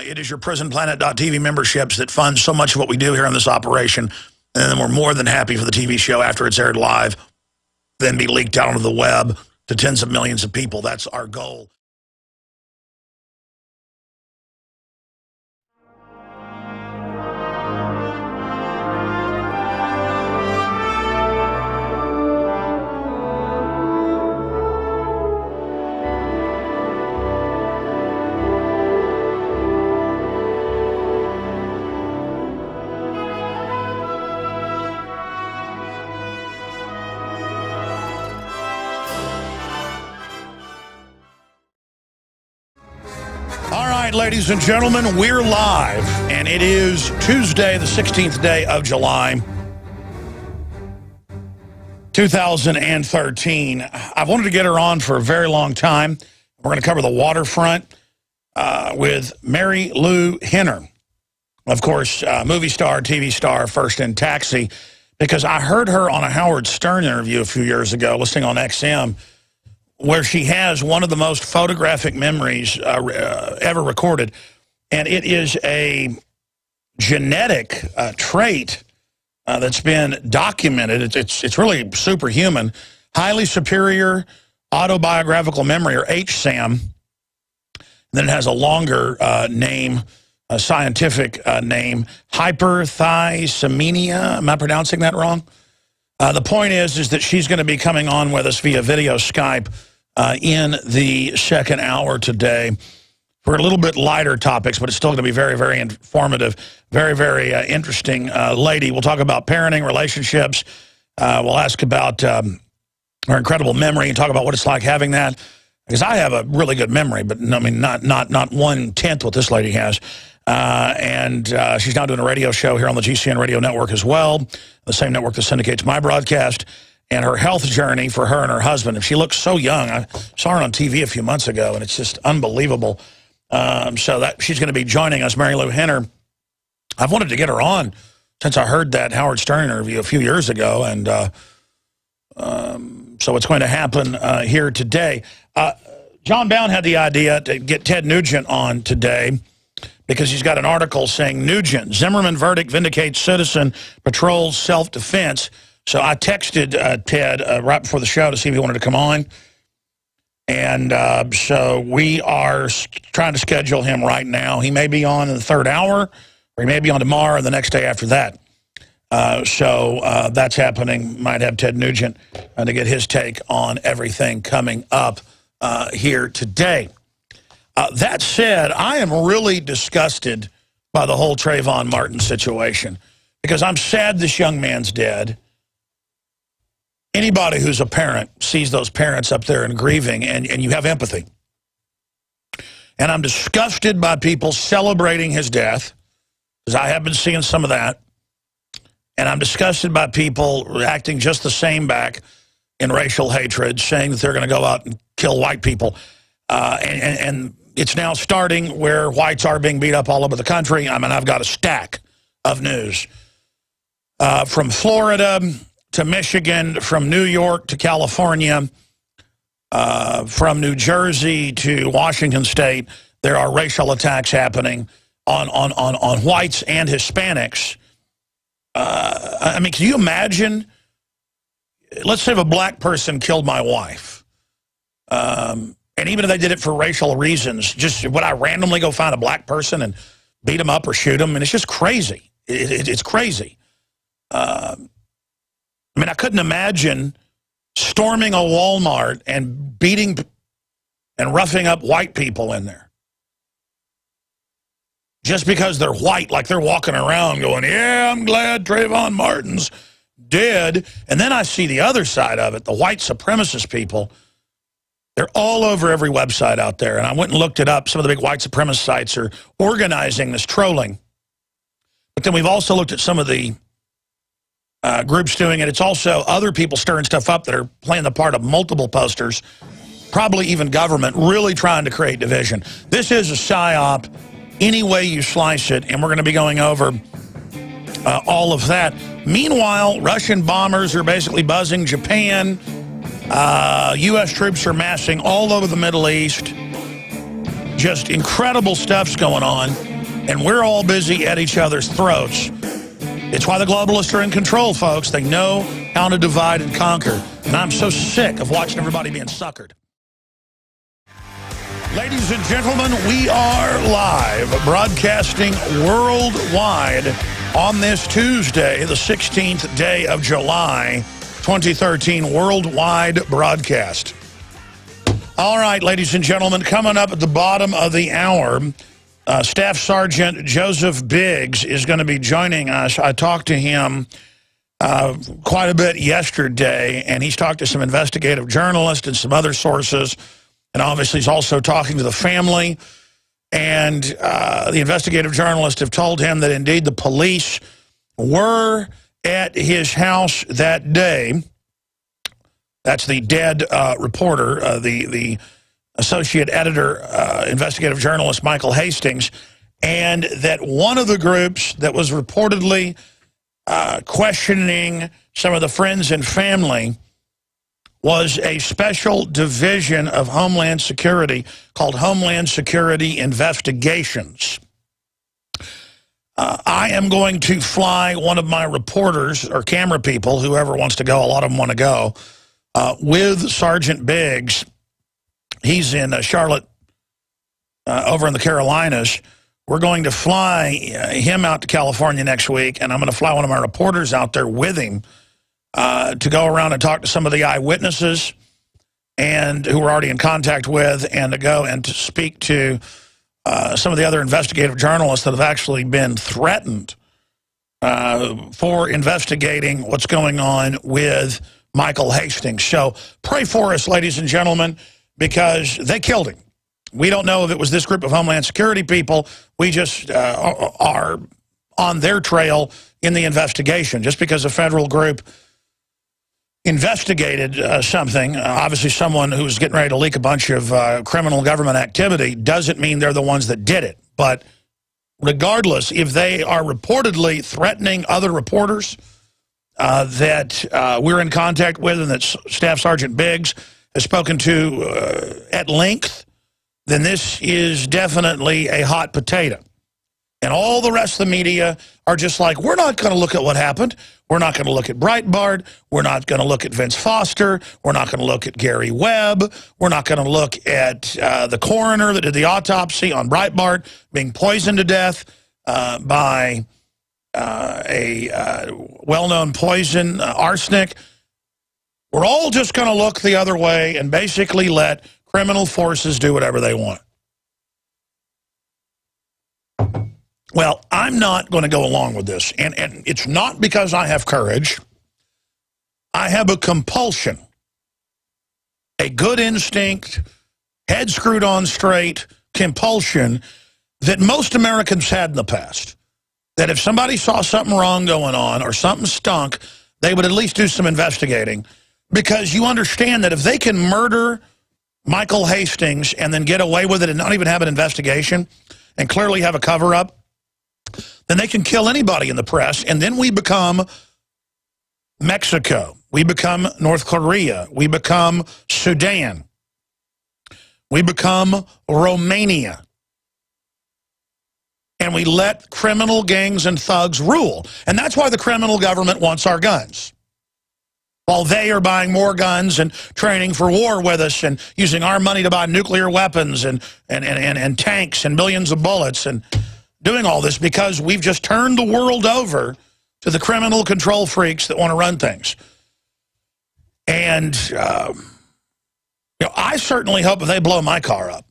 It is your prisonplanet.tv memberships that fund so much of what we do here on this operation. And then we're more than happy for the TV show after it's aired live, then be leaked out onto the web to tens of millions of people. That's our goal. Ladies and gentlemen, we're live, and it is Tuesday, the 16th day of July, 2013. I've wanted to get her on for a very long time. We're going to cover the waterfront with Marilu Henner. Of course, movie star, TV star, first in Taxi, because I heard her on a Howard Stern interview a few years ago, listening on XM, where she has one of the most photographic memories ever recorded. And it is a genetic trait that's been documented. It's really superhuman. Highly Superior Auto-Biographical Memory, or HSAM. Then it has a longer name, a scientific name, hyperthysemia. Am I pronouncing that wrong? The point is that she's going to be coming on with us via video Skype in the second hour today for a little bit lighter topics, but it's still going to be very, very informative, very, very interesting lady. We'll talk about parenting, relationships. We'll ask about her incredible memory and talk about what it's like having that. Because I have a really good memory, but I mean, not 1/10 what this lady has. And she's now doing a radio show here on the GCN radio network as well, the same network that syndicates my broadcast, and her health journey for her and her husband. And she looks so young. I saw her on TV a few months ago, and it's just unbelievable. So that she's going to be joining us, Marilu Henner. I've wanted to get her on since I heard that Howard Stern interview a few years ago, and so it's going to happen here today. John Bound had the idea to get Ted Nugent on today, because he's got an article saying Nugent, Zimmerman verdict vindicates citizen, patrols self-defense. So I texted Ted right before the show to see if he wanted to come on. And so we are trying to schedule him right now. He may be on in the third hour, or he may be on tomorrow or the next day after that. So that's happening. Might have Ted Nugent to get his take on everything coming up here today. That said, I am really disgusted by the whole Trayvon Martin situation, because I'm sad this young man's dead. Anybody who's a parent sees those parents up there and grieving, and you have empathy. And I'm disgusted by people celebrating his death, because I have been seeing some of that. And I'm disgusted by people acting just the same back in racial hatred, saying that they're going to go out and kill white people. And it's now starting where whites are being beat up all over the country. I mean, I've got a stack of news. From Florida to Michigan, from New York to California, from New Jersey to Washington State, there are racial attacks happening on whites and Hispanics. I mean, can you imagine? Let's say if a black person killed my wife, and even if they did it for racial reasons, just would I randomly go find a black person and beat them up or shoot them? And it's just crazy. It's crazy. I mean, I couldn't imagine storming a Wal-Mart and beating and roughing up white people in there. Just because they're white, like they're walking around going, yeah, I'm glad Trayvon Martin's dead. And then I see the other side of it, the white supremacist people. They're all over every website out there. And I went and looked it up. Some of the big white supremacist sites are organizing this trolling. But then we've also looked at some of the groups doing it. It's also other people stirring stuff up that are playing the part of multiple posters, probably even government, really trying to create division. This is a psyop any way you slice it, and we're going to be going over all of that. Meanwhile, Russian bombers are basically buzzing Japan. U.S. troops are massing all over the Middle East. Just incredible stuff's going on. And we're all busy at each other's throats. It's why the globalists are in control, folks. They know how to divide and conquer. And I'm so sick of watching everybody being suckered. Ladies and gentlemen, we are live, broadcasting worldwide on this Tuesday, the 16th day of July, 2013, worldwide broadcast. All right, ladies and gentlemen, coming up at the bottom of the hour, Staff Sergeant Joseph Biggs is going to be joining us. I talked to him quite a bit yesterday, and he's talked to some investigative journalists and some other sources, and obviously he's also talking to the family. And the investigative journalists have told him that indeed the police were at his house that day. That's the dead reporter, the associate editor, investigative journalist Michael Hastings, and that one of the groups that was reportedly questioning some of the friends and family was a special division of Homeland Security called Homeland Security Investigations. I am going to fly one of my reporters or camera people, whoever wants to go, a lot of them want to go, with Sergeant Biggs. He's in Charlotte, over in the Carolinas. We're going to fly him out to California next week, and I'm going to fly one of my reporters out there with him to go around and talk to some of the eyewitnesses and who we're already in contact with, and to go and to speak to some of the other investigative journalists that have actually been threatened for investigating what's going on with Michael Hastings. So pray for us, ladies and gentlemen, because they killed him. We don't know if it was this group of Homeland Security people. We just are on their trail in the investigation. Just because a federal group investigated something, obviously someone who's getting ready to leak a bunch of criminal government activity, doesn't mean they're the ones that did it. But regardless, if they are reportedly threatening other reporters that we're in contact with and that Staff Sergeant Biggs has spoken to at length, then this is definitely a hot potato. And all the rest of the media are just like, we're not going to look at what happened. We're not going to look at Breitbart. We're not going to look at Vince Foster. We're not going to look at Gary Webb. We're not going to look at the coroner that did the autopsy on Breitbart being poisoned to death by a well-known poison, arsenic. We're all just going to look the other way and basically let criminal forces do whatever they want. Well, I'm not going to go along with this, and it's not because I have courage. I have a compulsion, a good instinct, head screwed on straight compulsion that most Americans had in the past. That if somebody saw something wrong going on or something stunk, they would at least do some investigating. Because you understand that if they can murder Michael Hastings and then get away with it and not even have an investigation and clearly have a cover-up, then they can kill anybody in the press, and then we become Mexico. We become North Korea. We become Sudan. We become Romania. And we let criminal gangs and thugs rule. And that's why the criminal government wants our guns. While they are buying more guns and training for war with us and using our money to buy nuclear weapons and tanks and millions of bullets and doing all this because we've just turned the world over to the criminal control freaks that want to run things. And I certainly hope if they blow my car up,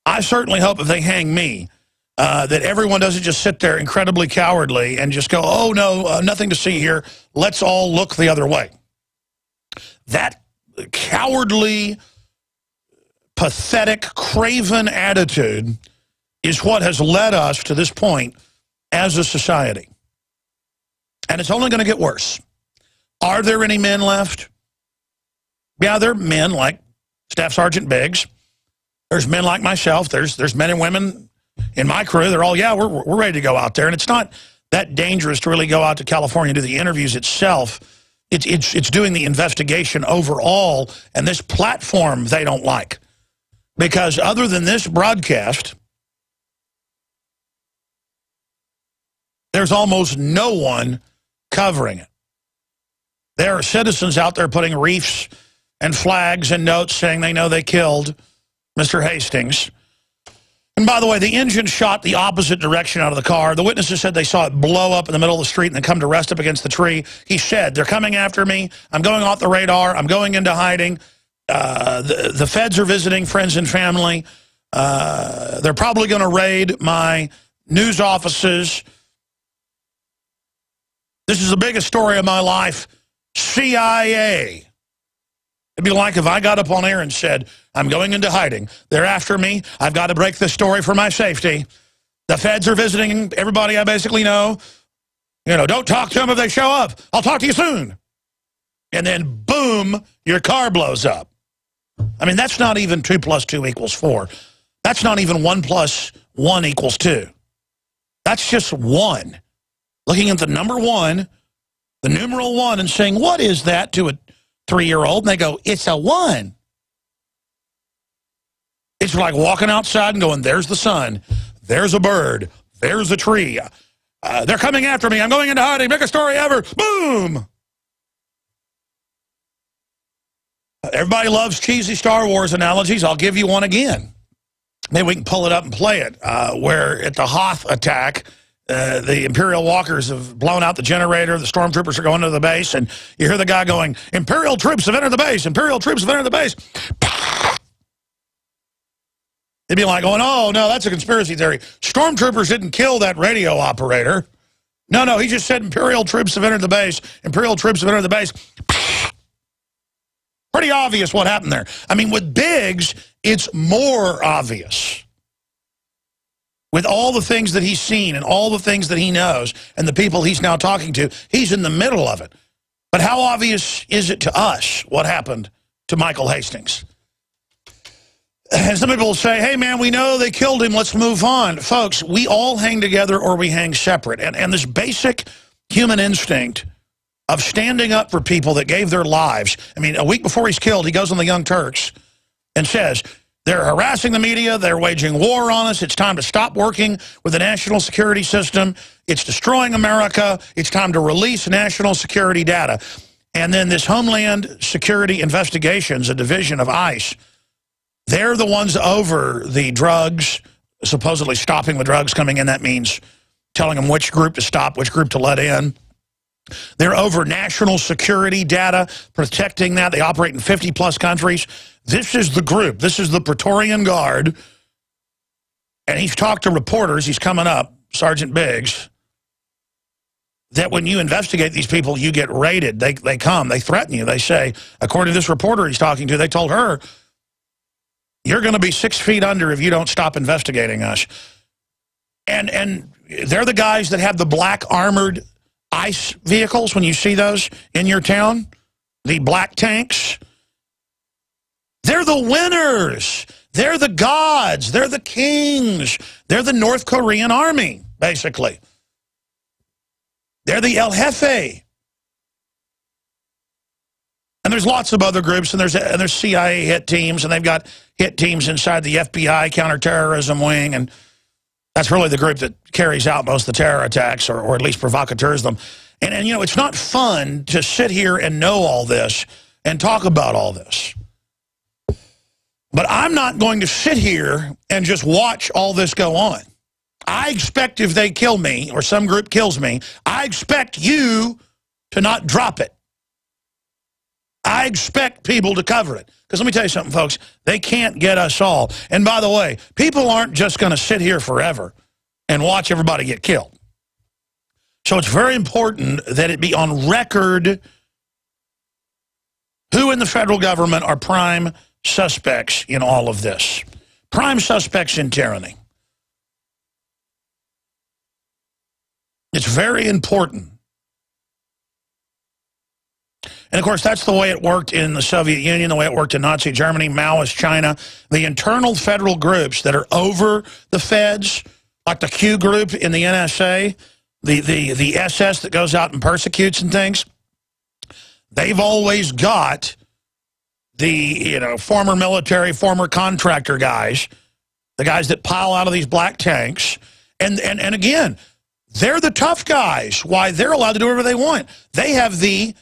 I certainly hope if they hang me, that everyone doesn't just sit there incredibly cowardly and just go, oh, no, nothing to see here. Let's all look the other way. That cowardly, pathetic, craven attitude is what has led us to this point as a society. And it's only going to get worse. Are there any men left? Yeah, there are men like Staff Sergeant Biggs. There's men like myself. There's men and women in my crew. They're all, yeah, we're ready to go out there. And it's not that dangerous to really go out to California and do the interviews itself. It's doing the investigation overall, and this platform they don't like. Because other than this broadcast, There's almost no one covering it. There are citizens out there putting wreaths and flags and notes saying they know they killed Mr. Hastings. And by the way, the engine shot the opposite direction out of the car. The witnesses said they saw it blow up in the middle of the street and then come to rest up against the tree. He said, they're coming after me. I'm going off the radar. I'm going into hiding. The feds are visiting friends and family. They're probably going to raid my news offices. This is the biggest story of my life. CIA. It'd be like if I got up on air and said, I'm going into hiding. They're after me. I've got to break this story for my safety. The feds are visiting everybody I basically know. You know, don't talk to them if they show up. I'll talk to you soon. And then, boom, your car blows up. I mean, that's not even 2 + 2 = 4. That's not even 1 + 1 = 2. That's just 1. Looking at the number 1, the numeral 1, and saying, what is that to a 3-year-old? And they go, it's a 1. It's like walking outside and going, there's the sun, there's a bird, there's a tree. They're coming after me. I'm going into hiding. Biggest story ever. Boom. Everybody loves cheesy Star Wars analogies. I'll give you one again. Maybe we can pull it up and play it. Where at the Hoth attack, the Imperial walkers have blown out the generator. The stormtroopers are going to the base, and you hear the guy going, Imperial troops have entered the base. Imperial troops have entered the base. They'd be like going, oh, no, that's a conspiracy theory. Stormtroopers didn't kill that radio operator. No, he just said Imperial troops have entered the base. Imperial troops have entered the base. Pretty obvious what happened there. I mean, with Biggs, it's more obvious. With all the things that he's seen and all the things that he knows and the people he's now talking to, he's in the middle of it. But how obvious is it to us what happened to Michael Hastings? And some people will say, hey, man, we know they killed him. Let's move on. Folks, we all hang together or we hang separate. And this basic human instinct of standing up for people that gave their lives. I mean, a week before he's killed, he goes on the Young Turks and says, they're harassing the media. They're waging war on us. It's time to stop working with the national security system. It's destroying America. It's time to release national security data. And then this Homeland Security Investigations, a division of ICE, they're the ones over the drugs, supposedly stopping the drugs coming in. That means telling them which group to stop, which group to let in. They're over national security data, protecting that. They operate in 50+ countries. This is the group. This is the Praetorian Guard. And he's talked to reporters. He's coming up, Sergeant Biggs, that when you investigate these people, you get raided. They come. They threaten you. They say, according to this reporter he's talking to, they told her, you're going to be 6 feet under if you don't stop investigating us. And they're the guys that have the black armored ICE vehicles when you see those in your town, the black tanks. They're the winners. They're the gods. They're the kings. They're the North Korean army, basically. They're the El Jefe. And there's lots of other groups, and there's CIA hit teams, and they've got hit teams inside the FBI counterterrorism wing, and that's really the group that carries out most of the terror attacks, or at least provocateurs them. And, you know, it's not fun to sit here and know all this and talk about all this. But I'm not going to sit here and just watch all this go on. I expect if they kill me, or some group kills me, I expect you to not drop it. I expect people to cover it. Because let me tell you something, folks. They can't get us all. And by the way, people aren't just going to sit here forever and watch everybody get killed. So it's very important that it be on record who in the federal government are prime suspects in all of this. Prime suspects in tyranny. It's very important. And, of course, that's the way it worked in the Soviet Union, the way it worked in Nazi Germany, Maoist China. The internal federal groups that are over the feds, like the Q group in the NSA, the SS that goes out and persecutes and things, they've always got the former military, former contractor guys, the guys that pile out of these black tanks. And again, They're the tough guys. Why, they're allowed to do whatever they want. They have the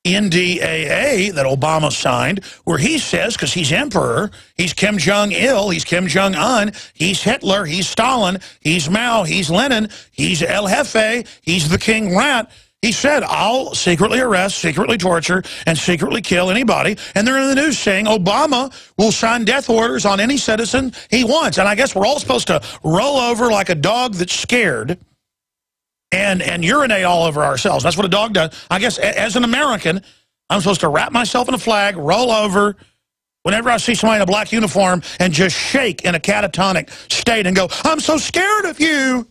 NDAA that Obama signed, where he says, because he's emperor, he's Kim Jong-il, he's Kim Jong-un, he's Hitler, he's Stalin, he's Mao, he's Lenin, he's El Jefe, he's the King Rat. He said, I'll secretly arrest, secretly torture, and secretly kill anybody. And they're in the news saying Obama will sign death orders on any citizen he wants. And I guess we're all supposed to roll over like a dog that's scared and urinate all over ourselves. That's what a dog does. I guess as an American, I'm supposed to wrap myself in a flag, roll over whenever I see somebody in a black uniform, and just shake in a catatonic state and go, I'm so scared of you.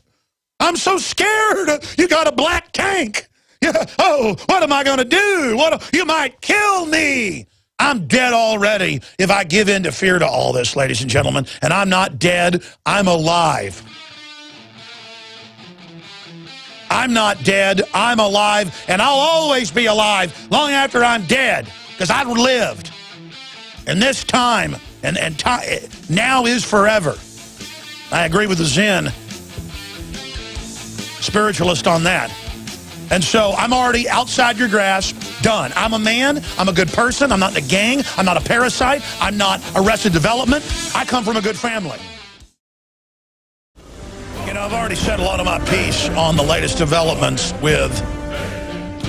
I'm so scared. You got a black tank. Yeah. Oh, what am I going to do? You might kill me. I'm dead already if I give in to fear to all this, ladies and gentlemen. And I'm not dead. I'm alive. I'm not dead, I'm alive, and I'll always be alive long after I'm dead, because I've lived. And this time, now is forever. I agree with the Zen spiritualist on that. And so I'm already outside your grasp, done. I'm a man, I'm a good person, I'm not in a gang, I'm not a parasite, I'm not Arrested Development. I come from a good family. You know, I've already said a lot of my piece on the latest developments with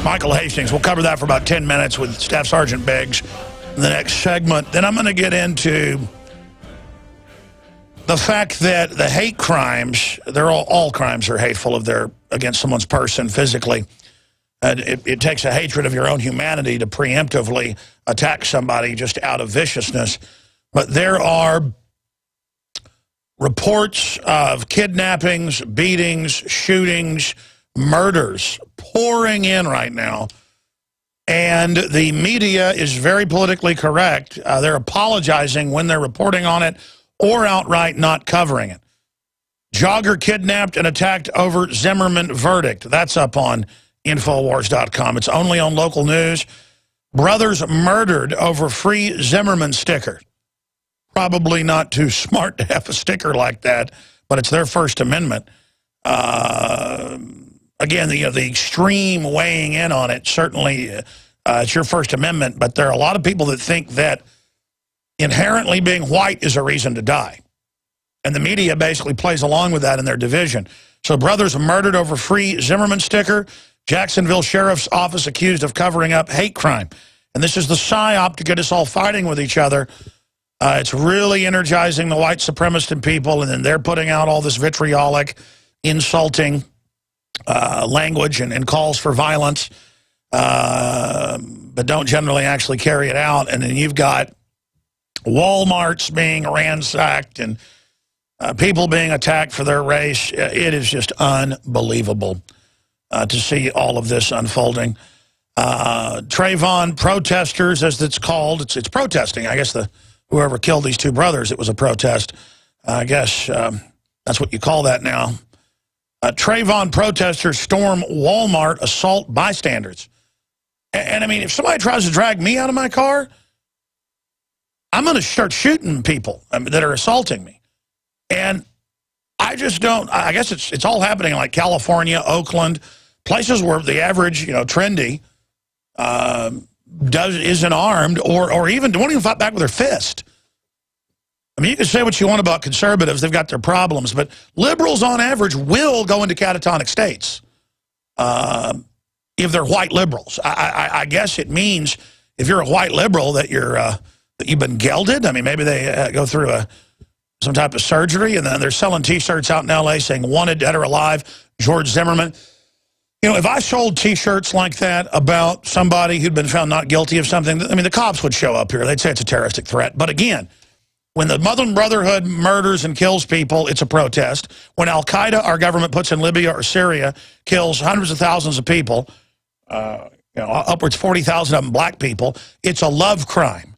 Michael Hastings. We'll cover that for about 10 minutes with Staff Sergeant Biggs in the next segment. Then I'm going to get into the fact that the hate crimes, they're all crimes are hateful if they're against someone's person physically. And it takes a hatred of your own humanity to preemptively attack somebody just out of viciousness. But there are reports of kidnappings, beatings, shootings, murders pouring in right now. And the media is very politically correct. They're apologizing when they're reporting on it or outright not covering it. Jogger kidnapped and attacked over Zimmerman verdict. That's up on Infowars.com. It's only on local news. Brothers murdered over free Zimmerman sticker. Probably not too smart to have a sticker like that, but it's their First Amendment. Again, the extreme weighing in on it, certainly it's your First Amendment, but there are a lot of people that think that inherently being white is a reason to die. And the media basically plays along with that in their division. So brothers murdered over free Zimmerman sticker. Jacksonville Sheriff's Office accused of covering up hate crime. And this is the psyop to get us all fighting with each other. It's really energizing the white supremacist in people, and then they're putting out all this vitriolic, insulting language and calls for violence, but don't generally actually carry it out. And then you've got Wal-Marts being ransacked and people being attacked for their race. It is just unbelievable to see all of this unfolding. Trayvon protesters, as it's called, it's protesting. I guess whoever killed these two brothers, it was a protest. I guess that's what you call that now. Trayvon protesters storm Wal-Mart, assault bystanders. And I mean, if somebody tries to drag me out of my car, I'm going to start shooting people that are assaulting me. And I just don't, I guess it's all happening in like California, Oakland, places where the average, trendy, isn't armed or even won't even fight back with their fist. I mean, you can say what you want about conservatives. They've got their problems. But liberals, on average, will go into catatonic states if they're white liberals. I guess it means if you're a white liberal that you've been gelded. I mean, maybe they go through some type of surgery, and then they're selling T-shirts out in L.A. saying, wanted, dead or alive, George Zimmerman. If I sold T-shirts like that about somebody who'd been found not guilty of something, I mean, the cops would show up here. They'd say it's a terroristic threat. But again, when the Muslim Brotherhood murders and kills people, it's a protest. When Al-Qaeda, our government, puts in Libya or Syria, kills hundreds of thousands of people, upwards 40,000 of them black people, it's a love crime.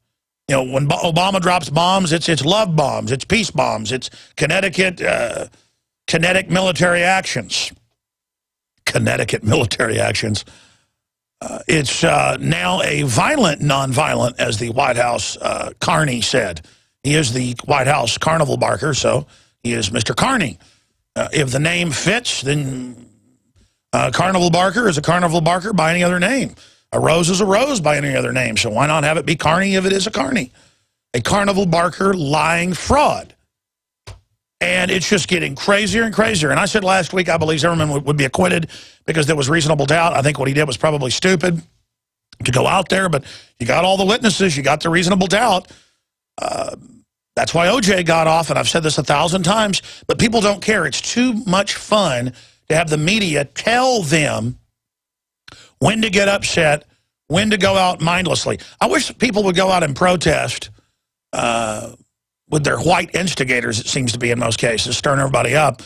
When Obama drops bombs, it's love bombs, it's peace bombs, it's kinetic military actions. Kinetic military actions. It's now a violent nonviolent, as the White House Carney said. He is the White House carnival barker, so he is Mr. Carney. If the name fits, then Carnival Barker is a Carnival Barker by any other name. A rose is a rose by any other name. So why not have it be Carney if it is a Carney? A Carnival Barker lying fraud. And it's just getting crazier and crazier. And I said last week I believe Zimmerman would be acquitted because there was reasonable doubt. I think what he did was probably stupid to go out there, but you got all the witnesses, you got the reasonable doubt. That's why OJ got off, and I've said this 1,000 times, but people don't care. It's too much fun to have the media tell them when to get upset, when to go out mindlessly. I wish people would go out and protest with their white instigators, it seems to be in most cases, stirring everybody up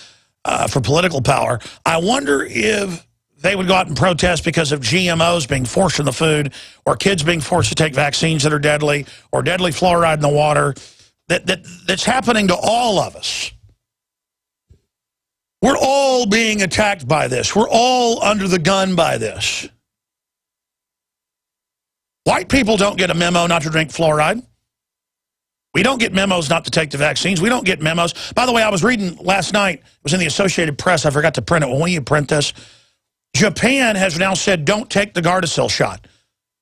for political power. I wonder if they would go out and protest because of GMOs being forced in the food, or kids being forced to take vaccines that are deadly, or deadly fluoride in the water. That's happening to all of us. We're all being attacked by this. We're all under the gun by this. White people don't get a memo not to drink fluoride. We don't get memos not to take the vaccines. We don't get memos. By the way, I was reading last night, it was in the Associated Press, I forgot to print it. Well, when you print this, Japan has now said don't take the Gardasil shot.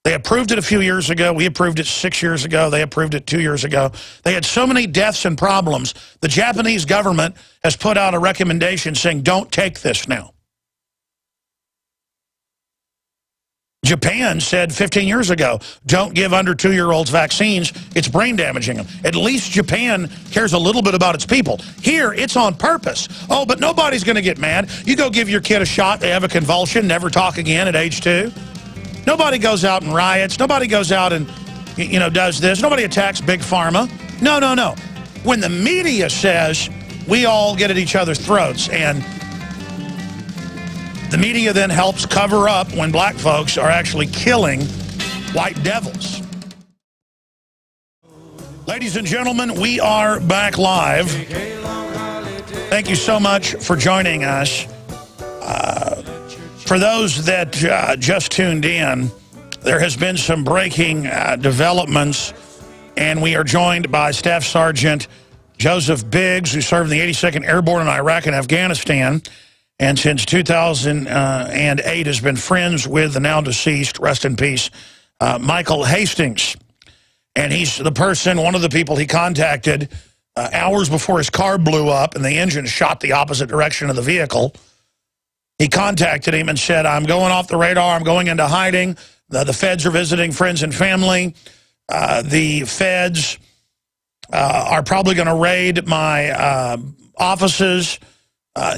They approved it a few years ago. We approved it 6 years ago. They approved it 2 years ago. They had so many deaths and problems. The Japanese government has put out a recommendation saying don't take this now. Japan said 15 years ago, don't give under 2-year-olds vaccines. It's brain damaging them. At least Japan cares a little bit about its people. Here, it's on purpose. Oh, but nobody's going to get mad. You go give your kid a shot, they have a convulsion, never talk again at age 2. Nobody goes out and riots. Nobody goes out and, does this. Nobody attacks Big Pharma. No, no, no. When the media says we all get at each other's throats, and the media then helps cover up when black folks are actually killing white devils. Ladies and gentlemen, we are back live. Thank you so much for joining us. For those that just tuned in, there has been some breaking developments, and we are joined by Staff Sergeant Joseph Biggs, who served in the 82nd Airborne in Iraq and Afghanistan, and since 2008 has been friends with the now deceased, rest in peace, Michael Hastings. And he's the person, one of the people he contacted hours before his car blew up and the engine shot the opposite direction of the vehicle. He contacted him and said, I'm going off the radar, I'm going into hiding. The feds are visiting friends and family. The feds are probably going to raid my offices.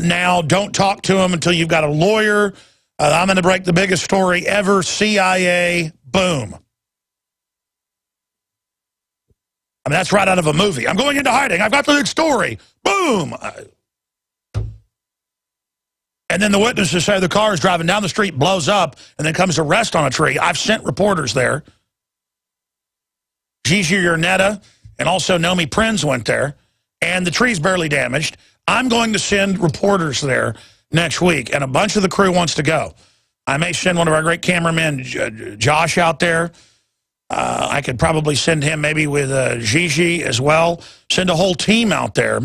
Now, don't talk to him until you've got a lawyer. I'm going to break the biggest story ever, CIA, boom. I mean, that's right out of a movie. I'm going into hiding. I've got the big story. Boom. And then the witnesses say the car is driving down the street, blows up, and then comes to rest on a tree. I've sent reporters there. Gigi Urnetta and also Nomi Prinz went there, and the tree's barely damaged. I'm going to send reporters there next week, and a bunch of the crew wants to go. I may send one of our great cameramen, Josh, out there. I could probably send him maybe with Gigi as well. Send a whole team out there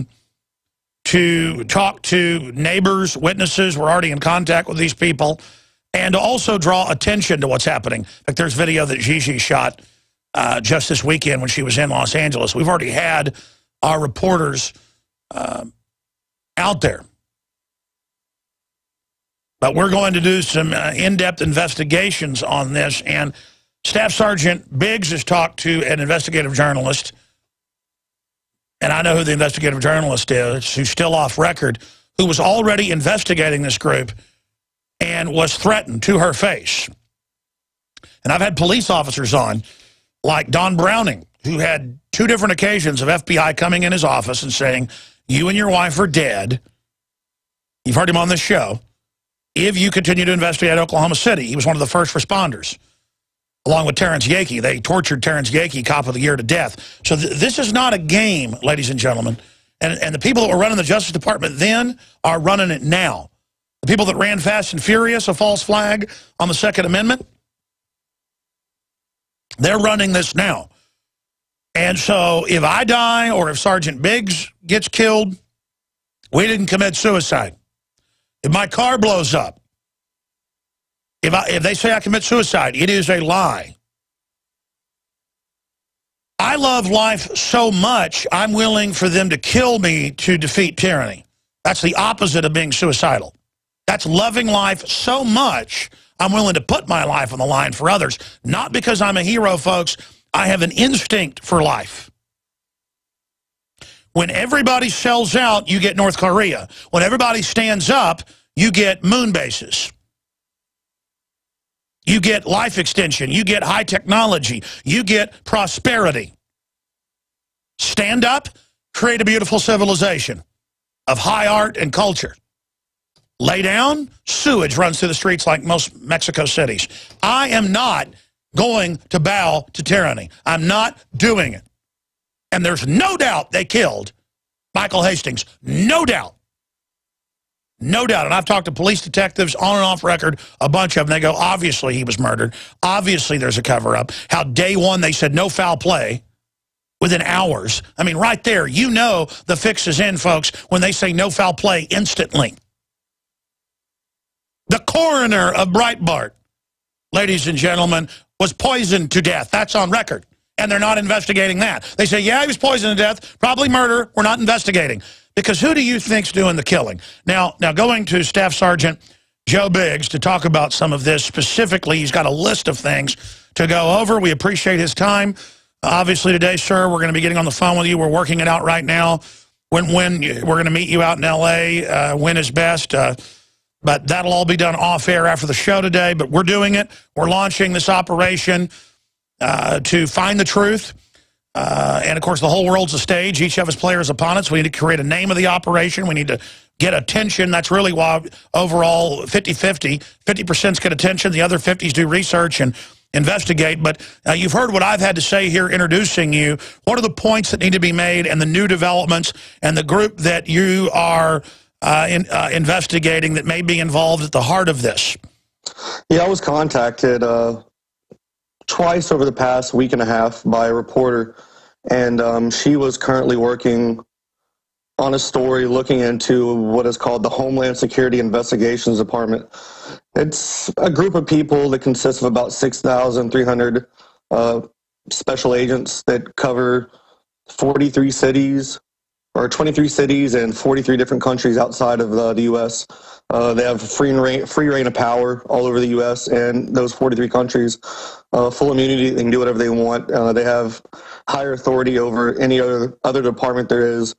to talk to neighbors, witnesses. We're already in contact with these people. And to also draw attention to what's happening. In fact, there's video that Gigi shot just this weekend when she was in Los Angeles. We've already had our reporters out there. But we're going to do some in-depth investigations on this. And Staff Sergeant Biggs has talked to an investigative journalist, and I know who the investigative journalist is, who's still off record, who was already investigating this group and was threatened to her face. And I've had police officers on, like Don Browning, who had 2 different occasions of FBI coming in his office and saying, you and your wife are dead. You've heard him on this show. If you continue to investigate Oklahoma City, he was one of the first responders. Along with Terrence Yakey. They tortured Terrence Yakey, Cop of the Year, to death. So this is not a game, ladies and gentlemen. And the people that were running the Justice Department then are running it now. The people that ran Fast and Furious, a false flag on the Second Amendment, they're running this now. And so if I die or if Sergeant Biggs gets killed, We didn't commit suicide. If my car blows up, if they say I commit suicide, it is a lie. I love life so much, I'm willing for them to kill me to defeat tyranny. That's the opposite of being suicidal. That's loving life so much, I'm willing to put my life on the line for others. Not because I'm a hero, folks. I have an instinct for life. When everybody sells out, you get North Korea. When everybody stands up, you get moon bases. You get life extension. You get high technology. You get prosperity. Stand up, create a beautiful civilization of high art and culture. Lay down, sewage runs through the streets like most Mexico cities. I am not going to bow to tyranny. I'm not doing it. And there's no doubt they killed Michael Hastings. No doubt. No doubt. And I've talked to police detectives on and off record, a bunch of them. They go, obviously he was murdered. Obviously there's a cover-up. How day one they said no foul play within hours. I mean, right there, you know the fix is in, folks, when they say no foul play instantly. The coroner of Breitbart, ladies and gentlemen, was poisoned to death. That's on record. And they're not investigating that. They say, yeah, he was poisoned to death, probably murder. We're not investigating. Because who do you think's doing the killing? Now going to Staff Sergeant Joe Biggs to talk about some of this specifically. He's got a list of things to go over. We appreciate his time. Obviously today, sir, we're going to be getting on the phone with you. We're working it out right now. When we're going to meet you out in L.A., when is best. But that'll all be done off air after the show today. But we're doing it. We're launching this operation to find the truth. And, of course, the whole world's a stage. Each of us players opponents. We need to create a name of the operation. We need to get attention. That's really why overall 50-50. 50% get attention. The other 50s do research and investigate. But you've heard what I've had to say here introducing you. What are the points that need to be made and the new developments and the group that you are investigating that may be involved at the heart of this? Yeah, I was contacted twice over the past week and a half by a reporter, and she was currently working on a story looking into what is called the Homeland Security Investigations Department. It's a group of people that consists of about 6,300 special agents that cover 43 cities, or 23 cities and 43 different countries outside of the U.S. They have free reign of power all over the U.S. and those 43 countries, full immunity. They can do whatever they want. They have higher authority over any other department there is.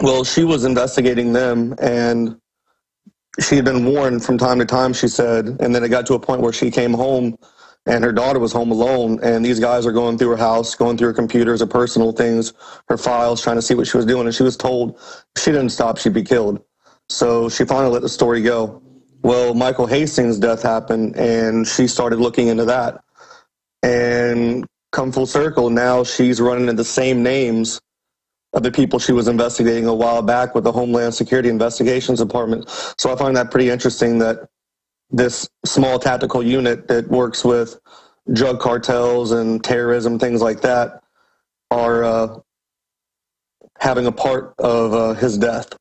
Well, she was investigating them, and she had been warned from time to time, she said, and then it got to a point where she came home and her daughter was home alone, and these guys are going through her house, going through her computers, her personal things, her files, trying to see what she was doing, and she was told if she didn't stop, she'd be killed. So she finally let the story go. Well, Michael Hastings' death happened, and she started looking into that. And come full circle, now she's running into the same names of the people she was investigating a while back with the Homeland Security Investigations Department. So I find that pretty interesting that this small tactical unit that works with drug cartels and terrorism, things like that, are having a part of his death.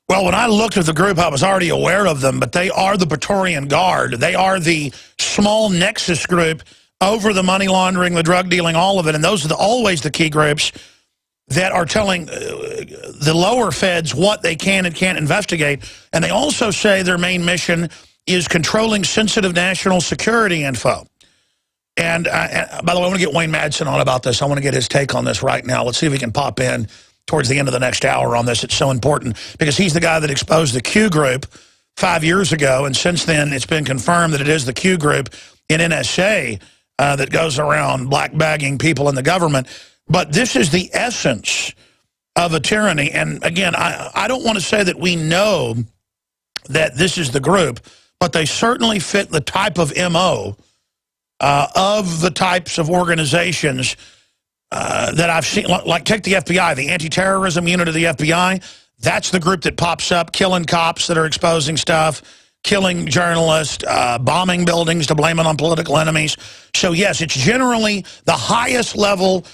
Well, when I looked at the group, I was already aware of them, but they are the Praetorian Guard. They are the small nexus group over the money laundering, the drug dealing, all of it. And those are always the key groups that are telling the lower feds what they can and can't investigate. And they also say their main mission is controlling sensitive national security info. And by the way, I want to get Wayne Madsen on about this. I want to get his take on this right now. Let's see if he can pop in towards the end of the next hour on this. It's so important because he's the guy that exposed the Q group 5 years ago. And since then, it's been confirmed that it is the Q group in NSA that goes around black bagging people in the government. But this is the essence of a tyranny. And again, I don't want to say that we know that this is the group, but they certainly fit the type of MO of the types of organizations that I've seen. Like take the FBI, the anti-terrorism unit of the FBI. That's the group that pops up, killing cops that are exposing stuff, killing journalists, bombing buildings to blame it on political enemies. So yes, it's generally the highest level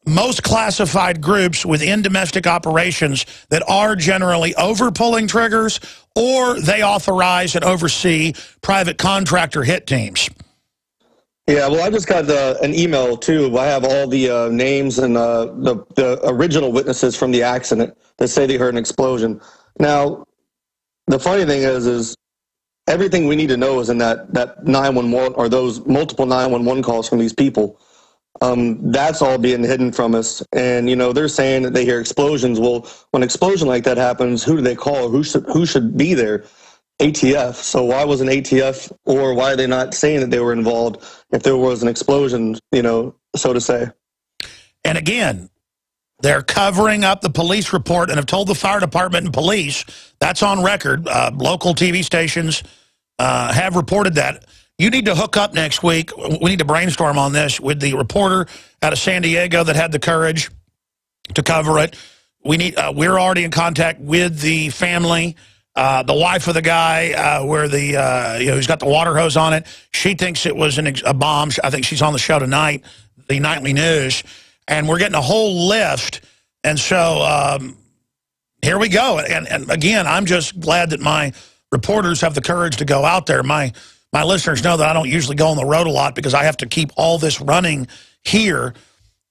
most classified groups within domestic operations that are generally over pulling triggers, or they authorize and oversee private contractor hit teams. Yeah, well, I just got an email, too. I have all the names and the original witnesses from the accident that say they heard an explosion. Now, the funny thing is everything we need to know is in that 911 or those multiple 911 calls from these people. That's all being hidden from us. And, you know, they're saying that they hear explosions. Well, when an explosion like that happens, who do they call? Who should be there? ATF. So why wasn't ATF, or why are they not saying that they were involved if there was an explosion, you know, so to say? And again, they're covering up the police report and have told the fire department and police, that's on record. Local TV stations have reported that. You need to hook up next week. We need to brainstorm on this with the reporter out of San Diego that had the courage to cover it. We're already in contact with the family. The wife of the guy where who's got the water hose on it, she thinks it was a bomb. I think she's on the show tonight, the nightly news, and we're getting a whole list. And so here we go. And again, I'm just glad that my reporters have the courage to go out there. My listeners know that I don't usually go on the road a lot because I have to keep all this running here.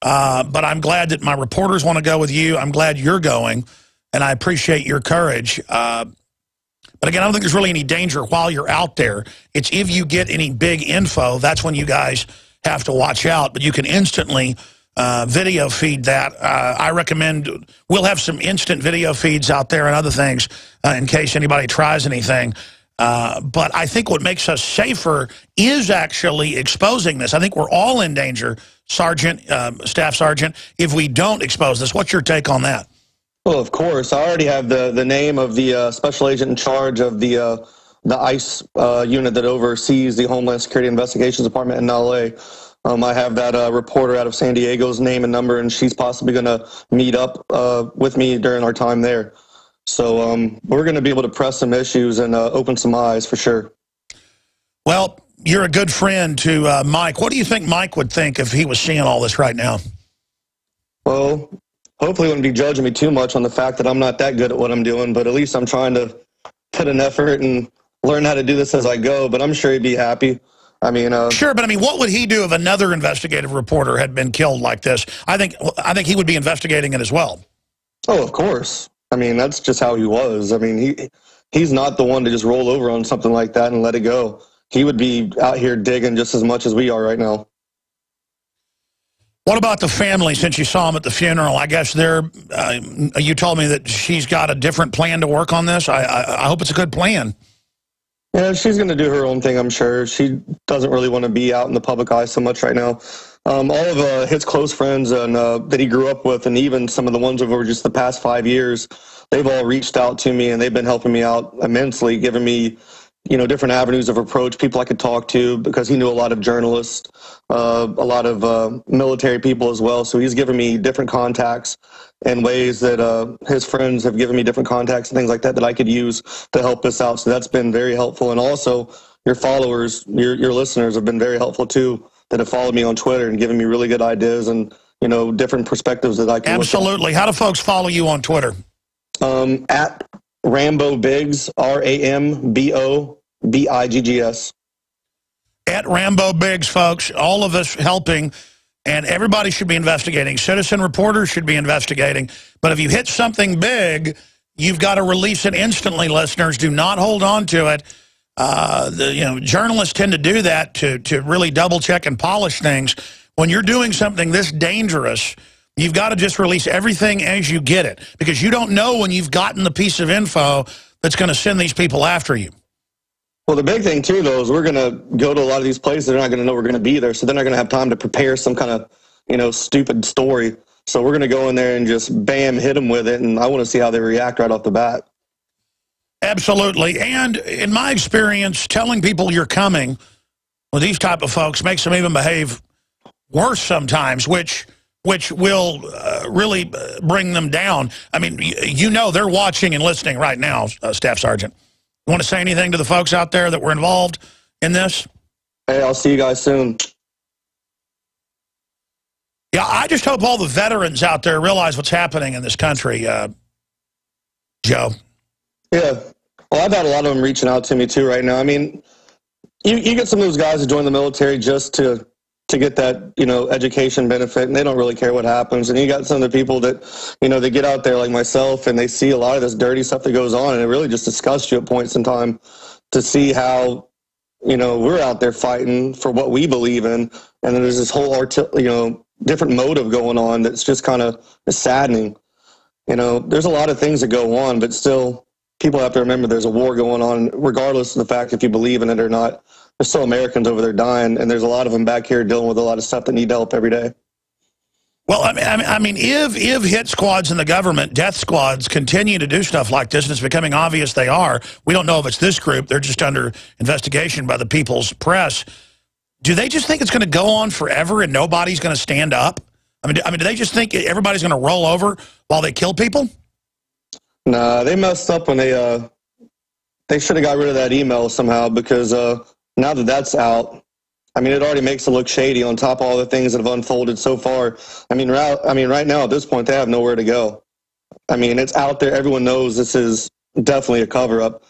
But I'm glad that my reporters want to go with you. I'm glad you're going, and I appreciate your courage. But again, I don't think there's really any danger while you're out there. It's if you get any big info, that's when you guys have to watch out. But you can instantly video feed that. I recommend we'll have some instant video feeds out there and other things in case anybody tries anything. But I think what makes us safer is actually exposing this. I think we're all in danger, Sergeant, Staff Sergeant, if we don't expose this. What's your take on that? Well, of course. I already have the name of the special agent in charge of the ICE unit that oversees the Homeland Security Investigations Department in L.A. I have that reporter out of San Diego's name and number, and she's possibly going to meet up with me during our time there. So we're going to be able to press some issues and open some eyes for sure. Well, you're a good friend to Mike. What do you think Mike would think if he was seeing all this right now? Well, hopefully he wouldn't be judging me too much on the fact that I'm not that good at what I'm doing, but at least I'm trying to put an effort and learn how to do this as I go, but I'm sure he'd be happy. I mean, sure, but I mean, what would he do if another investigative reporter had been killed like this? I think he would be investigating it as well. Oh, of course. I mean, that's just how he was. I mean, he's not the one to just roll over on something like that and let it go. He would be out here digging just as much as we are right now. What about the family, since you saw him at the funeral? I guess you told me that she's got a different plan to work on this. I hope it's a good plan. Yeah, she's going to do her own thing, I'm sure. She doesn't really want to be out in the public eye so much right now. All of his close friends and that he grew up with, and even some of the ones over just the past 5 years, they've all reached out to me, and they've been helping me out immensely, giving me, you know, different avenues of approach, people I could talk to, because he knew a lot of journalists, a lot of military people as well. So he's given me different contacts and ways that his friends have given me different contacts and things like that that I could use to help us out. So that's been very helpful. And also your followers, your listeners have been very helpful too, that have followed me on Twitter and given me really good ideas and, you know, different perspectives that I can Absolutely. How do folks follow you on Twitter? At Rambo Biggs, RAMBOBIGGS. At Rambo Biggs, folks, all of us helping, and everybody should be investigating. Citizen reporters should be investigating. But if you hit something big, you've got to release it instantly, listeners. Do not hold on to it. Journalists tend to do that to really double check and polish things. When you're doing something this dangerous, you've got to just release everything as you get it, because you don't know when you've gotten the piece of info that's going to send these people after you. Well, the big thing, too, though, is we're going to go to a lot of these places. They're not going to know we're going to be there, so they're not going to have time to prepare some kind of, you know, stupid story. So we're going to go in there and just, bam, hit them with it, and I want to see how they react right off the bat. Absolutely. And in my experience, telling people you're coming with these type of folks makes them even behave worse sometimes, which will really bring them down. I mean, you know they're watching and listening right now, Staff Sergeant. You want to say anything to the folks out there that were involved in this? Hey, I'll see you guys soon. Yeah, I just hope all the veterans out there realize what's happening in this country, Joe. Yeah. Well, I've had a lot of them reaching out to me too right now. I mean, you get some of those guys who join the military just to get that, education benefit, and they don't really care what happens. And you got some of the people that, they get out there like myself, and they see a lot of this dirty stuff that goes on, and it really just disgusts you at points in time to see how, we're out there fighting for what we believe in, and then there's this whole, different motive going on that's just kind of saddening. There's a lot of things that go on, but still, people have to remember there's a war going on, regardless of the fact if you believe in it or not. There's still Americans over there dying, and there's a lot of them back here dealing with a lot of stuff that need help every day. Well, I mean, if hit squads in the government, death squads, continue to do stuff like this, and it's becoming obvious they are, we don't know if it's this group, they're just under investigation by the People's Press, do they just think it's going to go on forever and nobody's going to stand up? I mean, do they just think everybody's going to roll over while they kill people? Nah, they messed up when they should have got rid of that email somehow, because now that that's out, I mean, it already makes it look shady on top of all the things that have unfolded so far. I mean, right now at this point, they have nowhere to go. I mean, it's out there. Everyone knows this is definitely a cover-up.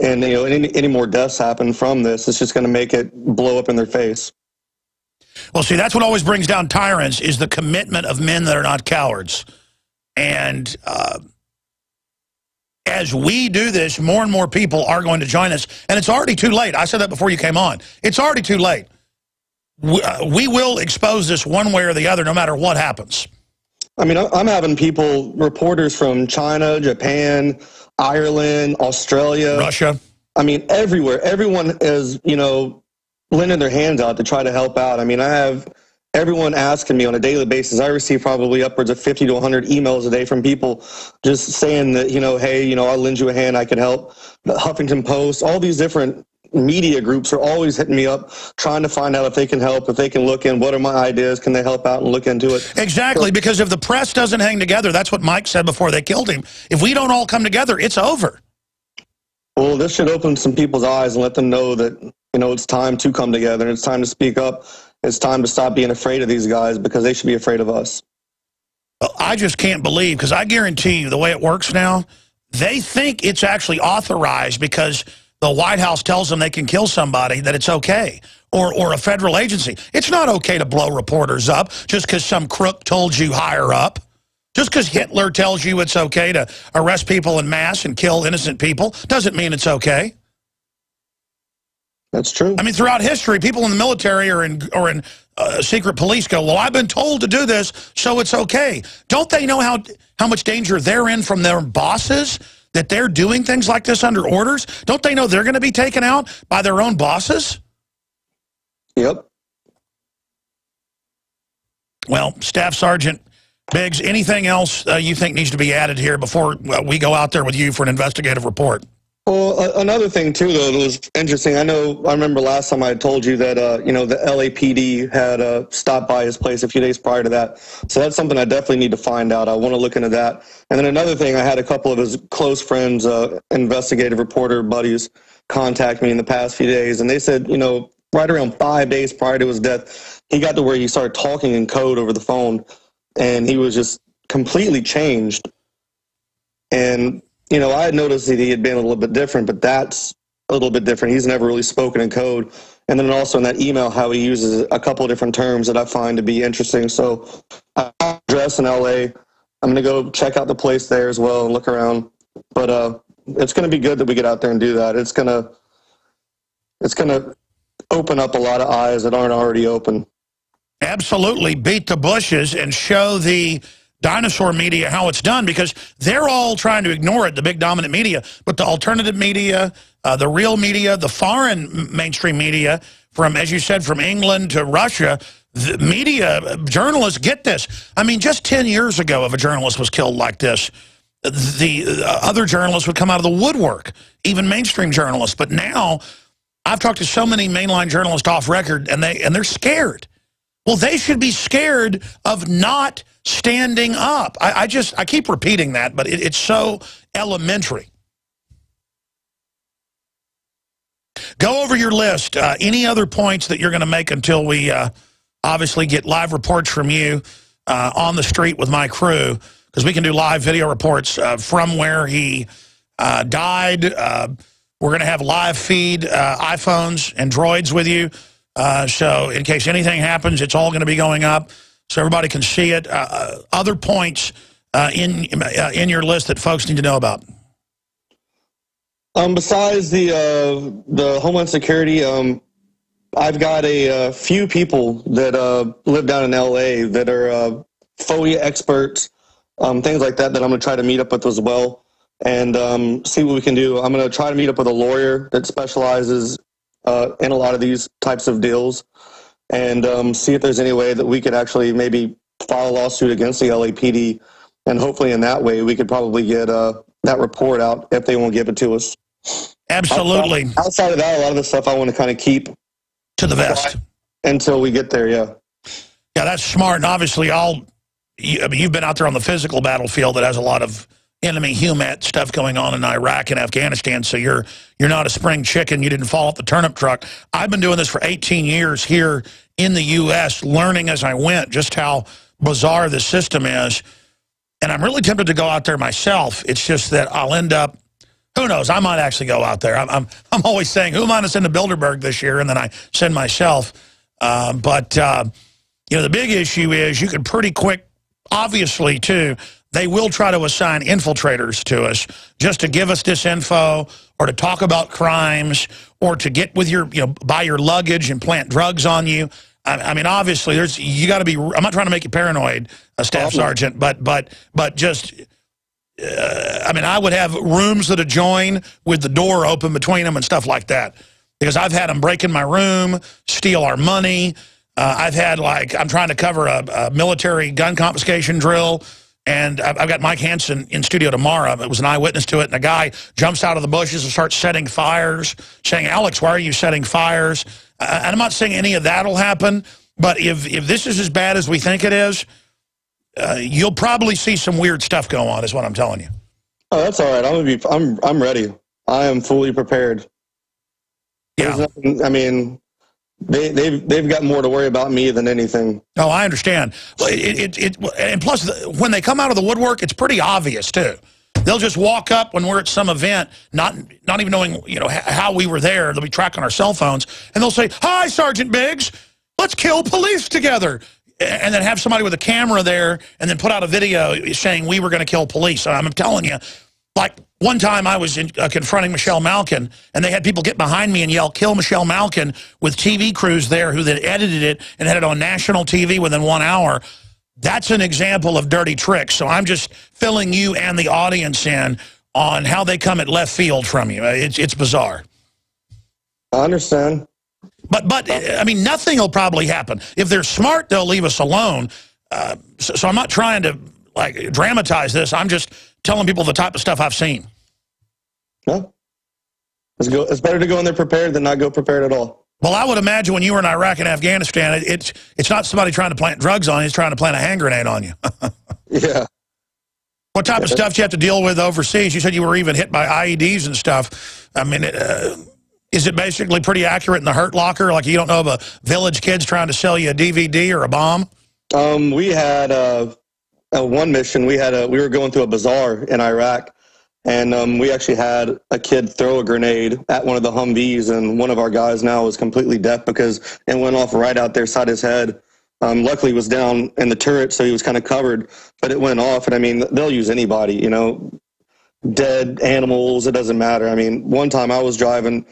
And, any more deaths happen from this, it's just going to make it blow up in their face. Well, see, that's what always brings down tyrants, is the commitment of men that are not cowards. And as we do this, more and more people are going to join us. And it's already too late. I said that before you came on. It's already too late. We will expose this one way or the other, no matter what happens. I mean, I'm having reporters from China, Japan, Ireland, Australia, Russia. I mean, everywhere. Everyone is, lending their hands out to try to help out. I mean, I have everyone asking me on a daily basis. I receive probably upwards of 50 to 100 emails a day from people just saying that, hey, I'll lend you a hand, I could help. The Huffington Post, all these different media groups are always hitting me up, trying to find out if they can help, if they can look in, what are my ideas, can they help out and look into it? Exactly, because if the press doesn't hang together, that's what Mike said before they killed him. If we don't all come together, it's over. Well, this should open some people's eyes and let them know that, it's time to come together, and it's time to speak up. It's time to stop being afraid of these guys, because they should be afraid of us. I just can't believe, because I guarantee you the way it works now, they think it's actually authorized because the White House tells them they can kill somebody, that it's okay, or a federal agency. It's not okay to blow reporters up just because some crook told you higher up. Just because Hitler tells you it's okay to arrest people en masse and kill innocent people doesn't mean it's okay. That's true. I mean, throughout history, people in the military or in secret police go, well, I've been told to do this, so it's okay. Don't they know how much danger they're in from their bosses, that they're doing things like this under orders? Don't they know they're going to be taken out by their own bosses? Yep. Well, Staff Sergeant Biggs, anything else you think needs to be added here before we go out there with you for an investigative report? Well, another thing, too, though, that was interesting. I remember last time I had told you that, the LAPD had stopped by his place a few days prior to that. So that's something I definitely need to find out. I want to look into that. And then another thing, I had a couple of his close friends, investigative reporter buddies, contact me in the past few days. And they said, right around 5 days prior to his death, he got to where he started talking in code over the phone. And he was just completely changed. And I had noticed that he had been a little bit different, but that's a little bit different. He's never really spoken in code. And then also in that email, how he uses a couple of different terms that I find to be interesting. So I have an address in LA. I'm going to go check out the place there as well and look around. But it's going to be good that we get out there and do that. It's going to open up a lot of eyes that aren't already open. Absolutely. Beat the bushes and show the dinosaur media how it's done, because they're all trying to ignore it, the big dominant media. But the alternative media, the real media, the foreign mainstream media, from, as you said, from England to Russia, the media, journalists get this. I mean, just 10 years ago, if a journalist was killed like this, the other journalists would come out of the woodwork, even mainstream journalists. But now, I've talked to so many mainline journalists off record, and they're scared. Well, they should be scared of not standing up. I keep repeating that, but it's so elementary. Go over your list. Any other points that you're going to make until we obviously get live reports from you on the street with my crew, because we can do live video reports from where he died. We're going to have live feed iPhones and Droids with you. So in case anything happens, it's all going to be going up so everybody can see it. Other points in your list that folks need to know about? Besides the Homeland Security, I've got a few people that live down in LA that are FOIA experts, things like that I'm going to try to meet up with as well and see what we can do. I'm going to try to meet up with a lawyer that specializes in a lot of these types of deals and see if there's any way that we could actually maybe file a lawsuit against the LAPD, and hopefully in that way we could probably get that report out if they won't give it to us. Absolutely. Outside of that, a lot of the stuff I want to kind of keep to the vest until we get there. Yeah, that's smart. And obviously, you've been out there on the physical battlefield that has a lot of enemy humat stuff going on in Iraq and Afghanistan. So you're not a spring chicken. You didn't fall off the turnip truck. I've been doing this for 18 years here in the U.S., learning as I went just how bizarre this system is. And I'm really tempted to go out there myself. It's just that I'll end up. Who knows? I might actually go out there. I'm always saying, who am I to send to Bilderberg this year? And then I send myself. But you know, the big issue is you can pretty quick, obviously, too, they will try to assign infiltrators to us just to give us disinfo or to talk about crimes or to get with your, buy your luggage and plant drugs on you. I mean, obviously, you got to be. I'm not trying to make you paranoid, Staff Sergeant, but just. I mean, I would have rooms that adjoin with the door open between them and stuff like that. Because I've had them break in my room, steal our money. I've had, I'm trying to cover a military gun confiscation drill. And I've got Mike Hansen in studio tomorrow. It was an eyewitness to it. And a guy jumps out of the bushes and starts setting fires, saying, Alex, why are you setting fires? And I'm not saying any of that will happen. But if this is as bad as we think it is, you'll probably see some weird stuff go on, is what I'm telling you. Oh, that's all right. I'm ready. I am fully prepared. Yeah. I mean, they've got more to worry about me than anything. Oh, I understand. And plus, when they come out of the woodwork, it's pretty obvious too. They'll just walk up when we're at some event, not even knowing how we were there. They'll be tracking our cell phones, and they'll say, "Hi, Sergeant Biggs, let's kill police together." And then have somebody with a camera there and then put out a video saying we were going to kill police. So I'm telling you, like one time I was confronting Michelle Malkin, and they had people get behind me and yell, "Kill Michelle Malkin," with TV crews there who then edited it and had it on national TV within 1 hour. That's an example of dirty tricks. So I'm just filling you and the audience in on how they come at left field from you. It's bizarre. I understand. But I mean, nothing will probably happen. If they're smart, they'll leave us alone. So I'm not trying to, dramatize this. I'm just telling people the type of stuff I've seen. No. It's better to go in there prepared than not go prepared at all. Well, I would imagine when you were in Iraq and Afghanistan, it's not somebody trying to plant drugs on you. It's trying to plant a hand grenade on you. Yeah. What type of stuff do you have to deal with overseas? You said you were even hit by IEDs and stuff. I mean, is it basically pretty accurate in the Hurt Locker? Like you don't know of a Village Kids trying to sell you a DVD or a bomb? We had one mission. We were going through a bazaar in Iraq, and we actually had a kid throw a grenade at one of the Humvees, and one of our guys now is completely deaf because it went off right out there side his head. Luckily, he was down in the turret, so he was kind of covered, but it went off. And I mean, they'll use anybody, dead animals. It doesn't matter. I mean, one time I was driving.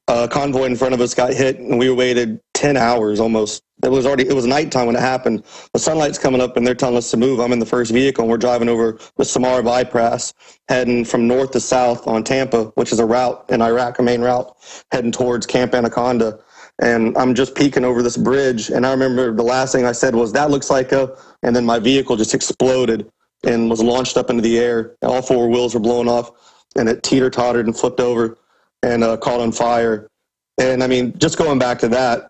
A convoy in front of us got hit, and we waited 10 hours almost. It was nighttime when it happened. The sunlight's coming up, and they're telling us to move. I'm in the first vehicle, and we're driving over the Samara bypass, heading from north to south on Tampa, which is a route in Iraq, a main route, heading towards Camp Anaconda. And I'm just peeking over this bridge, and I remember the last thing I said was, "That looks like a," and then my vehicle just exploded and was launched up into the air. All four wheels were blown off, and it teeter-tottered and flipped over and caught on fire. And I mean, just going back to that,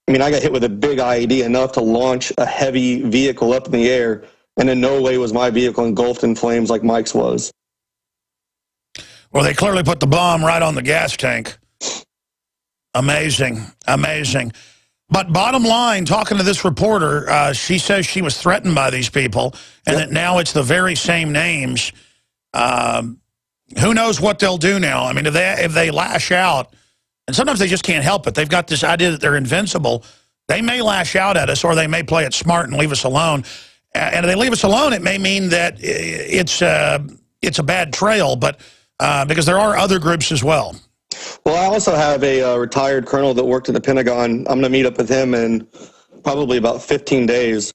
I mean, I got hit with a big IED enough to launch a heavy vehicle up in the air, and in no way was my vehicle engulfed in flames like Mike's was. Well, they clearly put the bomb right on the gas tank. Amazing, amazing. But bottom line, talking to this reporter, she says she was threatened by these people, and that now it's the very same names. Who knows what they'll do now? I mean, if they lash out, and sometimes they just can't help it. They've got this idea that they're invincible. They may lash out at us, or they may play it smart and leave us alone. And if they leave us alone, it may mean that it's a bad trail, but because there are other groups as well. Well, I also have a retired colonel that worked at the Pentagon. I'm going to meet up with him in probably about 15 days.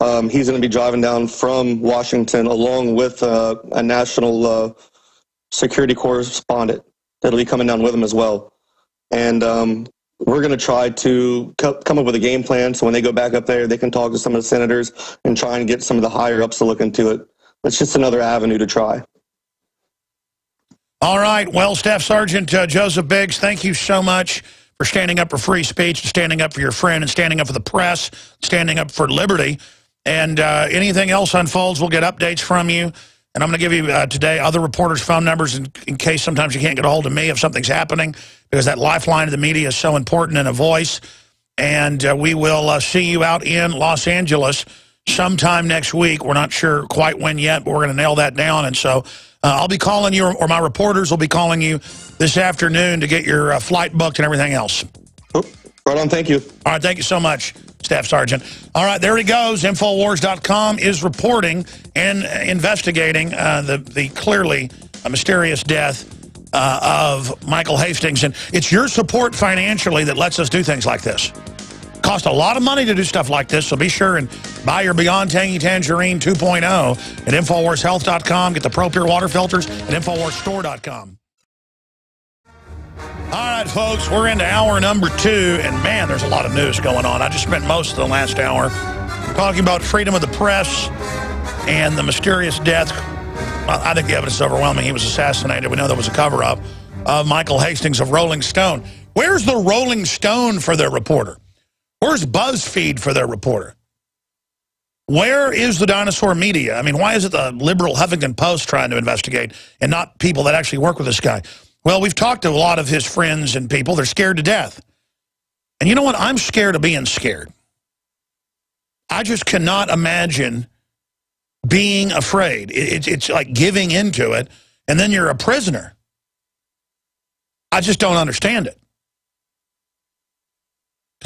He's going to be driving down from Washington along with a national security correspondent that'll be coming down with him as well. And we're going to try to come up with a game plan so when they go back up there, they can talk to some of the senators and try and get some of the higher ups to look into it. It's just another avenue to try. All right. Well, Staff Sergeant Joseph Biggs, thank you so much for standing up for free speech, standing up for your friend, and standing up for the press, standing up for liberty. And anything else unfolds, we'll get updates from you. And I'm going to give you today other reporters' phone numbers in case sometimes you can't get a hold of me if something's happening, because that lifeline of the media is so important in a voice. And we will see you out in Los Angeles sometime next week. We're not sure quite when yet, but we're going to nail that down. And so I'll be calling you, or my reporters will be calling you this afternoon to get your flight booked and everything else. Oh, right on. Thank you. All right. Thank you so much, Staff Sergeant. All right. There he goes. Infowars.com is reporting and investigating the clearly mysterious death of Michael Hastings. And it's your support financially that lets us do things like this. Cost a lot of money to do stuff like this, so be sure and buy your Beyond Tangy Tangerine 2.0 at InfoWarsHealth.com. Get the Pro Pure water filters at InfoWarsStore.com. All right, folks, we're into hour number 2, and man, there's a lot of news going on. I just spent most of the last hour talking about freedom of the press and the mysterious death. I think the evidence is overwhelming. He was assassinated. We know there was a cover-up of Michael Hastings of Rolling Stone. Where's the Rolling Stone for their reporter? Where's BuzzFeed for their reporter? Where is the dinosaur media? I mean, why is it the liberal Huffington Post trying to investigate and not people that actually work with this guy? Well, we've talked to a lot of his friends and people. They're scared to death. And you know what? I'm scared of being scared. I just cannot imagine being afraid. It's like giving into it, and then you're a prisoner. I just don't understand it.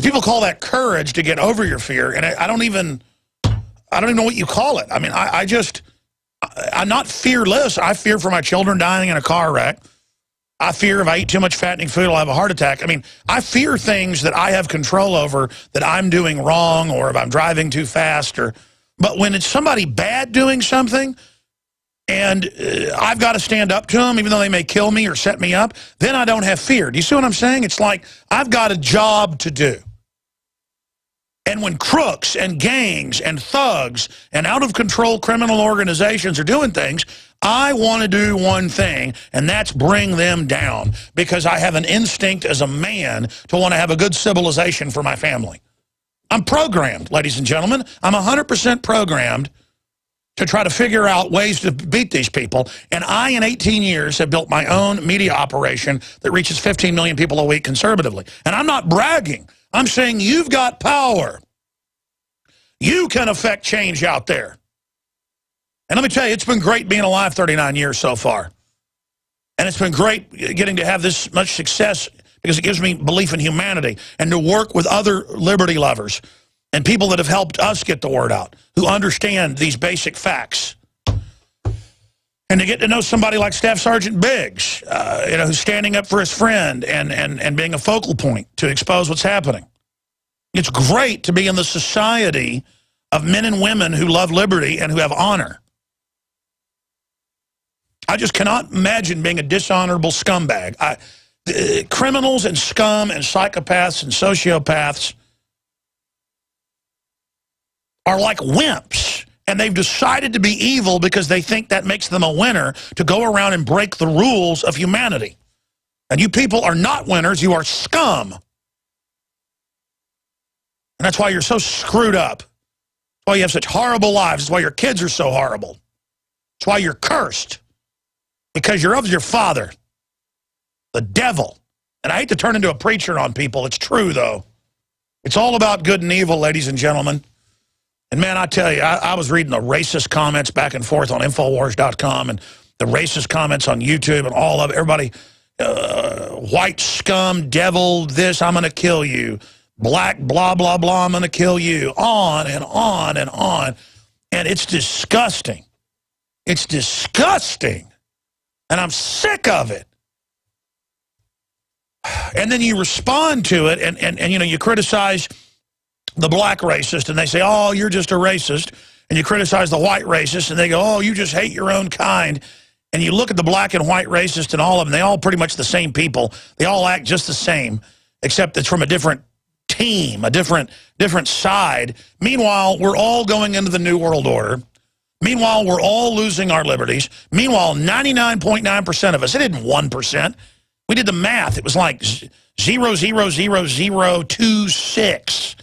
People call that courage to get over your fear, and I don't even know what you call it. I mean, I'm not fearless. I fear for my children dying in a car wreck. I fear if I eat too much fattening food, I'll have a heart attack. I mean, I fear things that I have control over that I'm doing wrong, or if I'm driving too fast. But when it's somebody bad doing something, and I've got to stand up to them, even though they may kill me or set me up, then I don't have fear. Do you see what I'm saying? It's like I've got a job to do. And when crooks and gangs and thugs and out-of-control criminal organizations are doing things, I want to do one thing, and that's bring them down, because I have an instinct as a man to want to have a good civilization for my family. I'm programmed, ladies and gentlemen. I'm 100% programmed to try to figure out ways to beat these people. And I, in 18 years, have built my own media operation that reaches 15 million people a week conservatively. And I'm not bragging. I'm saying you've got power. You can affect change out there. And let me tell you, it's been great being alive 39 years so far. And it's been great getting to have this much success, because it gives me belief in humanity, and to work with other liberty lovers and people that have helped us get the word out, who understand these basic facts. And to get to know somebody like Staff Sergeant Biggs, who's standing up for his friend and being a focal point to expose what's happening. It's great to be in the society of men and women who love liberty and who have honor. I just cannot imagine being a dishonorable scumbag. Criminals and scum and psychopaths and sociopaths are like wimps, and they've decided to be evil because they think that makes them a winner, to go around and break the rules of humanity. And you people are not winners, you are scum. And that's why you're so screwed up. That's why you have such horrible lives. That's why your kids are so horrible. That's why you're cursed. Because you're of your father, the devil. And I hate to turn into a preacher on people. It's true, though. It's all about good and evil, ladies and gentlemen. And, man, I tell you, I was reading the racist comments back and forth on Infowars.com and the racist comments on YouTube and all of it. Everybody, white scum, devil, this, I'm going to kill you. Black, blah, blah, blah, I'm going to kill you. On and on and on. And it's disgusting. It's disgusting. And I'm sick of it. And then you respond to it and you know, you criticize the black racist and they say, oh, you're just a racist. And you criticize the white racist and they go, oh, you just hate your own kind. And you look at the black and white racist and all of them, they all pretty much the same people. They all act just the same, except it's from a different team, a different side. Meanwhile, we're all going into the New World Order. Meanwhile, we're all losing our liberties. Meanwhile, 99.9% of us, it isn't 1%. We did the math. It was like 0.00026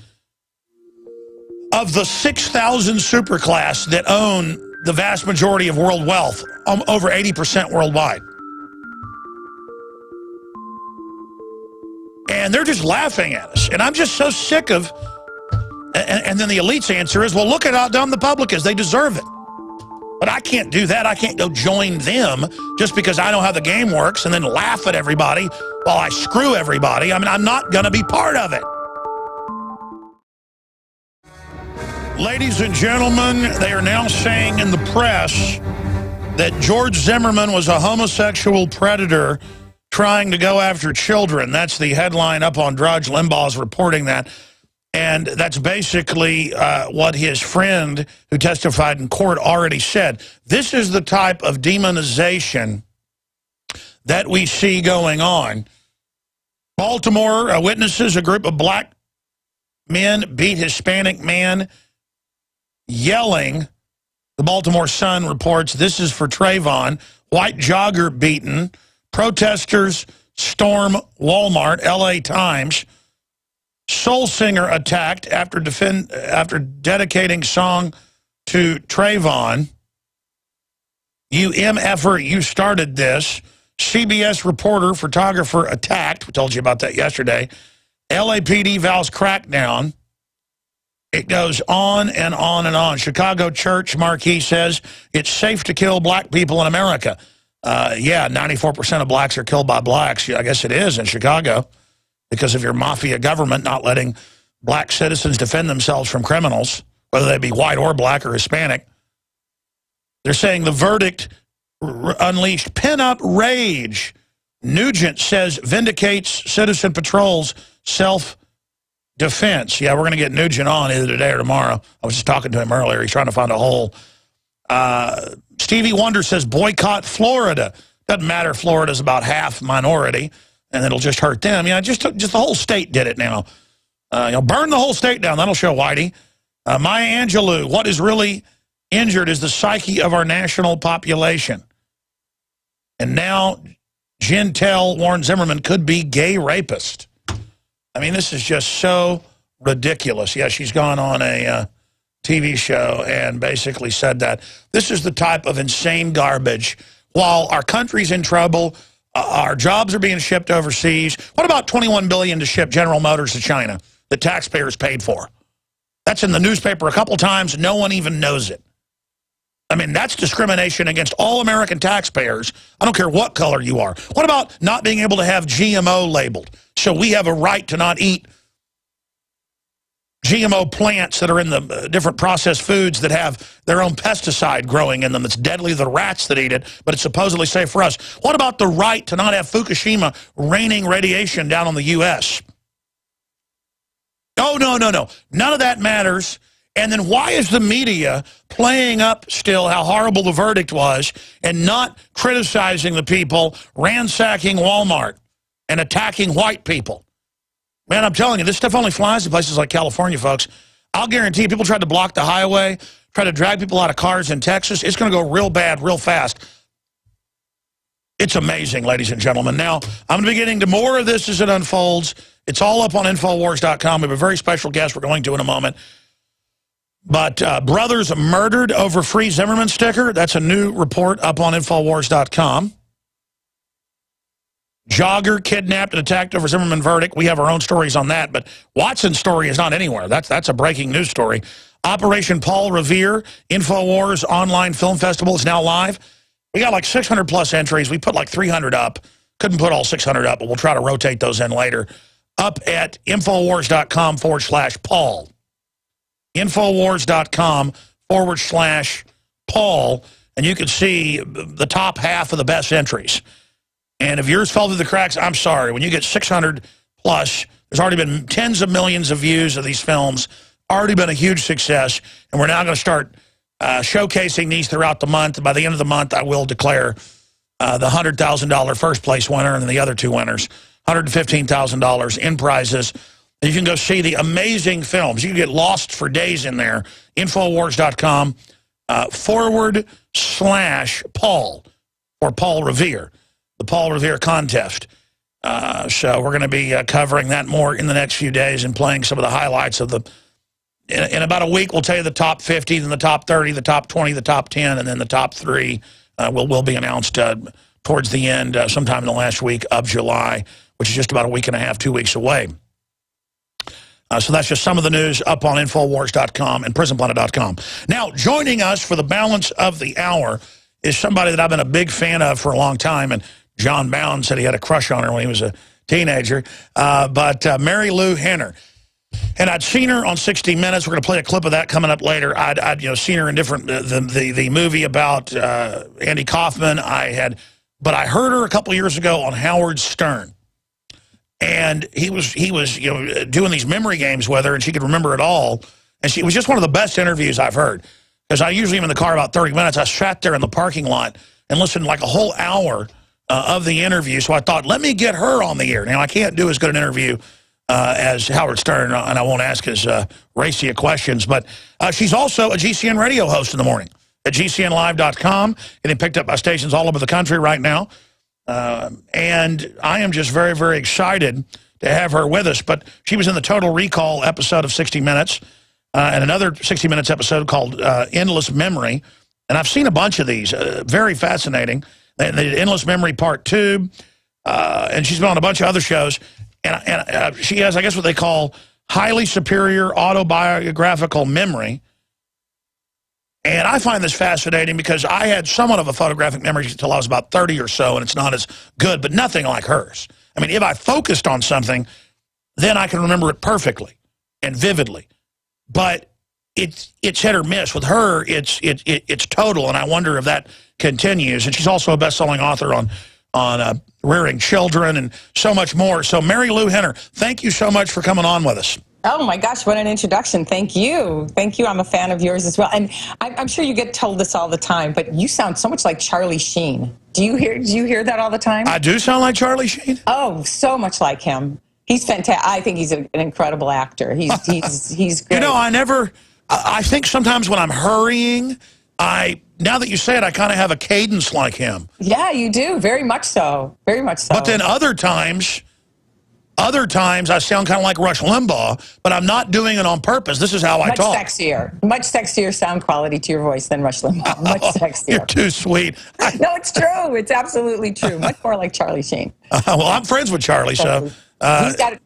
of the 6,000 superclass that own the vast majority of world wealth, over 80% worldwide. And they're just laughing at us. And I'm just so sick of... And then the elite's answer is, well, look at how dumb the public is. They deserve it. But I can't do that. I can't go join them just because I know how the game works and then laugh at everybody while I screw everybody. I mean, I'm not going to be part of it. Ladies and gentlemen, they are now saying in the press that George Zimmerman was a homosexual predator trying to go after children. That's the headline up on Drudge. Limbaugh's reporting that. And that's basically what his friend who testified in court already said. This is the type of demonization that we see going on. Baltimore witnesses a group of black men beat Hispanic man, yelling. The Baltimore Sun reports, this is for Trayvon. White jogger beaten. Protesters storm Wal-Mart. LA Times. Soul singer attacked after dedicating song to Trayvon. You MFer, you started this. CBS reporter, photographer attacked. We told you about that yesterday. LAPD vows crackdown. It goes on and on and on. Chicago church marquee says it's safe to kill black people in America. Yeah, 94% of blacks are killed by blacks. I guess it is in Chicago, because of your mafia government not letting black citizens defend themselves from criminals, whether they be white or black or Hispanic. They're saying the verdict unleashed pent-up rage. Nugent says vindicates citizen patrol's self-defense. Yeah, we're going to get Nugent on either today or tomorrow. I was just talking to him earlier. He's trying to find a hole. Stevie Wonder says boycott Florida. Doesn't matter. Florida's about half minority. And it'll just hurt them. Yeah, just the whole state did it now. You know, burn the whole state down. That'll show Whitey. Maya Angelou, what is really injured is the psyche of our national population. And now Gintel Warren Zimmerman could be gay rapist. I mean, this is just so ridiculous. Yeah, she's gone on a TV show and basically said that this is the type of insane garbage. While our country's in trouble, our jobs are being shipped overseas. What about $21 billion to ship General Motors to China that taxpayers paid for? That's in the newspaper a couple times. No one even knows it. I mean, that's discrimination against all American taxpayers. I don't care what color you are. What about not being able to have GMO labeled? So we have a right to not eat GMO plants that are in the different processed foods that have their own pesticide growing in them that's deadly to the rats that eat it, but it's supposedly safe for us. What about the right to not have Fukushima raining radiation down on the U.S.? Oh, no, no, no. None of that matters. And then why is the media playing up still how horrible the verdict was and not criticizing the people ransacking Wal-Mart and attacking white people? Man, I'm telling you, this stuff only flies in places like California, folks. I'll guarantee you, people tried to block the highway, try to drag people out of cars in Texas. It's going to go real bad, real fast. It's amazing, ladies and gentlemen. Now, I'm going to be getting to more of this as it unfolds. It's all up on Infowars.com. We have a very special guest we're going to in a moment. But brothers murdered over free Zimmerman sticker. That's a new report up on Infowars.com. Jogger kidnapped and attacked over Zimmerman verdict. We have our own stories on that, but Watson's story is not anywhere. That's a breaking news story. Operation Paul Revere, InfoWars online film festival is now live. We got like 600 plus entries. We put like 300 up. Couldn't put all 600 up, but we'll try to rotate those in later. Up at Infowars.com/Paul. Infowars.com/Paul. And you can see the top half of the best entries. And if yours fell through the cracks, I'm sorry. When you get 600 plus, there's already been tens of millions of views of these films. Already been a huge success. And we're now going to start showcasing these throughout the month. By the end of the month, I will declare the $100,000 first place winner and the other two winners, $115,000 in prizes. And you can go see the amazing films. You can get lost for days in there. Infowars.com /Paul or Paul Revere, the Paul Revere contest. So we're going to be covering that more in the next few days and playing some of the highlights of the. In about a week, we'll tell you the top 50, then the top 30, the top 20, the top 10, and then the top 3 will be announced towards the end, sometime in the last week of July, which is just about a week and a half, 2 weeks away. So that's just some of the news up on Infowars.com and PrisonPlanet.com. Now, joining us for the balance of the hour is somebody that I've been a big fan of for a long time, and John Bound said he had a crush on her when he was a teenager, but Marilu Henner. And I'd seen her on 60 Minutes. We're going to play a clip of that coming up later. I'd seen her in different the movie about Andy Kaufman. But I heard her a couple of years ago on Howard Stern, and he was doing these memory games with her, and she could remember it all. And it was just one of the best interviews I've heard, because I usually am in the car about 30 minutes. I sat there in the parking lot and listened like a whole hour of the interview. So I thought, let me get her on the air. Now I can't do as good an interview as Howard Stern, and I won't ask as racy questions, but she's also a GCN radio host in the morning at GCNlive.com, getting picked up by stations all over the country right now. And I am just very, very excited to have her with us. But she was in the Total Recall episode of 60 Minutes and another 60 Minutes episode called Endless Memory. And I've seen a bunch of these, very fascinating. They did Endless Memory Part 2, and she's been on a bunch of other shows. And she has, I guess, what they call Highly Superior Auto-Biographical Memory. And I find this fascinating because I had somewhat of a photographic memory until I was about 30 or so, and it's not as good, but nothing like hers. I mean, if I focused on something, then I can remember it perfectly and vividly. But it's hit or miss. With her, it's total, and I wonder if that continues. And she's also a best-selling author on rearing children and so much more. So Marilu Henner, thank you so much for coming on with us. Oh my gosh, what an introduction. Thank you. Thank you. I'm a fan of yours as well. And I'm sure you get told this all the time, but you sound so much like Charlie Sheen. Do you hear that all the time? I do sound like Charlie Sheen? Oh, so much like him. He's fantastic. I think he's an incredible actor. He's great. You know, I think sometimes when I'm hurrying, now that you say it, I kind of have a cadence like him. Yeah, you do. Very much so. Very much so. But then other times I sound kind of like Rush Limbaugh, but I'm not doing it on purpose. This is how I talk. Much sexier sound quality to your voice than Rush Limbaugh. Much sexier. You're too sweet. No, it's true. It's absolutely true. Much more like Charlie Sheen. Well, I'm friends with Charlie, so...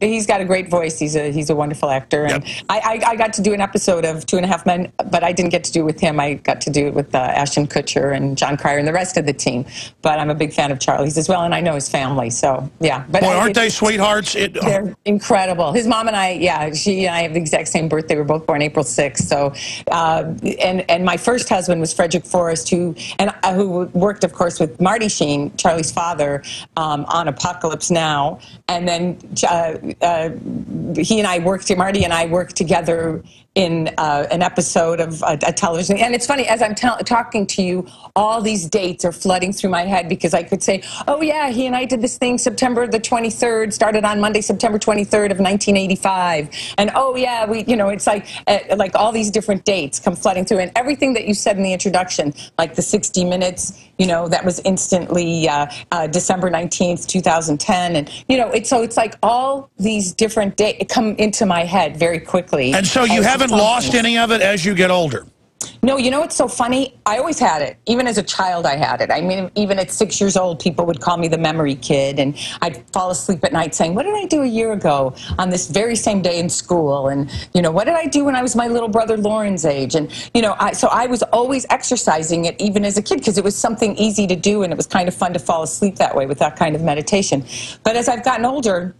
he's got a great voice. He's a wonderful actor, and yep. I got to do an episode of 2.5 Men, but I didn't get to do it with him. I got to do it with Ashton Kutcher and John Cryer and the rest of the team. But I'm a big fan of Charlie's as well, and I know his family. So yeah, but boy, aren't they sweethearts? They're incredible. His mom and I, she and I have the exact same birthday. We're both born April 6th. So and my first husband was Frederick Forrest, who worked, of course, with Marty Sheen, Charlie's father, on Apocalypse Now, and then. Marty and I worked together in an episode of a television. And it's funny, as I'm talking to you, all these dates are flooding through my head because I could say, oh yeah, he and I did this thing September the 23rd, started on Monday, September 23rd of 1985. And oh yeah, it's like all these different dates come flooding through. And everything that you said in the introduction, like the 60 Minutes, that was instantly December 19th, 2010. And, it's like all these different dates come into my head very quickly. And so you haven't lost any of it as you get older? No, you know what's so funny? I always had it. Even as a child, I had it. I mean, even at 6 years old, people would call me the memory kid, and I'd fall asleep at night saying, what did I do a year ago on this very same day in school? And, you know, what did I do when I was my little brother Lauren's age? And, you know, so I was always exercising it even as a kid because it was something easy to do, and it was kind of fun to fall asleep that way with that kind of meditation. But as I've gotten older,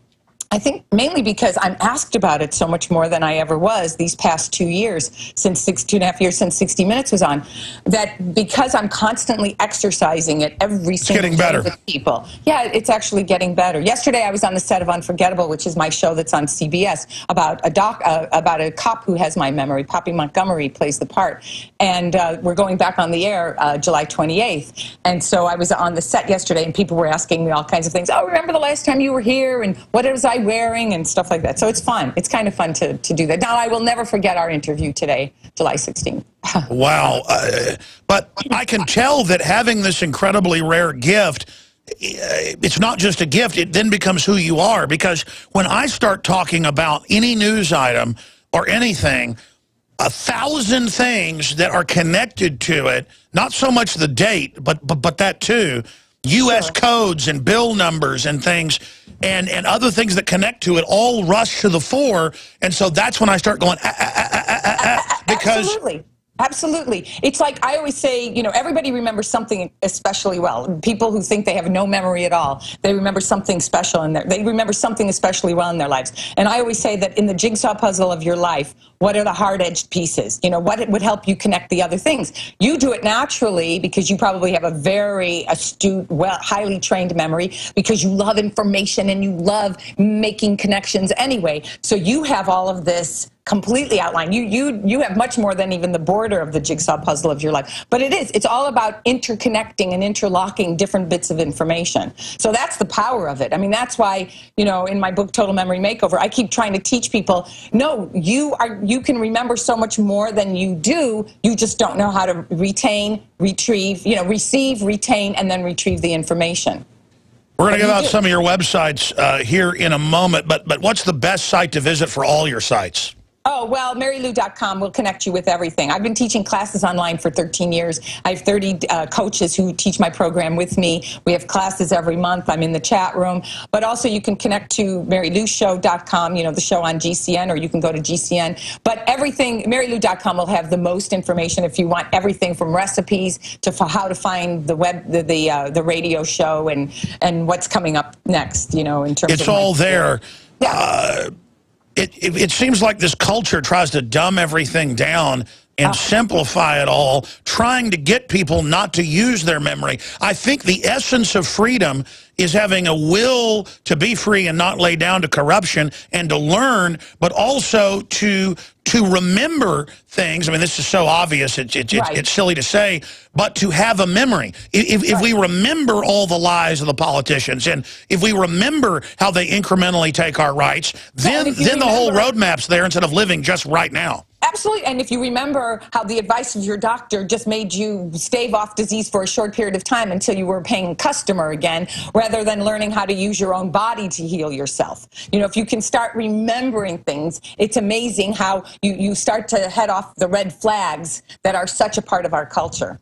I think mainly because I'm asked about it so much more than I ever was these past 2 years, since 2.5 years since 60 Minutes was on, that because I'm constantly exercising it every single day with people. Yeah, it's actually getting better. Yesterday I was on the set of Unforgettable, which is my show that's on CBS, about a cop who has my memory. Poppy Montgomery plays the part. And we're going back on the air July 28th. And so I was on the set yesterday, and people were asking me all kinds of things. Oh, remember the last time you were here? And what was I wearing? And stuff like that. So it's fun. It's kind of fun to do that. Now, I will never forget our interview today, July 16th. Wow. But I can tell that having this incredibly rare gift, it's not just a gift, it then becomes who you are. Because when I start talking about any news item or anything, 1,000 things that are connected to it, not so much the date, but that too, U.S. codes and bill numbers and things, and other things that connect to it all rush to the fore. And so that's when I start going, because... Absolutely. Absolutely. It's like I always say, you know, everybody remembers something especially well. People who think they have no memory at all, they remember something special they remember something especially well in their lives. And I always say that in the jigsaw puzzle of your life, what are the hard-edged pieces? You know, what would help you connect the other things? You do it naturally because you probably have a very astute, highly trained memory because you love information and you love making connections anyway. So you have all of this completely outlined. You have much more than even the border of the jigsaw puzzle of your life. But it's all about interconnecting and interlocking different bits of information. So that's the power of it. I mean, that's why, you know, in my book, Total Memory Makeover, I keep trying to teach people, no, you can remember so much more than you do. You just don't know how to retain, retrieve, you know, receive, retain, and then retrieve the information. We're going to give out some of your websites here in a moment, but what's the best site to visit for all your sites? Oh, well, Marilu.com will connect you with everything. I've been teaching classes online for 13 years. I have 30 coaches who teach my program with me. We have classes every month. I'm in the chat room. But also you can connect to MariluShow.com, you know, the show on GCN, or you can go to GCN. But everything, Marilu.com will have the most information if you want everything from recipes to how to find the the radio show and what's coming up next, you know, in terms of... It's all there. Yeah. It seems like this culture tries to dumb everything down and simplify it all, trying to get people not to use their memory. I think the essence of freedom is having a will to be free and not lay down to corruption and to learn, but also to remember things. I mean, this is so obvious, it's silly to say, but to have a memory. If we remember all the lies of the politicians, and if we remember how they incrementally take our rights, then the whole roadmap's there instead of living just right now. Absolutely. And if you remember how the advice of your doctor just made you stave off disease for a short period of time until you were a paying customer again, rather than learning how to use your own body to heal yourself. You know, if you can start remembering things, it's amazing how you start to head off the red flags that are such a part of our culture.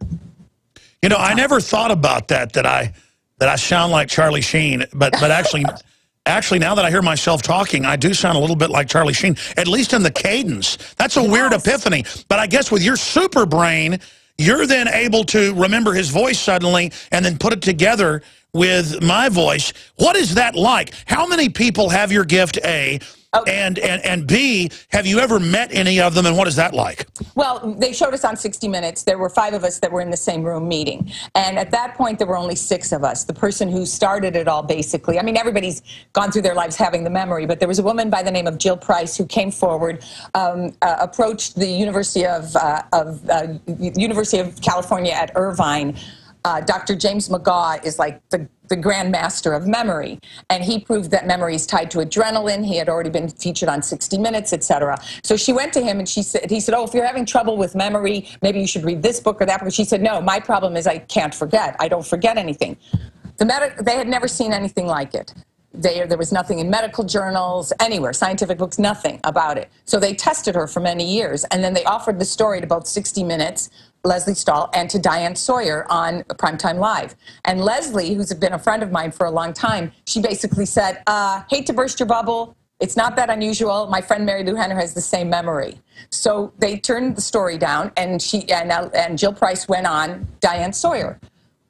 You know, I never thought about that I sound like Charlie Sheen, but actually, now that I hear myself talking, I do sound a little bit like Charlie Sheen, at least in the cadence. That's a weird epiphany. But I guess with your super brain, you're then able to remember his voice suddenly and then put it together with my voice. What is that like? How many people have your gift, A? And B, have you ever met any of them, and what is that like? Well, they showed us on 60 Minutes. There were 5 of us that were in the same room meeting. And at that point, there were only 6 of us. The person who started it all, basically. I mean, everybody's gone through their lives having the memory, but there was a woman by the name of Jill Price who came forward, approached the University of California at Irvine. Dr. James McGaugh is like the grand master of memory, and he proved that memory is tied to adrenaline. He had already been featured on 60 Minutes, etc. So she went to him and he said, oh, if you're having trouble with memory, maybe you should read this book or that book. She said, no, my problem is I can't forget. I don't forget anything. They had never seen anything like it. there was nothing in medical journals, anywhere, scientific books, nothing about it. So they tested her for many years, and then they offered the story to both 60 Minutes, Leslie Stahl, and to Diane Sawyer on Primetime Live. And Leslie, who's been a friend of mine for a long time, she basically said, hate to burst your bubble, it's not that unusual. My friend Marilu Henner has the same memory. So they turned the story down, and Jill Price went on Diane Sawyer.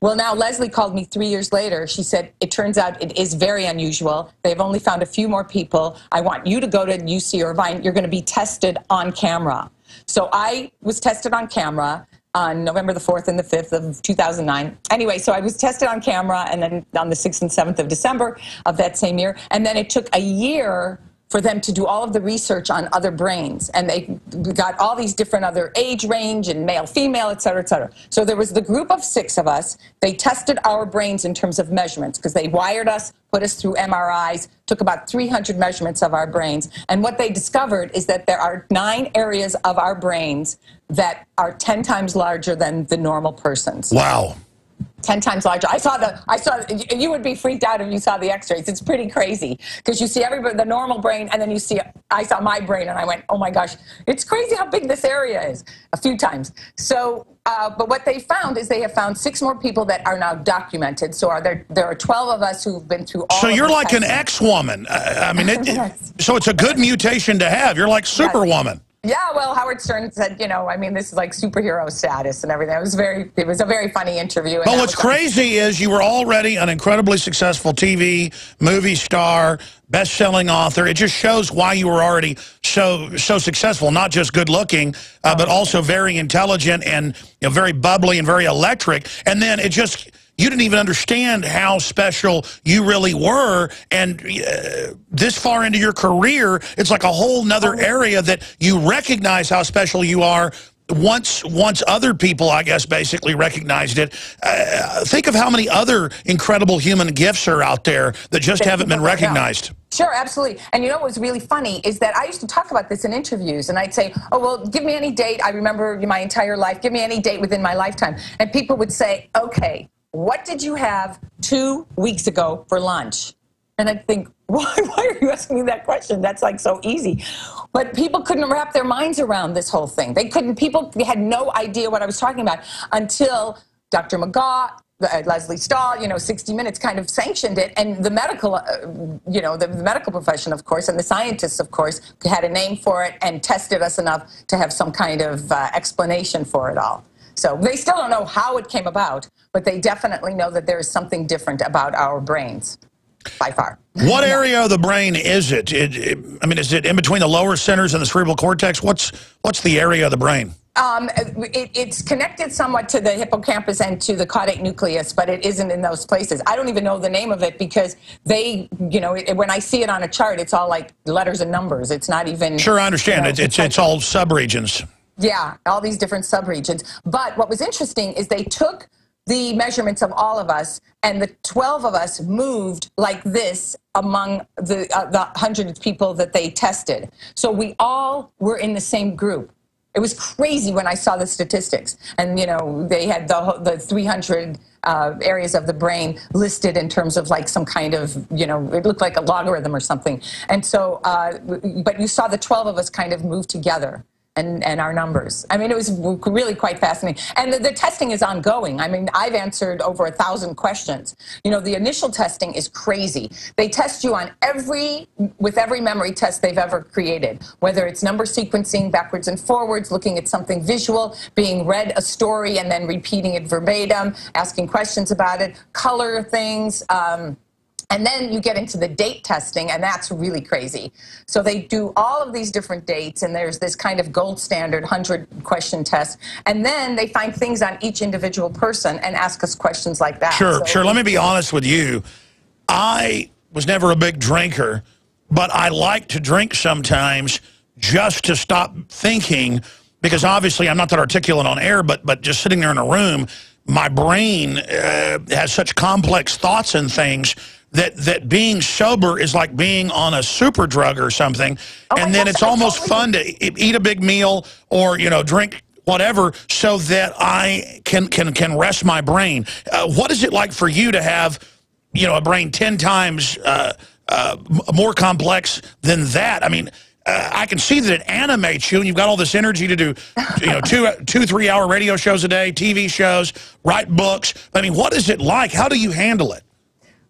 Well, now Leslie called me 3 years later. She said, it turns out it is very unusual. They've only found a few more people. I want you to go to UC Irvine. You're going to be tested on camera. So I was tested on camera on November the 4th and the 5th of 2009. Anyway, so I was tested on camera, and then on the 6th and 7th of December of that same year. And then it took a year for them to do all of the research on other brains. And they got all these different other age range and male, female, et cetera, et cetera. So there was the group of 6 of us. They tested our brains in terms of measurements because they wired us, put us through MRIs, took about 300 measurements of our brains. And what they discovered is that there are 9 areas of our brains that are 10 times larger than the normal person's. Wow. 10 times larger. You would be freaked out if you saw the x-rays. It's pretty crazy because you see everybody, the normal brain, and then I saw my brain and I went, oh my gosh, it's crazy how big this area is, a few times. So, but what they found is they have found 6 more people that are now documented. So there are 12 of us who've been through all. So you're like testing. an ex-woman. I mean, Yes. So it's a good mutation to have. You're like Superwoman. Yes. Yeah, well, Howard Stern said, I mean, this is like superhero status and everything. It was a very funny interview. But what's crazy is you were already an incredibly successful TV, movie star, best-selling author. It just shows why you were already so successful, not just good-looking, but also very intelligent and very bubbly and very electric. And then you didn't even understand how special you really were. And this far into your career, it's like a whole nother area that you recognize how special you are once other people, I guess, basically recognized it. Think of how many other incredible human gifts are out there that just haven't been recognized. Sure, absolutely. And what was really funny is that I used to talk about this in interviews, and I'd say, oh, well, give me any date. I remember my entire life. Give me any date within my lifetime. And people would say, okay, what did you have 2 weeks ago for lunch? And I'd think, why are you asking me that question? That's like so easy. But people couldn't wrap their minds around this whole thing. People had no idea what I was talking about until Dr. McGaugh, Leslie Stahl, 60 Minutes kind of sanctioned it. And the medical, the medical profession, of course, and the scientists, of course, had a name for it and tested us enough to have some kind of explanation for it all. So they still don't know how it came about, but they definitely know that there is something different about our brains, by far. What area of the brain is it? I mean, is it in between the lower centers and the cerebral cortex? What's the area of the brain? It's connected somewhat to the hippocampus and to the caudate nucleus, but it isn't in those places. I don't even know the name of it because when I see it on a chart, it's all like letters and numbers. It's not even... Sure, I understand. It's all subregions. Yeah, all these different subregions. But what was interesting is they took the measurements of all of us, and the 12 of us moved like this among the hundreds of people that they tested. So we all were in the same group. It was crazy when I saw the statistics. And, they had the 300 areas of the brain listed in terms of like some kind of, it looked like a logarithm or something. And so, but you saw the 12 of us kind of move together. And our numbers. I mean, it was really quite fascinating. And the testing is ongoing. I mean, I've answered over 1,000 questions. The initial testing is crazy. They test you on with every memory test they've ever created, whether it's number sequencing backwards and forwards, looking at something visual, being read a story and then repeating it verbatim, asking questions about it, color things, and then you get into the date testing, and that's really crazy. So they do all of these different dates, and there's this kind of gold standard 100-question test. And then they find things on each individual person and ask us questions like that. Sure. Let me be honest with you. I was never a big drinker, but I like to drink sometimes just to stop thinking, because obviously I'm not that articulate on air, but just sitting there in a room, my brain has such complex thoughts and things that being sober is like being on a super drug or something. And then it's almost fun to eat a big meal or, drink whatever so that I can rest my brain. What is it like for you to have, a brain 10 times more complex than that. I mean, I can see that it animates you, and you've got all this energy to do, you know, 2-3 hour radio shows a day, TV shows, write books. I mean, what is it like? How do you handle it?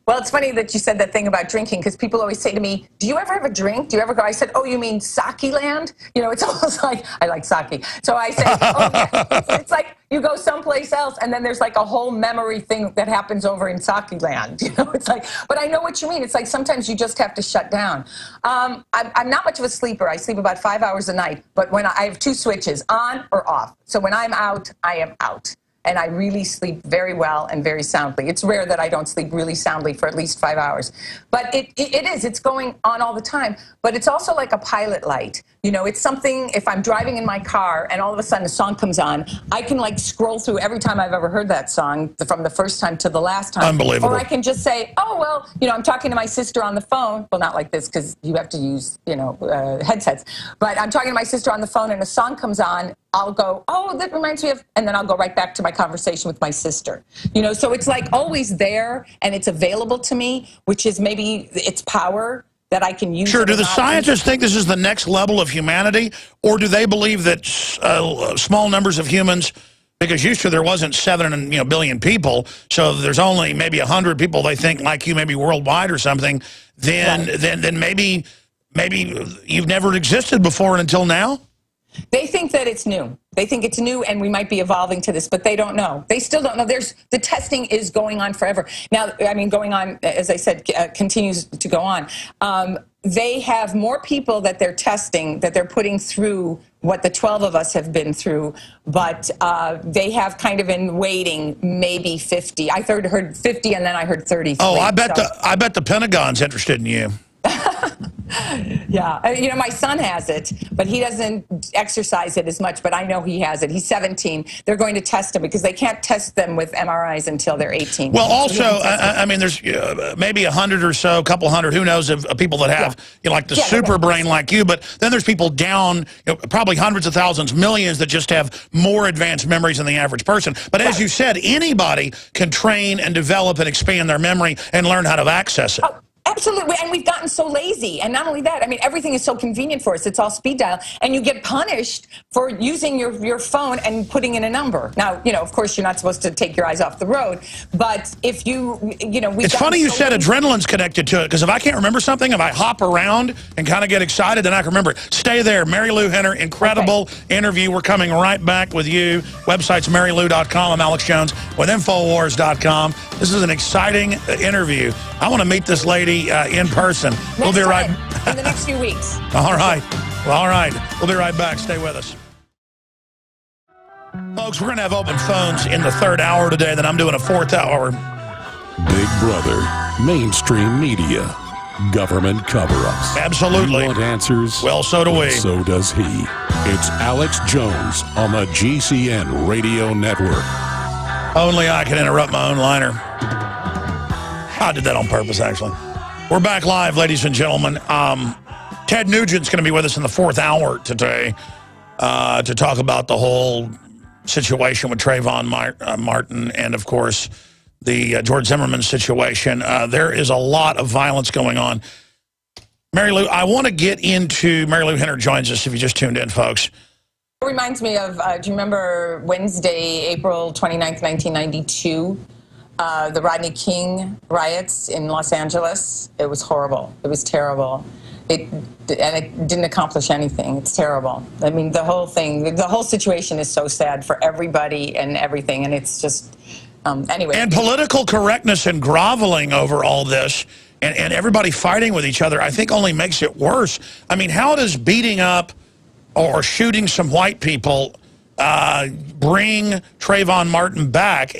Well, it's funny that you said that thing about drinking, because people always say to me, do you ever have a drink? Do you ever go? I said, oh, you mean sake land? You know, it's almost like, I like sake. So I say, oh, yeah. It's like you go someplace else, and then there's like a whole memory thing that happens over in sake land. You know, it's like, but I know what you mean. It's like sometimes you just have to shut down. I'm not much of a sleeper. I sleep about 5 hours a night, but when I have two switches, on or off. So when I'm out, I am out. And I really sleep very well and very soundly. It's rare that I don't sleep really soundly for at least 5 hours. But it's going on all the time. But it's also like a pilot light. You know, it's something, if I'm driving in my car and all of a sudden a song comes on, I can like scroll through every time I've ever heard that song, from the first time to the last time. Unbelievable. Or I can just say, oh, well, you know, I'm talking to my sister on the phone. Well, not like this, because you have to use, you know, headsets. But I'm talking to my sister on the phone and a song comes on. I'll go, oh, that reminds me of, and then I'll go right back to my conversation with my sister. You know, so it's like always there, and it's available to me, which is maybe its power that I can use. Sure. Do the scientists think this is the next level of humanity, or do they believe that small numbers of humans, because used to there wasn't 7 billion people, so there's only maybe 100 people they think like you, maybe worldwide or something, then maybe you've never existed before until now? They think that it's new. They think it's new and we might be evolving to this, but they don't know. They still don't know. The testing is going on forever. Now, I mean, going on, as I said, continues to go on. They have more people that they're testing, that they're putting through what the 12 of us have been through, but they have kind of in waiting maybe 50. I heard 50 and then I heard 33. Oh, I bet the Pentagon's interested in you. Yeah, you know, my son has it, but he doesn't exercise it as much, but I know he has it. He's 17. They're going to test him because they can't test them with MRIs until they're 18. Well, also, I mean, there's maybe 100 or so, a couple hundred, who knows, of people that have, you know, like the super brain like you, but then there's people down, you know, probably hundreds of thousands, millions that just have more advanced memories than the average person. But as you said, anybody can train and develop and expand their memory and learn how to access it. Oh. Absolutely, and we've gotten so lazy. And not only that, I mean, everything is so convenient for us. It's all speed dial. And you get punished for using your phone and putting in a number. Now, you know, of course, you're not supposed to take your eyes off the road. But if you know... It's funny you said adrenaline's connected to it, because if I can't remember something, if I hop around and kind of get excited, then I can remember it. Stay there. Marilu Henner, incredible interview. We're coming right back with you. Website's marilu.com. I'm Alex Jones with Infowars.com. This is an exciting interview. I want to meet this lady in person. We'll be right in the next few weeks. All right. Well, all right. We'll be right back. Stay with us. Folks, we're going to have open phones in the 3rd hour today. Then I'm doing a 4th hour. Big Brother, mainstream media, government cover-ups. Absolutely. You want answers? Well, so do we. So does he. It's Alex Jones on the GCN Radio Network. Only I can interrupt my own liner. I did that on purpose, actually. We're back live, ladies and gentlemen. Ted Nugent's going to be with us in the 4th hour today to talk about the whole situation with Trayvon Martin and, of course, the George Zimmerman situation. There is a lot of violence going on. Marilu, I want to get into... Marilu Henner joins us if you just tuned in, folks. It reminds me of, do you remember Wednesday, April 29th, 1992? The Rodney King riots in Los Angeles. It was horrible. It was terrible. It didn't accomplish anything. It's terrible. I mean, the whole thing, the whole situation is so sad for everybody and everything, and it's just, anyway. And political correctness and groveling over all this and everybody fighting with each other, I think only makes it worse. I mean, how does beating up or shooting some white people bring Trayvon Martin back?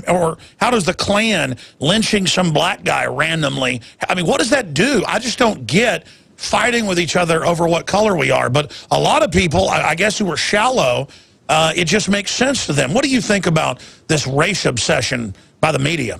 Or how does the Klan lynching some black guy randomly? I mean, what does that do? I just don't get fighting with each other over what color we are. But a lot of people, I guess, who are shallow, it just makes sense to them. What do you think about this race obsession by the media?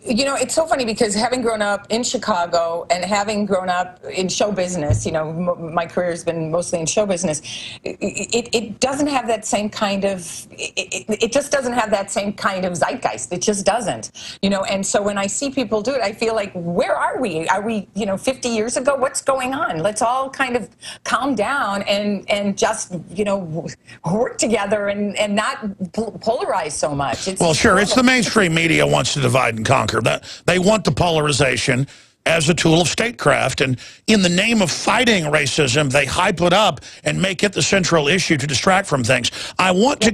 You know, it's so funny because having grown up in Chicago and having grown up in show business, you know, my career has been mostly in show business. It doesn't have that same kind of, it just doesn't have that same kind of zeitgeist. It just doesn't, you know. And so when I see people do it, I feel like, where are we? Are we, you know, 50 years ago? What's going on? Let's all kind of calm down and just, you know, work together and not polarize so much. Well, sure, it's the mainstream media wants to divide and conquer. They want the polarization as a tool of statecraft, and in the name of fighting racism, they hype it up and make it the central issue to distract from things. I want to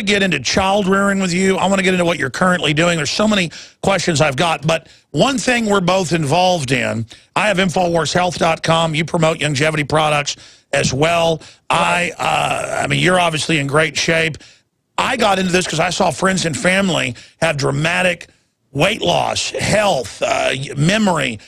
get into child rearing with you. I want to get into what you're currently doing. There's so many questions I've got, but one thing we're both involved in, I have InfoWarsHealth.com. You promote longevity products as well. I mean, you're obviously in great shape. I got into this because I saw friends and family have dramatic weight loss, health, memory,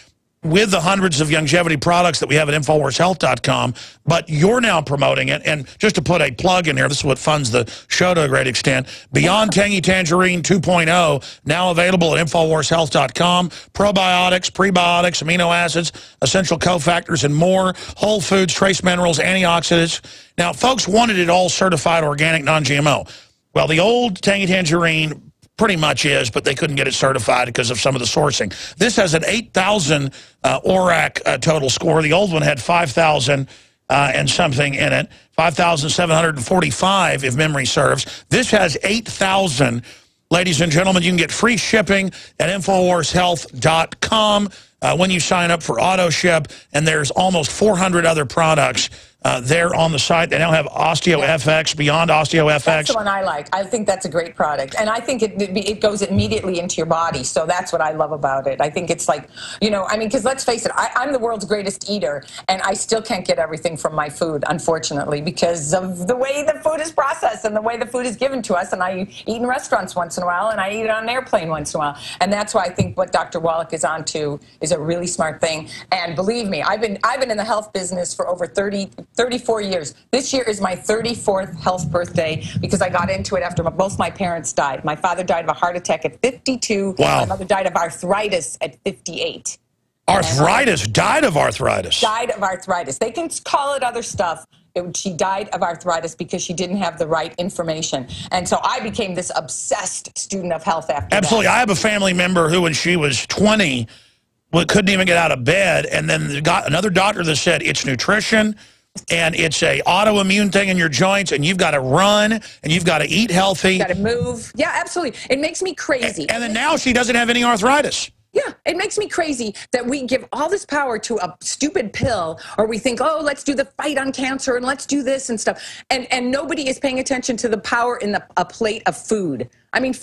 with the hundreds of longevity products that we have at InfoWarsHealth.com, but you're now promoting it. And just to put a plug in here, this is what funds the show to a great extent, Beyond Tangy Tangerine 2.0, now available at InfoWarsHealth.com, probiotics, prebiotics, amino acids, essential cofactors, and more, whole foods, trace minerals, antioxidants. Now, folks wanted it all certified organic, non-GMO. Well, the old Tangy Tangerine pretty much is, but they couldn't get it certified because of some of the sourcing. This has an 8,000 ORAC total score. The old one had 5,000 and something in it, 5,745 if memory serves. This has 8,000. Ladies and gentlemen, you can get free shipping at InfoWarsHealth.com when you sign up for auto ship, and there's almost 400 other products there on the site. They now have OsteoFX, Beyond OsteoFX. That's the one I like. I think that's a great product. And I think it goes immediately into your body. So that's what I love about it. I think it's like, you know, I mean, because let's face it, I'm the world's greatest eater, and I still can't get everything from my food, unfortunately, because of the way the food is processed and the way the food is given to us. And I eat in restaurants once in a while, and I eat it on an airplane once in a while. And that's why I think what Dr. Wallach is onto is a really smart thing. And believe me, I've been in the health business for over 34 years. This year is my 34th health birthday because I got into it after both my parents died. My father died of a heart attack at 52. Wow. My mother died of arthritis at 58. Arthritis? Died of arthritis? Died of arthritis. They can call it other stuff. She died of arthritis because she didn't have the right information. And so I became this obsessed student of health after Absolutely. that. I have a family member who, when she was 20, couldn't even get out of bed, and then got another doctor that said it's nutrition, and it's a autoimmune thing in your joints, and you've got to run, and you've got to eat healthy. You've got to move. Yeah, absolutely. It makes me crazy. And then now she doesn't have any arthritis. Yeah, it makes me crazy that we give all this power to a stupid pill, or we think, oh, let's do the fight on cancer and let's do this and stuff. And nobody is paying attention to the power in a plate of food. I mean,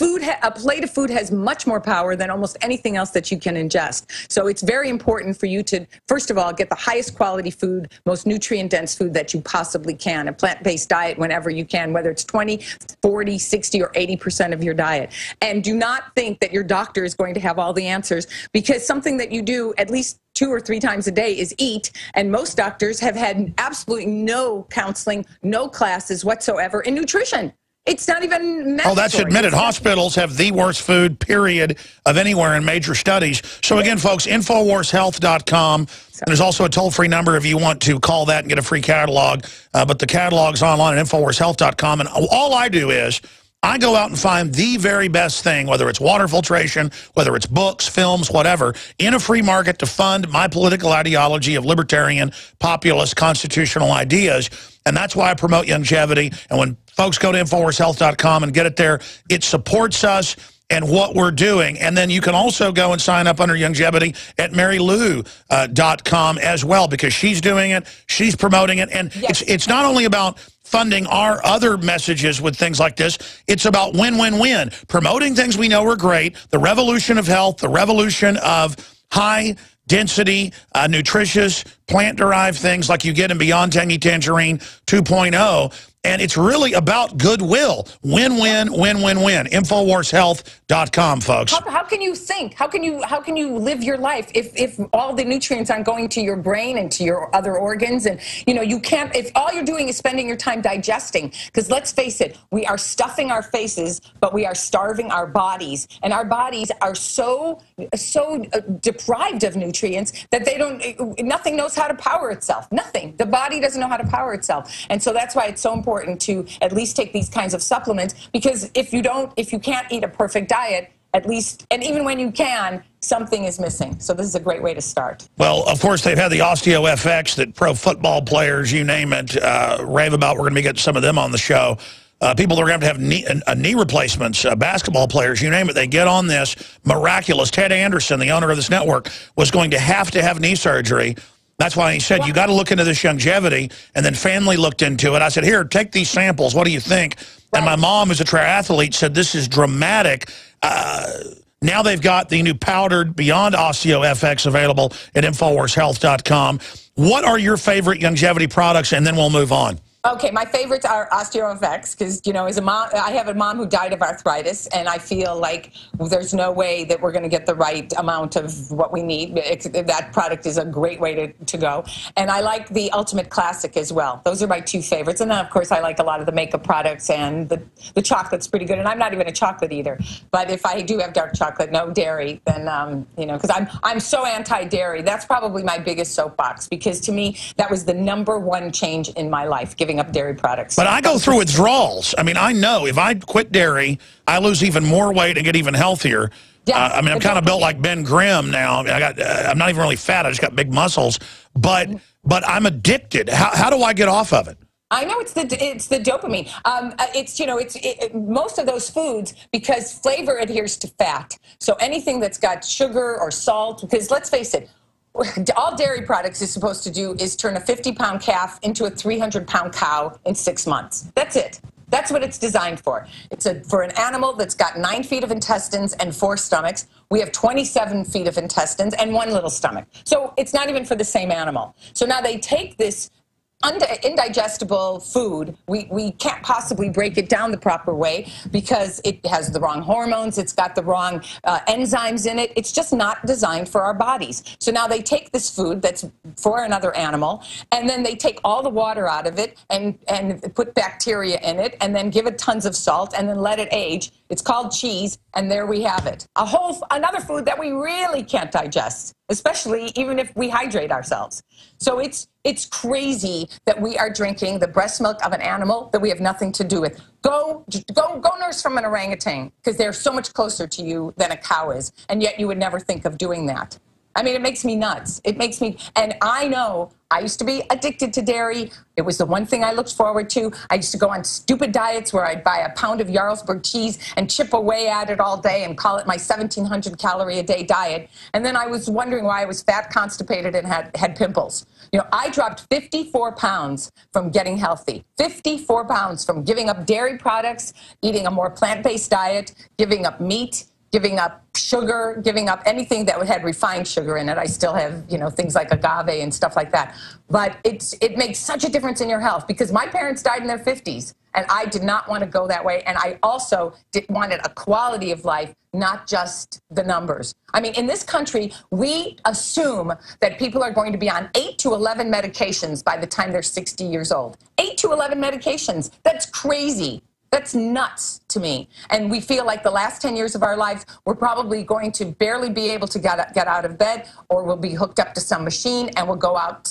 a plate of food has much more power than almost anything else that you can ingest. So it's very important for you to, first of all, get the highest quality food, most nutrient-dense food that you possibly can, a plant-based diet whenever you can, whether it's 20, 40, 60, or 80% of your diet. And do not think that your doctor is going to have all the answers, because something that you do at least 2 or 3 times a day is eat, and most doctors have had absolutely no counseling, no classes whatsoever in nutrition. It's not even mandatory. Oh, that's admitted. Hospitals have the worst food, period, of anywhere in major studies. So again, folks, InfoWarsHealth.com. There's also a toll-free number if you want to call that and get a free catalog. But the catalog's online at InfoWarsHealth.com. And all I do is I go out and find the very best thing, whether it's water filtration, whether it's books, films, whatever, in a free market to fund my political ideology of libertarian, populist, constitutional ideas. And that's why I promote longevity. And when folks go to InfoWarsHealth.com and get it there, it supports us and what we're doing. And then you can also go and sign up under longevity at Marilu.com as well, because she's doing it, she's promoting it. And yes, it's not only about funding our other messages with things like this, it's about win-win-win. Promoting things we know are great, the revolution of health, the revolution of high-density, nutritious, plant-derived things like you get in Beyond Tangy Tangerine 2.0, And it's really about goodwill. Win-win, win-win-win. InfoWarsHealth.com, folks. How can you think? How can you live your life if all the nutrients aren't going to your brain and to your other organs? And you can't, if all you're doing is spending your time digesting. Because let's face it, we are stuffing our faces, but we are starving our bodies, and our bodies are so deprived of nutrients that nothing knows how to power itself. Nothing. The body doesn't know how to power itself. And so that's why it's so important to at least take these kinds of supplements, because if you can't eat a perfect diet, at least, and even when you can, something is missing. So this is a great way to start. Well, of course, they've had the OsteoFX that pro football players, you name it, rave about. We're going to be getting some of them on the show. People that are going to have knee replacements, basketball players, you name it, they get on this miraculous. Ted Anderson, the owner of this network, was going to have knee surgery. That's why he said, you got to look into this longevity. And then family looked into it. I said, here, take these samples. What do you think? Right. And my mom, who's a triathlete, said, this is dramatic. Now they've got the new powdered Beyond OsteoFX available at InfoWarsHealth.com. What are your favorite longevity products? And then we'll move on. Okay, my favorites are OsteoFX because, as a mom, I have a mom who died of arthritis, and I feel like there's no way that we're going to get the right amount of what we need. That product is a great way to go. And I like the Ultimate Classic as well. Those are my two favorites. And then, of course, I like a lot of the makeup products, and the chocolate's pretty good. And I'm not even a chocolate eater. But if I do have dark chocolate, no dairy, then, because I'm so anti-dairy. That's probably my biggest soapbox, because to me, that was the #1 change in my life, giving up dairy products. But I go through withdrawals. I mean, I know if I quit dairy, I lose even more weight and get even healthier. Yeah, I'm kind of built like Ben Grimm now. I'm not even really fat. I just got big muscles. But I'm addicted. How do I get off of it? I know it's the dopamine. Most of those foods, because flavor adheres to fat. So anything that's got sugar or salt, because let's face it, all dairy products is supposed to do is turn a 50-pound calf into a 300-pound cow in 6 months. That's it. That's what it's designed for. It's for an animal that's got 9 feet of intestines and 4 stomachs. We have 27 feet of intestines and 1 little stomach. So it's not even for the same animal. So now they take this indigestible food. We can't possibly break it down the proper way because it has the wrong hormones. It's got the wrong enzymes in it. It's just not designed for our bodies. So now they take this food that's for another animal, and then they take all the water out of it and put bacteria in it, and then give it tons of salt, and then let it age. It's called cheese, and there we have it. Another food that we really can't digest, especially even if we hydrate ourselves. So it's crazy that we are drinking the breast milk of an animal that we have nothing to do with. Go nurse from an orangutan, because they're so much closer to you than a cow is, and yet you would never think of doing that. I mean, it makes me nuts. It makes me, and I know I used to be addicted to dairy. It was the one thing I looked forward to. I used to go on stupid diets where I'd buy a pound of Jarlsberg cheese and chip away at it all day and call it my 1,700 calorie a day diet. And then I was wondering why I was fat, constipated, and had pimples. I dropped 54 pounds from getting healthy. 54 pounds from giving up dairy products, eating a more plant-based diet, giving up meat, giving up sugar, giving up anything that had refined sugar in it. I still have, things like agave and stuff like that. But it makes such a difference in your health, because my parents died in their 50s, and I did not want to go that way. And I also wanted a quality of life, not just the numbers. I mean, in this country, we assume that people are going to be on 8 to 11 medications by the time they're 60 years old. 8 to 11 medications. That's crazy. That's nuts to me. And we feel like the last 10 years of our life, we're probably going to barely be able to get out of bed, or we'll be hooked up to some machine and we'll go out,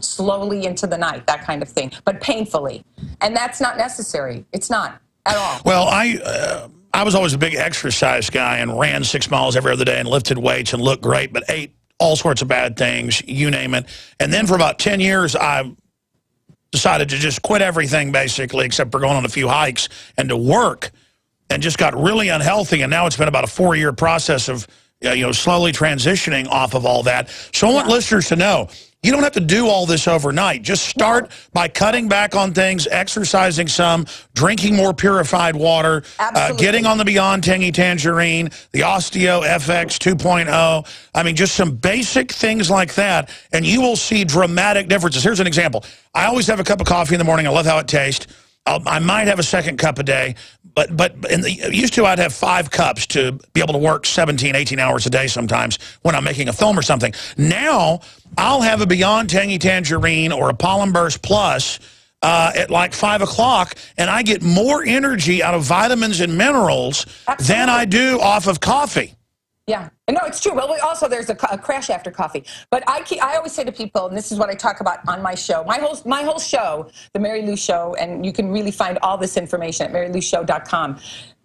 slowly into the night, that kind of thing, but painfully. And that's not necessary. It's not at all. Well, I was always a big exercise guy and ran 6 miles every other day and lifted weights and looked great, but ate all sorts of bad things, you name it. And then for about 10 years, I decided to just quit everything, basically, except for going on a few hikes and to work, and just got really unhealthy. And now it's been about a 4-year process of slowly transitioning off of all that. So I want listeners to know, you don't have to do all this overnight. Just start by cutting back on things, exercising some, drinking more purified water, getting on the Beyond Tangy Tangerine, the OsteoFX 2.0. I mean, just some basic things like that, and you will see dramatic differences. Here's an example. I always have a cup of coffee in the morning. I love how it tastes. I might have a second cup a day, but used to I'd have 5 cups to be able to work 17, 18 hours a day sometimes when I'm making a film or something. Now I'll have a Beyond Tangy Tangerine or a Pollen Burst Plus at like 5 o'clock, and I get more energy out of vitamins and minerals than I do off of coffee. Yeah, no, it's true. Well, also there's a crash after coffee. But I always say to people, and this is what I talk about on my show, my whole show, the Marilu Show, and you can really find all this information at marilushow.com.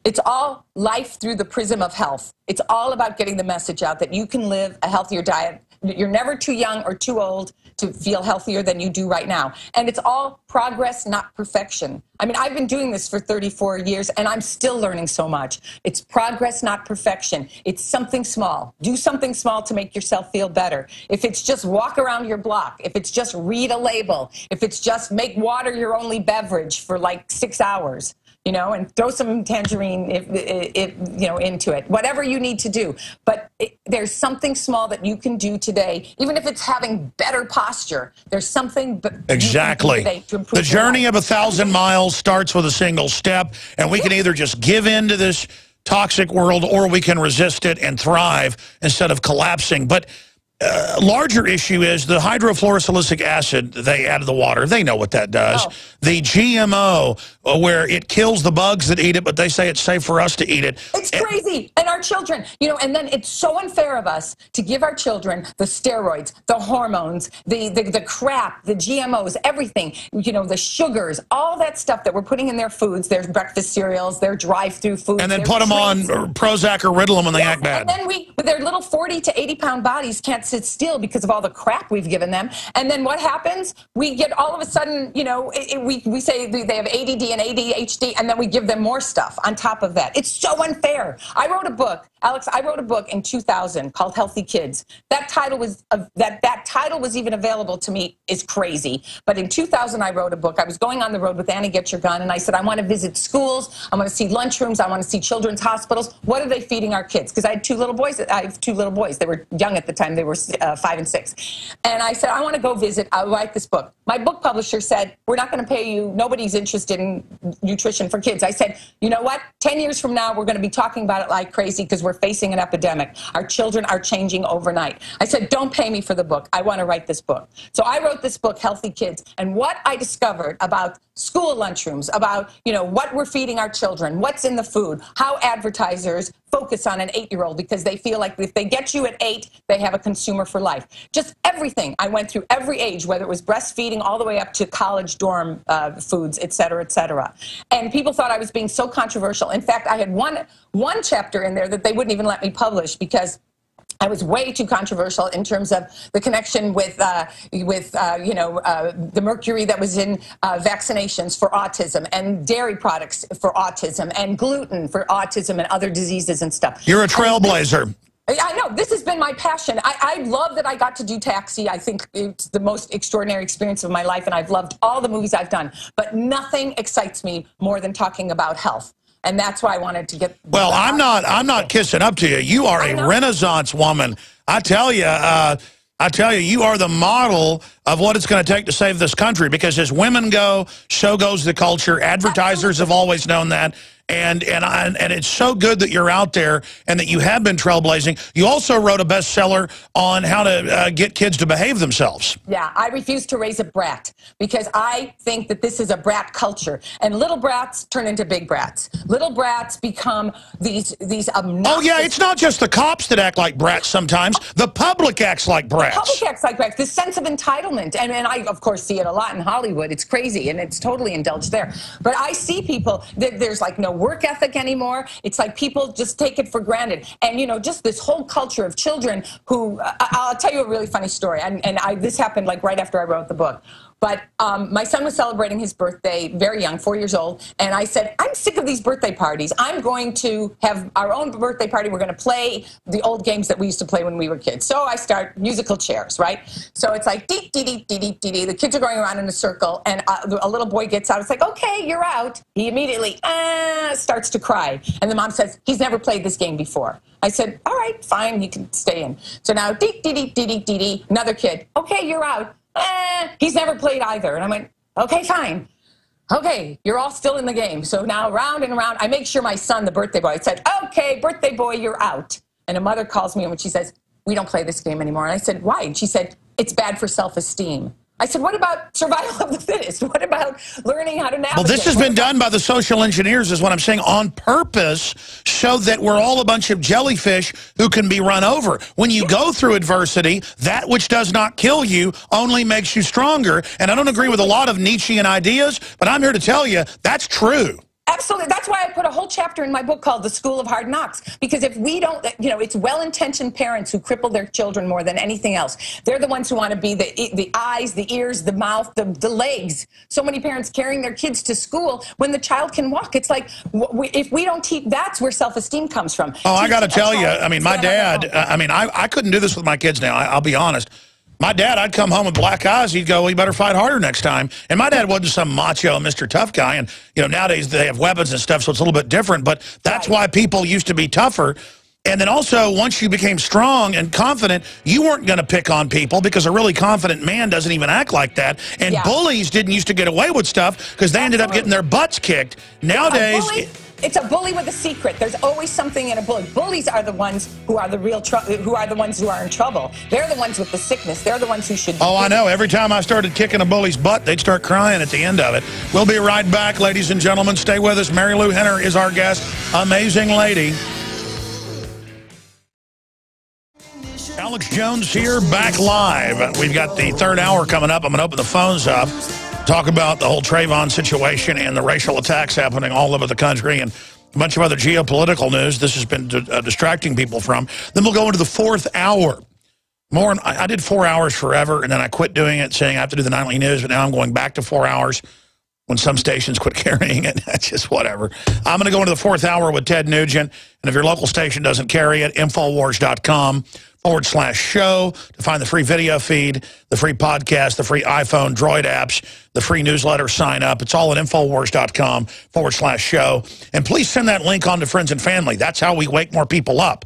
It's all life through the prism of health. It's all about getting the message out that you can live a healthier diet. You're never too young or too old to feel healthier than you do right now. And it's all progress, not perfection. I mean, I've been doing this for 34 years, and I'm still learning so much. It's progress, not perfection. It's something small. Do something small to make yourself feel better. If it's just walk around your block, if it's just read a label, if it's just make water your only beverage for like 6 hours, you know, and throw some tangerine, you know, into it. Whatever you need to do. But there's something small that you can do today, even if it's having better posture. There's something exactly. You can do today to improve the journey of 1,000 miles starts with a single step, and we can either just give in to this toxic world, or we can resist it and thrive instead of collapsing. But larger issue is the hydrofluorosilicic acid they add to the water. They know what that does. Oh. The GMO, where it kills the bugs that eat it, but they say it's safe for us to eat it. It's crazy. And our children, you know, and then it's so unfair of us to give our children the steroids, the hormones, the crap, the GMOs, everything, you know, the sugars, all that stuff that we're putting in their foods, their breakfast cereals, their drive-through foods. And then put them on Prozac or Ritalin when they act bad. And then with their little 40 to 80-pound bodies, can't sit still because of all the crap we've given them. And then what happens? We get all of a sudden, you know, we say they have ADD and ADHD, and then we give them more stuff on top of that. It's so unfair. I wrote a book, Alex. I wrote a book in 2000 called Healthy Kids. That title was that title was even available to me is crazy. But in 2000, I wrote a book. I was going on the road with Annie Get Your Gun, and I said, I want to visit schools. I want to see lunchrooms. I want to see children's hospitals. What are they feeding our kids? Because I had 2 little boys. I have 2 little boys. They were young at the time. They were 5 and 6. And I said, I want to go visit. I'll write this book. My book publisher said, we're not going to pay you. Nobody's interested in nutrition for kids. I said, you know what? 10 years from now, we're going to be talking about it like crazy because we're facing an epidemic. Our children are changing overnight. I said, don't pay me for the book. I want to write this book. So I wrote this book, Healthy Kids. And what I discovered about school lunchrooms, about, you know, what we're feeding our children, what's in the food, how advertisers focus on an 8-year-old because they feel like if they get you at 8, they have a consumer for life. Just everything. I went through every age, whether it was breastfeeding all the way up to college dorm foods, et cetera, et cetera. And people thought I was being so controversial. In fact, I had one chapter in there that they wouldn't even let me publish because I was way too controversial in terms of the connection with you know, the mercury that was in vaccinations for autism and dairy products for autism and gluten for autism and other diseases and stuff. You're a trailblazer. I know. This has been my passion. I love that I got to do Taxi. I think it's the most extraordinary experience of my life, and I've loved all the movies I've done. But nothing excites me more than talking about health. And that's why I wanted to get... Well, I'm not kissing up to you. You are a Renaissance woman. I tell you, you are the model of what it's going to take to save this country, because as women go, so goes the culture. Advertisers have always known that. And it's so good that you're out there and that you have been trailblazing. You also wrote a bestseller on how to get kids to behave themselves. Yeah, I refuse to raise a brat because I think that this is a brat culture. And little brats turn into big brats. Little brats become these obnoxious... Oh, yeah, it's not just the cops that act like brats sometimes. The public acts like brats. The public acts like brats. This sense of entitlement. And I, of course, see it a lot in Hollywood. It's crazy, and it's totally indulged there. But I see people, there's like no work ethic anymore. It's like people just take it for granted. And, you know, just this whole culture of children who, I'll tell you a really funny story. And this happened like right after I wrote the book. But my son was celebrating his birthday, very young, 4 years old. And I said, I'm sick of these birthday parties. I'm going to have our own birthday party. We're going to play the old games that we used to play when we were kids. So I start musical chairs, right? So it's like, dee, dee, dee, dee, dee, dee, dee. The kids are going around in a circle. And a little boy gets out. It's like, okay, you're out. He immediately starts to cry. And the mom says, he's never played this game before. I said, all right, fine, you can stay in. So now, dee, dee, dee, dee, dee, dee, dee. Another kid, okay, you're out. He's never played either. And I went, okay, fine. okay, you're all still in the game. So now round and around, I make sure my son, the birthday boy, I said, okay, birthday boy, you're out. And a mother calls me and she says, we don't play this game anymore. And I said, why? And she said, it's bad for self-esteem. I said, what about survival of the fittest? What about learning how to navigate? Well, this has been done by the social engineers, is what I'm saying, on purpose, so that we're all a bunch of jellyfish who can be run over. When you go through adversity, that which does not kill you only makes you stronger. And I don't agree with a lot of Nietzschean ideas, but I'm here to tell you that's true. Absolutely. That's why I put a whole chapter in my book called The School of Hard Knocks. Because if we don't, it's well-intentioned parents who cripple their children more than anything else. They're the ones who want to be the eyes, the ears, the mouth, the legs. So many parents carrying their kids to school when the child can walk. It's like, if we don't teach, that's where self-esteem comes from. Oh, I got to tell you, I mean, my dad, I couldn't do this with my kids now. I'll be honest. My dad, I'd come home with black eyes. He'd go, well, you better fight harder next time. And my dad wasn't some macho Mr. Tough guy. And, nowadays they have weapons and stuff, so it's a little bit different. But that's why people used to be tougher. And then also, once you became strong and confident, you weren't going to pick on people because a really confident man doesn't even act like that. And bullies didn't used to get away with stuff because they ended up getting their butts kicked. Nowadays... It's a bully with a secret. There's always something in a bully. Bullies are the ones who are who are the ones who are in trouble. They're the ones with the sickness. They're the ones who should be. Oh, I know. Every time I started kicking a bully's butt, they'd start crying at the end of it. We'll be right back, ladies and gentlemen. Stay with us. Marilu Henner is our guest. Amazing lady. Alex Jones here, back live. We've got the third hour coming up. I'm going to open the phones up. Talk about the whole Trayvon situation and the racial attacks happening all over the country and a bunch of other geopolitical news this has been distracting people from. Then we'll go into the fourth hour. I did 4 hours forever, and then I quit doing it, saying I have to do the nightly news, but now I'm going back to 4 hours when some stations quit carrying it. That's just whatever. I'm going to go into the fourth hour with Ted Nugent, and if your local station doesn't carry it, Infowars.com/show to find the free video feed, the free podcast, the free iPhone Droid apps, the free newsletter sign up. It's all at Infowars.com/show. And please send that link on to friends and family. That's how we wake more people up.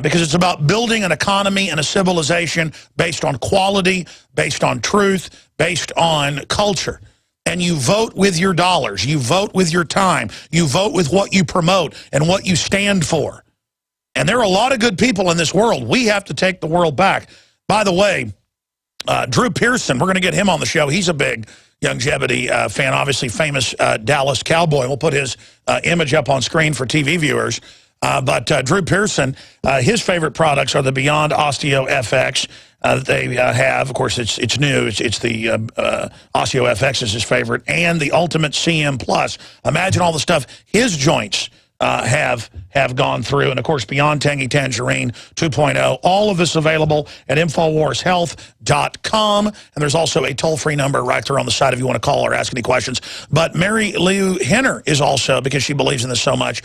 Because it's about building an economy and a civilization based on quality, based on truth, based on culture. And you vote with your dollars. You vote with your time. You vote with what you promote and what you stand for. And there are a lot of good people in this world. We have to take the world back. By the way, Drew Pearson, we're going to get him on the show. He's a big longevity fan, obviously famous Dallas Cowboy. We'll put his image up on screen for TV viewers. But Drew Pearson, his favorite products are the Beyond Osteo FX that they have. Of course, it's new. It's the Osteo FX is his favorite, and the Ultimate CM Plus. Imagine all the stuff his joints have gone through. And, of course, Beyond Tangy Tangerine 2.0. All of this available at InfoWarsHealth.com. And there's also a toll-free number right there on the side if you want to call or ask any questions. But Marilu Henner is also, because she believes in this so much,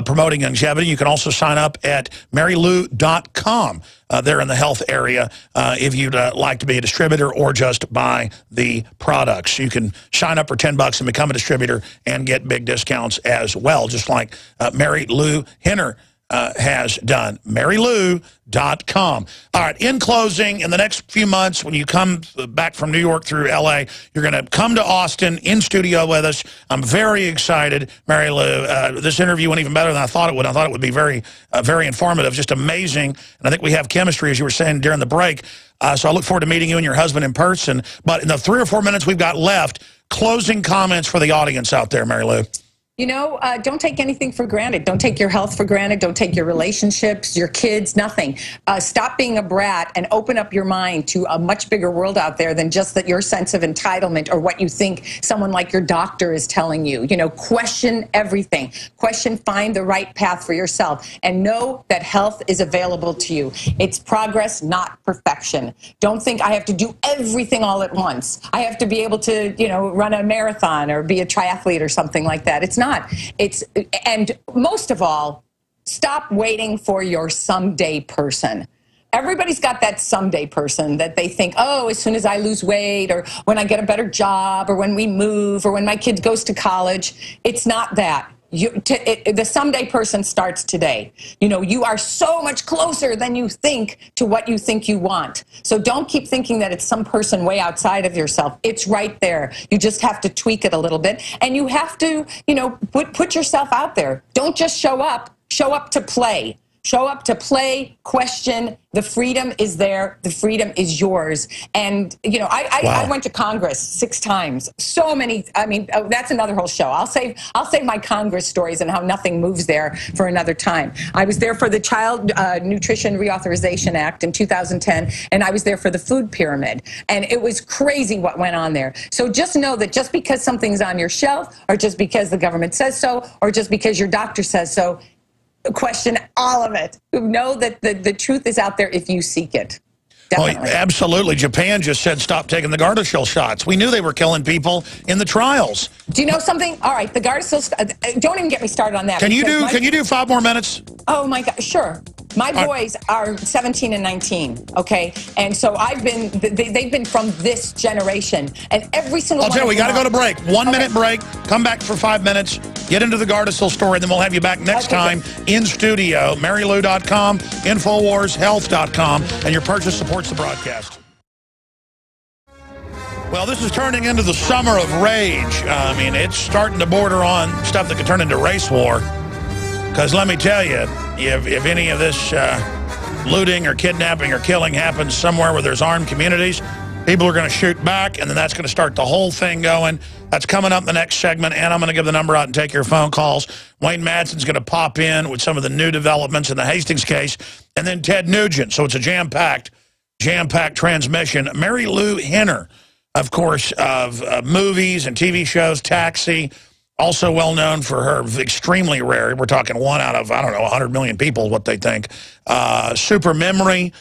promoting longevity. You can also sign up at Marilu.com. There in the health area if you'd like to be a distributor or just buy the products. You can sign up for $10 and become a distributor and get big discounts as well, just like Marilu Henner has done. Marilu.com. All right, in closing, in the next few months, when you come back from New York through L.A., you're going to come to Austin in studio with us. I'm very excited, Marilu. This interview went even better than I thought it would. I thought it would be very, very informative, just amazing. And I think we have chemistry, as you were saying during the break. So I look forward to meeting you and your husband in person. But in the 3 or 4 minutes we've got left, closing comments for the audience out there, Marilu. Don't take anything for granted. Don't take your health for granted. Don't take your relationships, your kids, nothing. Stop being a brat and open up your mind to a much bigger world out there than just your sense of entitlement or what you think someone like your doctor is telling you. Question everything. Find the right path for yourself. And know that health is available to you. It's progress, not perfection. Don't think I have to do everything all at once. I have to be able to, run a marathon or be a triathlete or something like that. It's not. And most of all, stop waiting for your someday person. Everybody's got that someday person that they think, oh, as soon as I lose weight or when I get a better job or when we move or when my kid goes to college. It's not that. The someday person starts today. You know, you are so much closer than you think to what you think you want. So don't keep thinking that it's some person way outside of yourself. It's right there. You just have to tweak it a little bit. And you have to, you know, put yourself out there. Don't just show up. Show up to play. Show up to play, question. The freedom is there. The freedom is yours. And, you know, I went to Congress 6 times. So many. I mean, that's another whole show. I'll save my Congress stories and how nothing moves there for another time. I was there for the Child Nutrition Reauthorization Act in 2010, and I was there for the food pyramid. And it was crazy what went on there. So just know that just because something's on your shelf, or just because the government says so, or just because your doctor says so, question all of it. Know that the truth is out there if you seek it. Definitely. Well, absolutely. Japan just said stop taking the Gardasil shots. We knew they were killing people in the trials. Do you know something? All right, the Gardasil. Don't even get me started on that. Can you do 5 more minutes? Oh my God, sure. My boys are 17 and 19, okay? And so they've been from this generation. And every single one. I'll tell you, we got to go to break. 1 minute break. Come back for 5 minutes. Get into the Gardasil story, then we'll have you back next time in studio. Marilu.com, InfoWarsHealth.com, and your purchase supports the broadcast. Well, this is turning into the summer of rage. I mean, it's starting to border on stuff that could turn into race war. Because let me tell you, if any of this looting or kidnapping or killing happens somewhere where there's armed communities, people are going to shoot back, and then that's going to start the whole thing going. That's coming up in the next segment, and I'm going to give the number out and take your phone calls. Wayne Madsen's going to pop in with some of the new developments in the Hastings case, and then Ted Nugent. So it's a jam-packed transmission. Marilu Henner, of course, of movies and TV shows, Taxi, also well known for her extremely rare, we're talking 1 out of, I don't know, 100 million people, what they think, super memory.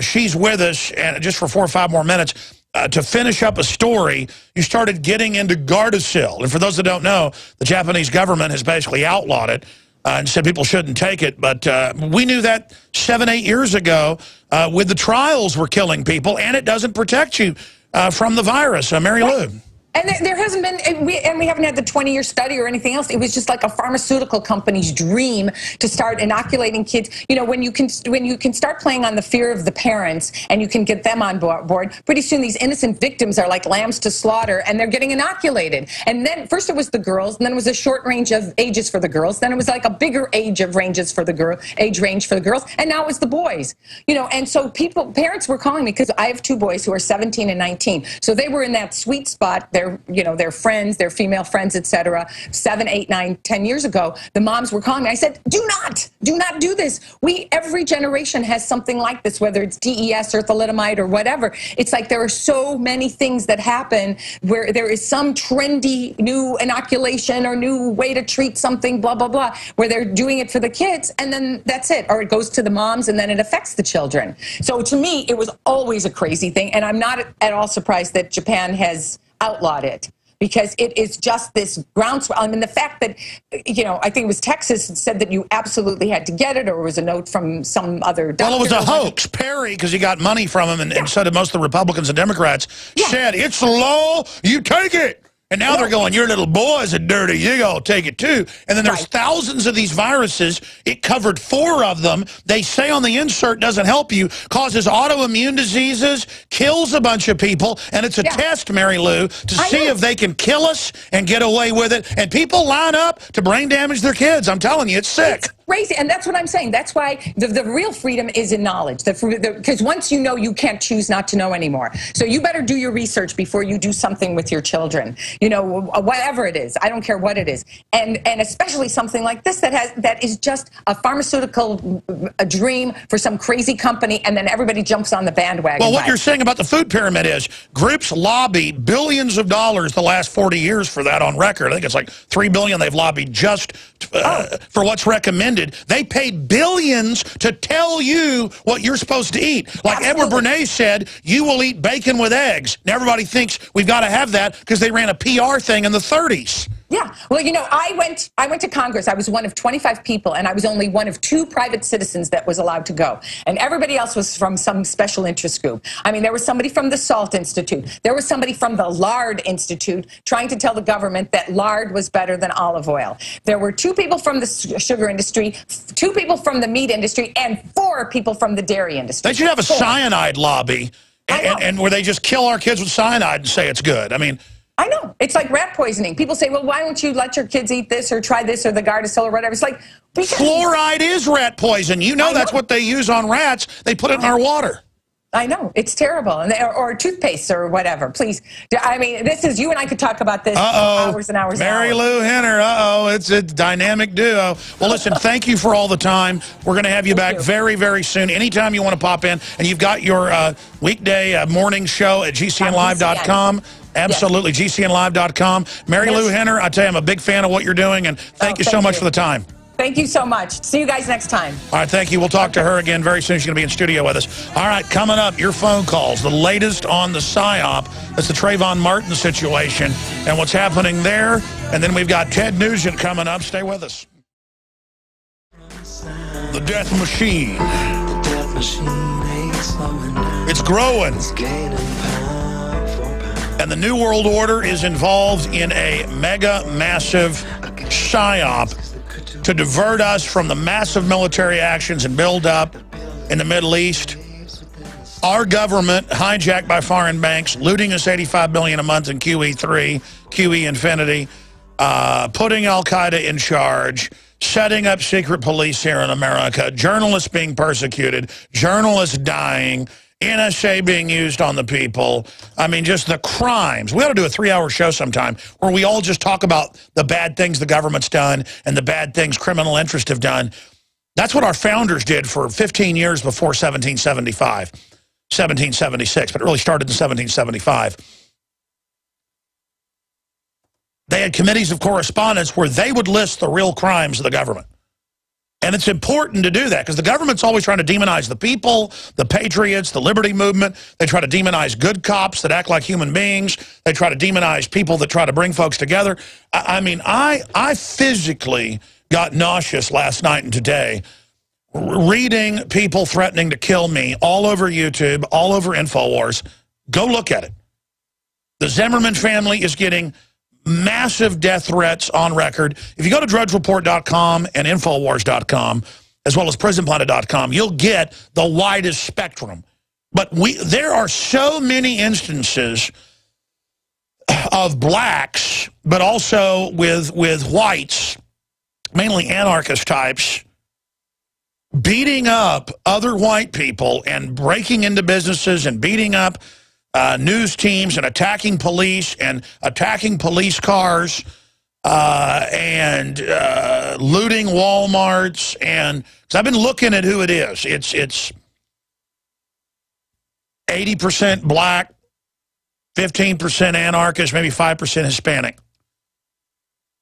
She's with us, and just for 4 or 5 more minutes, to finish up a story, you started getting into Gardasil. And for those that don't know, the Japanese government has basically outlawed it and said people shouldn't take it. But we knew that 7, 8 years ago with the trials were killing people, and it doesn't protect you from the virus. Marilu. And there hasn't been, and we haven't had the 20-year study or anything else. It was just like a pharmaceutical company's dream to start inoculating kids. You know, when you can start playing on the fear of the parents and you can get them on board, pretty soon these innocent victims are like lambs to slaughter, and they're getting inoculated. And then first it was the girls, and then it was a short range of ages for the girls. Then it was like a bigger age range for the girls, and now it's the boys. You know, and so parents were calling me because I have 2 boys who are 17 and 19. So they were in that sweet spot. Their friends, their female friends, etc. 7, 8, 9, 10 years ago, the moms were calling me. I said, do not do this. Every generation has something like this, whether it's DES or thalidomide or whatever. It's like there are so many things that happen where there is some trendy new inoculation or new way to treat something, blah, blah, blah, where they're doing it for the kids, and then that's it. Or it goes to the moms, and then it affects the children. So to me, it was always a crazy thing, and I'm not at all surprised that Japan has outlawed it, because it is just this groundswell. I mean, the fact that, you know, I think it was Texas said that you absolutely had to get it, or it was a note from some other doctor. Well, it was a hoax. Perry, because he got money from him, and so did most of the Republicans and Democrats, said, it's the law, you take it. And now they're going, your little boys are dirty, you go take it too. And then there's thousands of these viruses. It covered 4 of them. They say on the insert doesn't help you, causes autoimmune diseases, kills a bunch of people, and it's a test, Marilu, to see if they can kill us and get away with it. And people line up to brain damage their kids. I'm telling you, it's sick. Crazy, and that's what I'm saying. That's why the real freedom is in knowledge. Because once you know, you can't choose not to know anymore. So you better do your research before you do something with your children. You know, whatever it is. I don't care what it is, and especially something like this that is just a pharmaceutical dream for some crazy company, and then everybody jumps on the bandwagon. Well, what you're saying about the food pyramid is groups lobby billions of dollars the last 40 years for that on record. I think it's like $3 billion they've lobbied just for what's recommended. They paid billions to tell you what you're supposed to eat. Like Edward Bernays said, you will eat bacon with eggs. And everybody thinks we've got to have that because they ran a PR thing in the 30s. Yeah. Well, you know, I went to Congress. I was one of 25 people, and I was only one of 2 private citizens that was allowed to go. And everybody else was from some special interest group. I mean, there was somebody from the Salt Institute. There was somebody from the Lard Institute trying to tell the government that lard was better than olive oil. There were 2 people from the sugar industry, 2 people from the meat industry, and 4 people from the dairy industry. They should have a cyanide lobby, and where they just kill our kids with cyanide and say it's good. I mean, I know. It's like rat poisoning. People say, well, why don't you let your kids eat this or try this or the Gardasil or whatever? It's like, fluoride is rat poison. You know that's what they use on rats. They put it in our water. I know. It's terrible. And or toothpaste or whatever. Please. I mean, this is, you and I could talk about this for hours and hours and hours. Marilu Henner, it's a dynamic duo. Well, listen, thank you for all the time. We're going to have you back very, very soon. Anytime you want to pop in. And you've got your weekday morning show at GCNlive.com. Absolutely, yes. GCNlive.com. Marilu Henner, I tell you, I'm a big fan of what you're doing, and thank you so much for the time. Thank you so much. See you guys next time. All right, thank you. We'll talk to her again very soon. She's going to be in studio with us. All right, coming up, your phone calls, the latest on the PSYOP. That's the Trayvon Martin situation and what's happening there. And then we've got Ted Nugent coming up. Stay with us. The death machine. It's growing. And the New World Order is involved in a mega, massive PSYOP to divert us from the massive military actions and build up in the Middle East. Our government, hijacked by foreign banks, looting us $85 billion a month in QE3, QE Infinity, putting Al-Qaeda in charge, setting up secret police here in America, journalists being persecuted, journalists dying, NSA being used on the people. I mean, just the crimes. We ought to do a 3-hour show sometime where we all just talk about the bad things the government's done and the bad things criminal interests have done. That's what our founders did for 15 years before 1775, 1776, but it really started in 1775. They had committees of correspondence where they would list the real crimes of the government. And it's important to do that because the government's always trying to demonize the people, the patriots, the liberty movement. They try to demonize good cops that act like human beings. They try to demonize people that try to bring folks together. I mean, I physically got nauseous last night and today reading people threatening to kill me all over YouTube, all over InfoWars. Go look at it. The Zimmerman family is getting massive death threats on record. If you go to drudgereport.com and Infowars.com, as well as prisonplanet.com, you'll get the widest spectrum. But there are so many instances of blacks, but also with whites, mainly anarchist types, beating up other white people and breaking into businesses and beating up news teams and attacking police cars and looting Wal-Marts. And cause I've been looking at who it is. It's 80% black, 15% anarchist, maybe 5% Hispanic.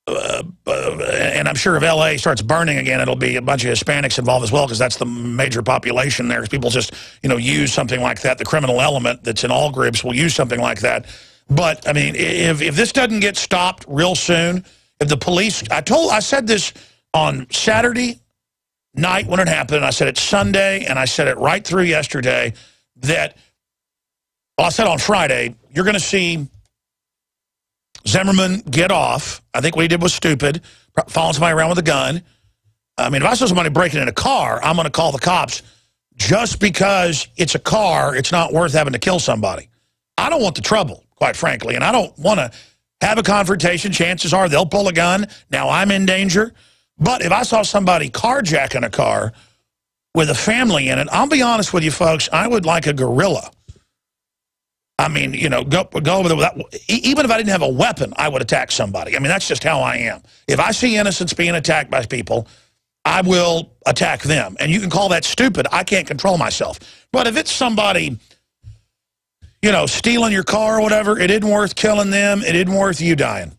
And I'm sure if L.A. starts burning again, it'll be a bunch of Hispanics involved as well, because that's the major population there. People just, use something like that. The criminal element that's in all groups will use something like that. But, I mean, if this doesn't get stopped real soon, if the police... I said this on Saturday night when it happened, I said it Sunday, and I said it right through yesterday, that... Well, I said on Friday, you're going to see Zimmerman get off. I think what he did was stupid, following somebody around with a gun. I mean, if I saw somebody breaking in a car, I'm going to call the cops. Just because it's a car, it's not worth having to kill somebody. I don't want the trouble, quite frankly, and I don't want to have a confrontation. Chances are they'll pull a gun. Now I'm in danger. But if I saw somebody carjacking a car with a family in it, I'll be honest with you, folks, I would like a gorilla. I mean, go over there. Even if I didn't have a weapon, I would attack somebody. I mean, that's just how I am. If I see innocents being attacked by people, I will attack them. And you can call that stupid. I can't control myself. But if it's somebody, stealing your car or whatever, it isn't worth killing them. It isn't worth you dying.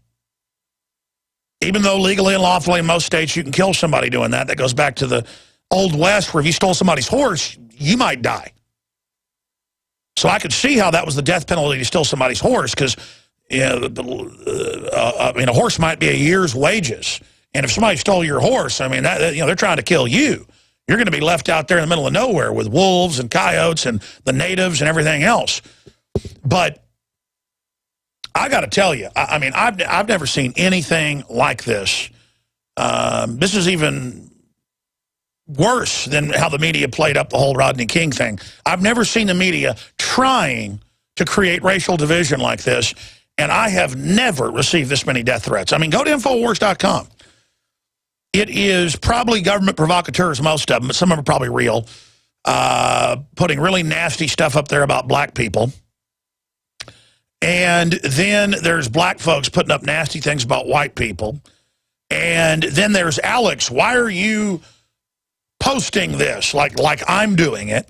Even though legally and lawfully in most states you can kill somebody doing that. That goes back to the Old West, where if you stole somebody's horse, you might die. So I could see how that was the death penalty to steal somebody's horse, because, I mean, a horse might be a year's wages. And if somebody stole your horse, I mean, they're trying to kill you. You're going to be left out there in the middle of nowhere with wolves and coyotes and the natives and everything else. But I got to tell you, I mean, I've never seen anything like this. This is even worse than how the media played up the whole Rodney King thing. I've never seen the media trying to create racial division like this, and I have never received this many death threats. I mean, go to Infowars.com. It is probably government provocateurs, most of them, but some of them are probably real, putting really nasty stuff up there about black people. And then there's black folks putting up nasty things about white people. And then there's Alex, why are you posting this like I'm doing it?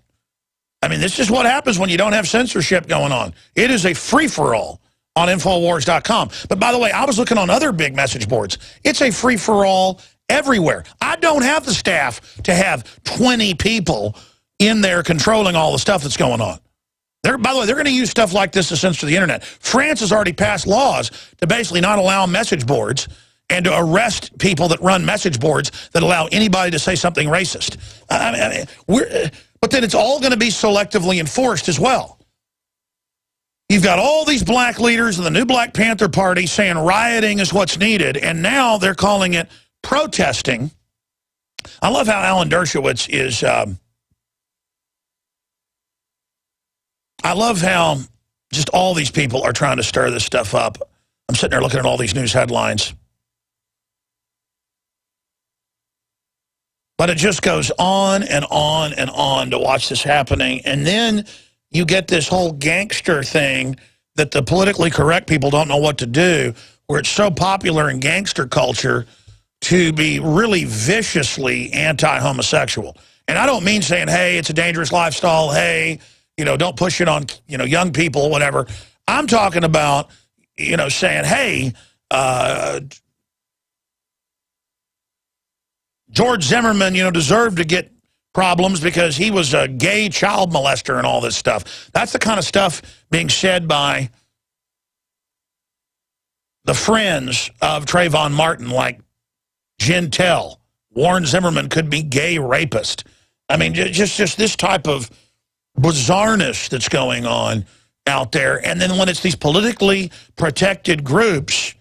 I mean, this is what happens when you don't have censorship going on. It is a free-for-all on Infowars.com. But by the way, I was looking on other big message boards. It's a free-for-all everywhere. I don't have the staff to have 20 people in there controlling all the stuff that's going on. By the way, they're going to use stuff like this to censor the internet. France has already passed laws to basically not allow message boards and to arrest people that run message boards that allow anybody to say something racist. But then it's all going to be selectively enforced as well. You've got all these black leaders in the new Black Panther Party saying rioting is what's needed, and now they're calling it protesting. I love how Alan Dershowitz is... I love how just all these people are trying to stir this stuff up. I'm sitting there looking at all these news headlines. But it just goes on and on and on to watch this happening. And then you get this whole gangster thing that the politically correct people don't know what to do, where it's so popular in gangster culture to be really viciously anti-homosexual. And I don't mean saying, hey, it's a dangerous lifestyle, hey, don't push it on, young people, whatever. I'm talking about, saying, hey, George Zimmerman, deserved to get problems because he was a gay child molester and all this stuff. That's the kind of stuff being said by the friends of Trayvon Martin, like Gentel. Warren Zimmerman could be gay rapist. I mean, just this type of bizarreness that's going on out there. And then when it's these politically protected groups,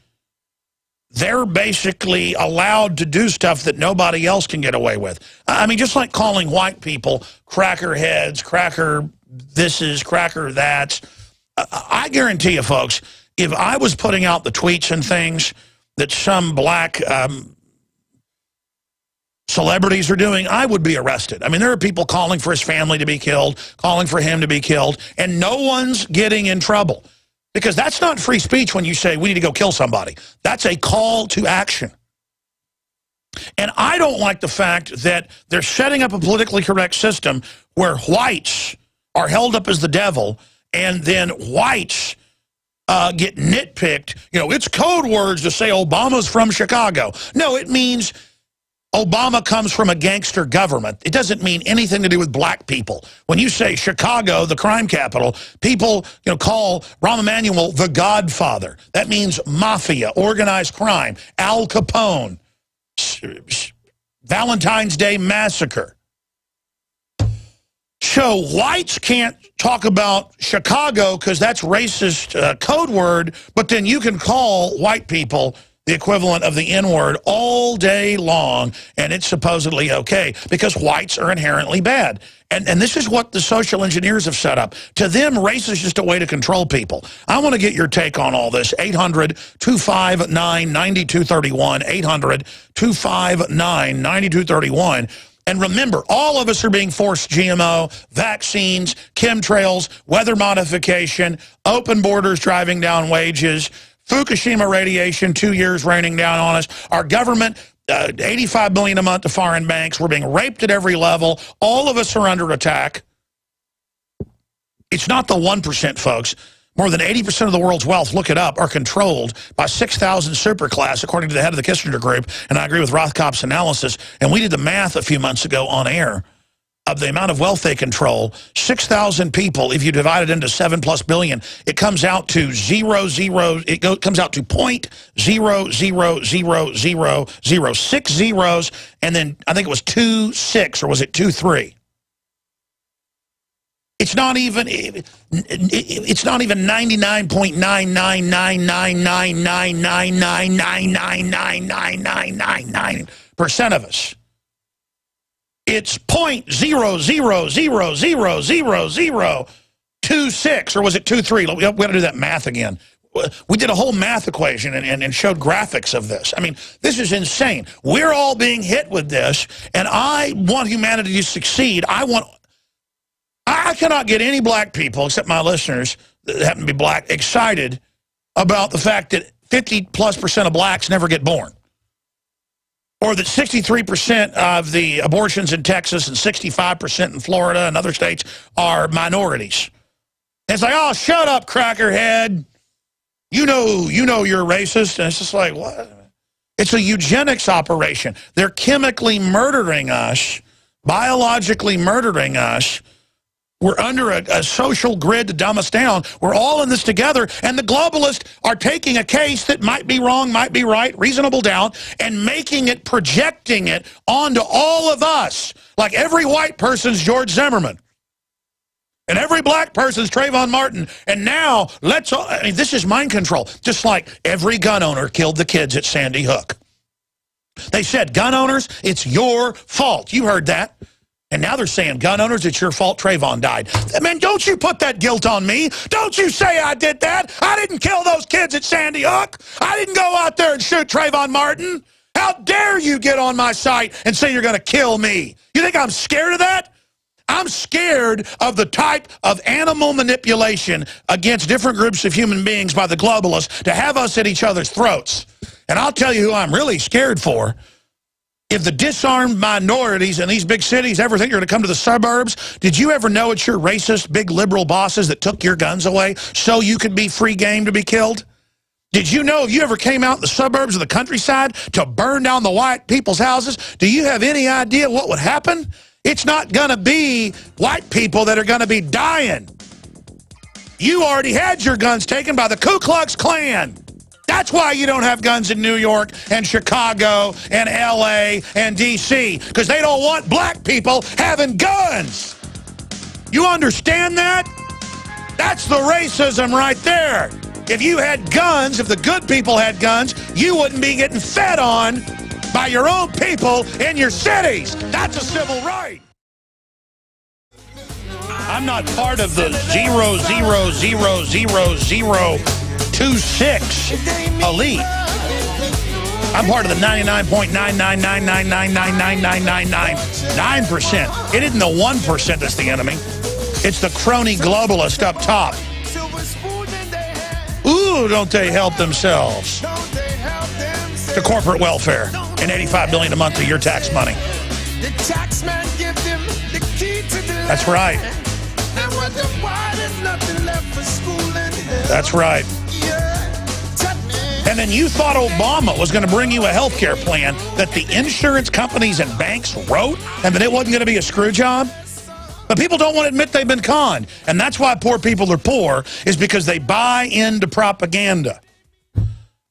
they're basically allowed to do stuff that nobody else can get away with. I mean, just like calling white people cracker heads, cracker thises, cracker that's. I guarantee you, folks, if I was putting out the tweets and things that some black celebrities are doing, I would be arrested. I mean, there are people calling for his family to be killed, calling for him to be killed, and no one's getting in trouble. Because that's not free speech when you say, we need to go kill somebody. That's a call to action. And I don't like the fact that they're setting up a politically correct system where whites are held up as the devil, and then whites get nitpicked. It's code words to say Obama's from Chicago. No, it means Obama comes from a gangster government. It doesn't mean anything to do with black people. When you say Chicago, the crime capital, people call Rahm Emanuel the Godfather. That means mafia, organized crime, Al Capone, Valentine's Day Massacre. So whites can't talk about Chicago because that's racist code word, but then you can call white people the equivalent of the N-word all day long, and it's supposedly okay because whites are inherently bad. And this is what the social engineers have set up. To them, race is just a way to control people. I want to get your take on all this. 800-259-9231, 800-259-9231. And remember, all of us are being forced GMO, vaccines, chemtrails, weather modification, open borders driving down wages, Fukushima radiation, 2 years raining down on us. Our government, $85 billion a month to foreign banks. We're being raped at every level. All of us are under attack. It's not the 1%, folks. More than 80% of the world's wealth, look it up, are controlled by 6,000 superclass, according to the head of the Kissinger Group. And I agree with Rothkopf's analysis. And we did the math a few months ago on air of the amount of wealth they control, 6,000 people, if you divide it into 7+ billion, it comes out to comes out to 0.00000, 6 zeros, and then I think it was 26, or was it 23? It's not even 99.9999999999999% of us. It's 0.0000026, or was it 23? We got to do that math again. We did a whole math equation and showed graphics of this. I mean, this is insane. We're all being hit with this, and I want humanity to succeed. I cannot get any black people, except my listeners that happen to be black, excited about the fact that 50+% of blacks never get born. Or that 63% of the abortions in Texas and 65% in Florida and other states are minorities. And it's like, oh, shut up, crackerhead. You know you're racist. And it's just like, what? It's a eugenics operation. They're chemically murdering us, biologically murdering us. We're under a social grid to dumb us down. We're all in this together, and the globalists are taking a case that might be wrong, might be right, reasonable doubt, and projecting it onto all of us. Like every white person's George Zimmerman. And every black person's Trayvon Martin. And now, this is mind control. Just like every gun owner killed the kids at Sandy Hook. They said, gun owners, it's your fault. You heard that. And now they're saying, gun owners, it's your fault Trayvon died. Man, don't you put that guilt on me. Don't you say I did that. I didn't kill those kids at Sandy Hook. I didn't go out there and shoot Trayvon Martin. How dare you get on my site and say you're going to kill me? You think I'm scared of that? I'm scared of the type of animal manipulation against different groups of human beings by the globalists to have us at each other's throats. And I'll tell you who I'm really scared for. If the disarmed minorities in these big cities ever think you're going to come to the suburbs, did you ever know it's your racist, big liberal bosses that took your guns away so you could be free game to be killed? Did you know if you ever came out in the suburbs of the countryside to burn down the white people's houses, do you have any idea what would happen? It's not going to be white people that are going to be dying. You already had your guns taken by the Ku Klux Klan. That's why you don't have guns in New York and Chicago and L.A. and D.C., because they don't want black people having guns. You understand that? That's the racism right there. If you had guns, if the good people had guns, you wouldn't be getting fed on by your own people in your cities. That's a civil right. I'm not part of the 0.0000026 elite. I'm part of the 99.99999999999%. It isn't the 1% that's the enemy. It's the crony globalist up top. Ooh, don't they help themselves to corporate welfare and $85 billion a month of your tax money. That's right. That's right. And then you thought Obama was going to bring you a health care plan that the insurance companies and banks wrote and that it wasn't going to be a screw job? But people don't want to admit they've been conned. And that's why poor people are poor, is because they buy into propaganda.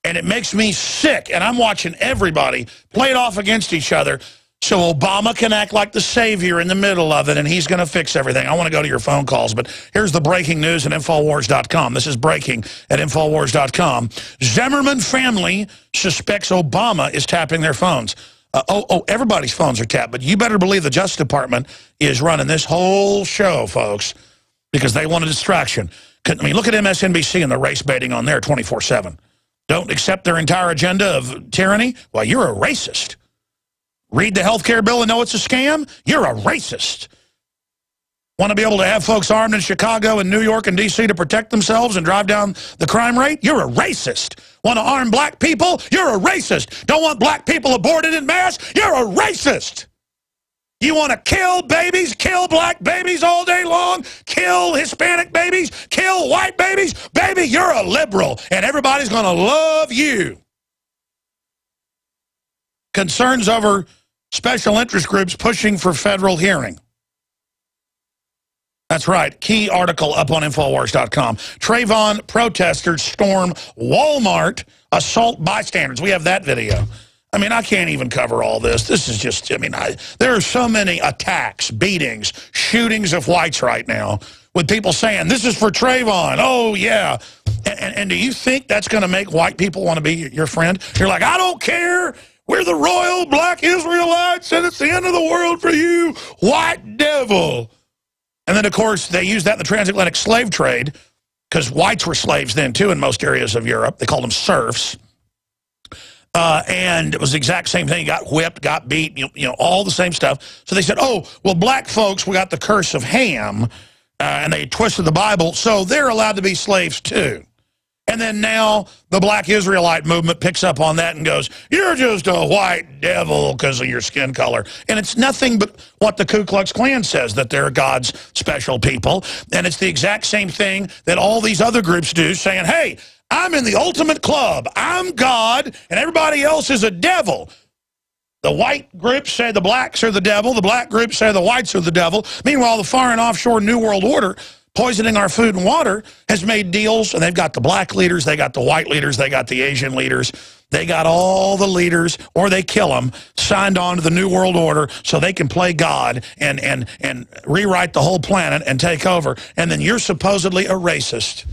And it makes me sick. And I'm watching everybody play it off against each other so Obama can act like the savior in the middle of it, and he's going to fix everything. I want to go to your phone calls, but here's the breaking news at Infowars.com. This is breaking at Infowars.com. Zimmerman family suspects Obama is tapping their phones. Everybody's phones are tapped, but you better believe the Justice Department is running this whole show, folks, because they want a distraction. I mean, look at MSNBC and the race baiting on there 24/7. Don't accept their entire agenda of tyranny? Well, you're a racist. Read the health care bill and know it's a scam? You're a racist. Want to be able to have folks armed in Chicago and New York and D.C. to protect themselves and drive down the crime rate? You're a racist. Want to arm black people? You're a racist. Don't want black people aborted in mass? You're a racist. You want to kill babies, kill black babies all day long, kill Hispanic babies, kill white babies? Baby, you're a liberal, and everybody's going to love you. Concerns over special interest groups pushing for federal hearing. That's right. Key article up on Infowars.com. Trayvon protesters storm Wal-Mart, assault bystanders. We have that video. I mean, I can't even cover all this. This is just, I mean, there are so many attacks, beatings, shootings of whites right now with people saying, this is for Trayvon. Oh, yeah. And do you think that's going to make white people want to be your friend? You're like, I don't care. We're the royal black Israelites, and it's the end of the world for you, white devil. And then, of course, they used that in the transatlantic slave trade because whites were slaves then, too, in most areas of Europe. They called them serfs. And it was the exact same thing. Got whipped, got beat, you know, all the same stuff. So they said, oh, well, black folks, we got the curse of Ham, and they twisted the Bible, so they're allowed to be slaves, too. And then now the black Israelite movement picks up on that and goes, you're just a white devil because of your skin color. And it's nothing but what the Ku Klux Klan says, that they're God's special people. And it's the exact same thing that all these other groups do, saying, hey, I'm in the ultimate club. I'm God, and everybody else is a devil. The white groups say the blacks are the devil. The black groups say the whites are the devil. Meanwhile, the foreign offshore New World Order, poisoning our food and water, has made deals, and they've got the black leaders, they got the white leaders, they got the Asian leaders, they got all the leaders, or they kill them, signed on to the New World Order so they can play God and rewrite the whole planet and take over. And then you're supposedly a racist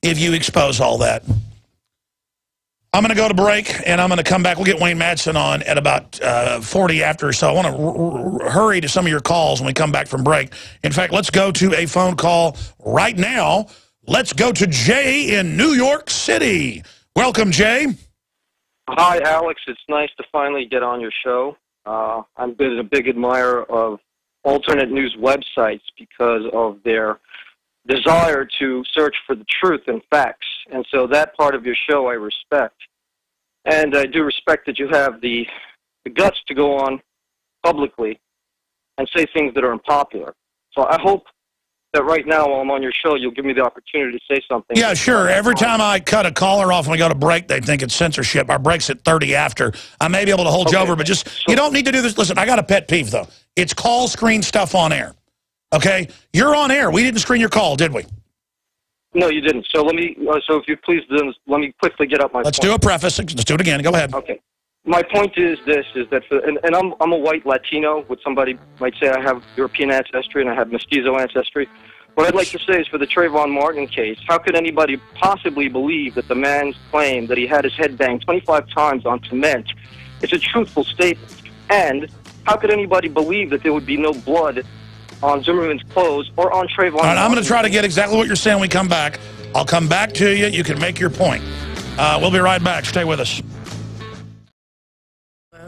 if you expose all that. I'm going to go to break, and I'm going to come back. We'll get Wayne Madsen on at about 40 after, so I want to hurry to some of your calls when we come back from break. In fact, let's go to a phone call right now. Let's go to Jay in New York City. Welcome, Jay. Hi, Alex. It's nice to finally get on your show. I've been a big admirer of alternate news websites because of their desire to search for the truth and facts. And so that part of your show I respect. And I do respect that you have the guts to go on publicly and say things that are unpopular. So I hope that right now while I'm on your show, you'll give me the opportunity to say something. Yeah, sure. Every time I cut a caller off when we go to break, they think it's censorship. Our break's at 30 after. I may be able to hold you over, but just, you don't need to do this. Listen, I got a pet peeve, though. It's call screen stuff on air. Okay? You're on air. We didn't screen your call, did we? No, you didn't. So let me. So if you please, then let me quickly get up my. Let's do a preface. Let's do it again. Go ahead. Okay. My point is this: is that and I'm a white Latino. What somebody might say I have European ancestry and I have mestizo ancestry. What I'd like to say is for the Trayvon Martin case, how could anybody possibly believe that the man's claim that he had his head banged 25 times on cement is a truthful statement? And how could anybody believe that there would be no blood on Zimmerman's clothes or on Trayvon? All right, I'm going to try to get exactly what you're saying when we come back. I'll come back to you. You can make your point. We'll be right back. Stay with us.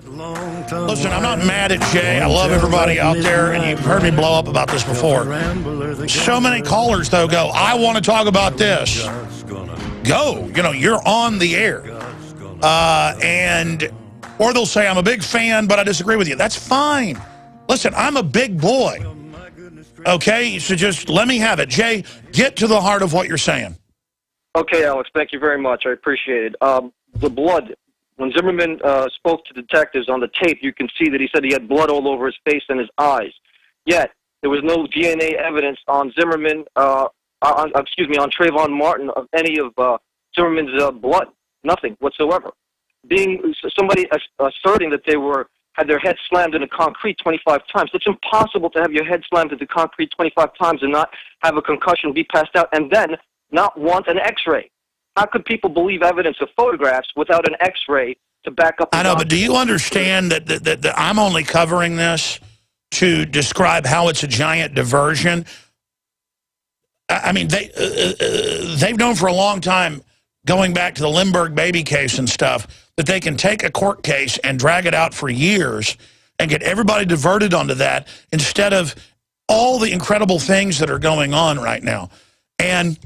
Listen, I'm not mad at Jay. I love everybody out there, and you've heard me blow up about this before. So many callers, though, go, I want to talk about this. Go. You know, you're on the air. Or they'll say, I'm a big fan, but I disagree with you. That's fine. Listen, I'm a big boy. Okay, so just let me have it. Jay, get to the heart of what you're saying. Okay, Alex, thank you very much. I appreciate it. The blood. When Zimmerman spoke to detectives on the tape, you can see that he said he had blood all over his face and his eyes. Yet, there was no DNA evidence on Zimmerman, on Trayvon Martin of any of Zimmerman's blood. Nothing whatsoever. Somebody asserting that they had their head slammed into concrete 25 times. It's impossible to have your head slammed into concrete 25 times and not have a concussion, be passed out, and then not want an X-ray. How could people believe evidence of photographs without an X-ray to back up? I know, but do you understand that I'm only covering this to describe how it's a giant diversion? I mean, they've known for a long time, going back to the Lindbergh baby case and stuff, that they can take a court case and drag it out for years and get everybody diverted onto that instead of all the incredible things that are going on right now. And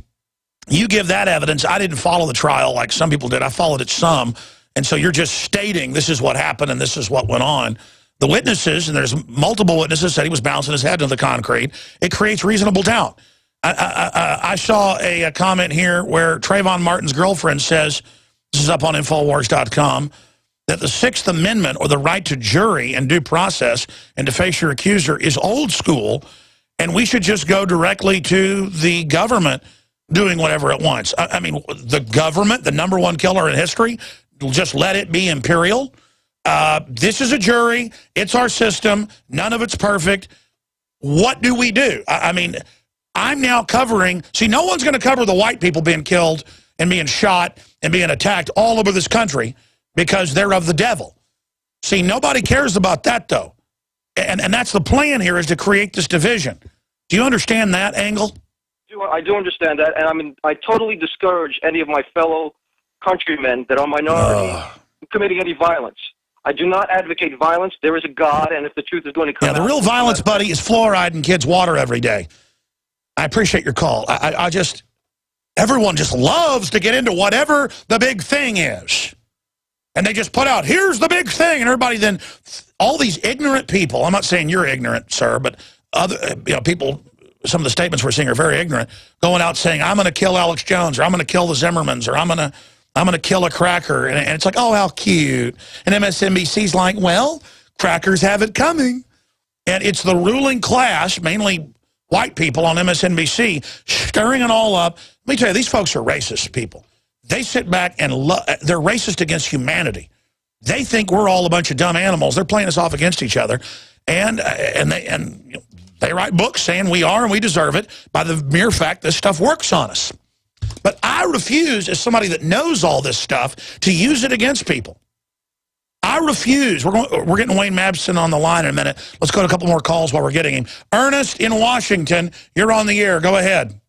you give that evidence. I didn't follow the trial like some people did. I followed it some. And so you're just stating this is what happened and this is what went on. The witnesses, and there's multiple witnesses, said he was bouncing his head into the concrete. It creates reasonable doubt. I saw a comment here where Trayvon Martin's girlfriend says, this is up on Infowars.com, that the Sixth Amendment, or the right to jury and due process and to face your accuser, is old school, and we should just go directly to the government doing whatever it wants. I mean, the government, the #1 killer in history, just let it be imperial. This is a jury. It's our system. None of it's perfect. What do we do? I mean, I'm now covering... See, no one's going to cover the white people being killed and being shot and being attacked all over this country because they're of the devil. See, nobody cares about that, though. And that's the plan here, is to create this division. Do you understand that angle? I do understand that, and I mean, I totally discourage any of my fellow countrymen that are minorities from committing any violence. I do not advocate violence. There is a God, and if the truth is going to come out... Yeah, the real violence, buddy, is fluoride in kids' water every day. I appreciate your call. Everyone just loves to get into whatever the big thing is. And they just put out, here's the big thing, and everybody then... All these ignorant people, I'm not saying you're ignorant, sir, but other people... Some of the statements we're seeing are very ignorant, going out saying, I'm going to kill Alex Jones, or I'm going to kill the Zimmermans, or I'm going to kill a cracker. And it's like, oh, how cute. And MSNBC's like, well, crackers have it coming. And it's the ruling class, mainly white people on MSNBC, stirring it all up. Let me tell you, these folks are racist people. They sit back and they're racist against humanity. They think we're all a bunch of dumb animals. They're playing us off against each other. And they write books saying we are and we deserve it by the mere fact this stuff works on us. But I refuse, as somebody that knows all this stuff, to use it against people. I refuse. We're getting Wayne Madsen on the line in a minute. Let's go to a couple more calls while we're getting him. Ernest in Washington, you're on the air. Go ahead.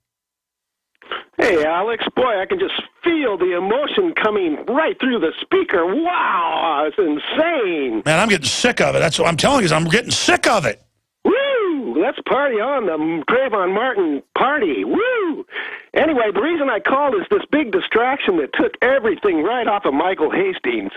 Hey, Alex. Boy, I can just feel the emotion coming right through the speaker. Wow, it's insane. Man, I'm getting sick of it. That's what I'm telling you, I'm getting sick of it. Woo! Let's party on the Trayvon Martin party. Woo! Anyway, the reason I called is this big distraction that took everything right off of Michael Hastings.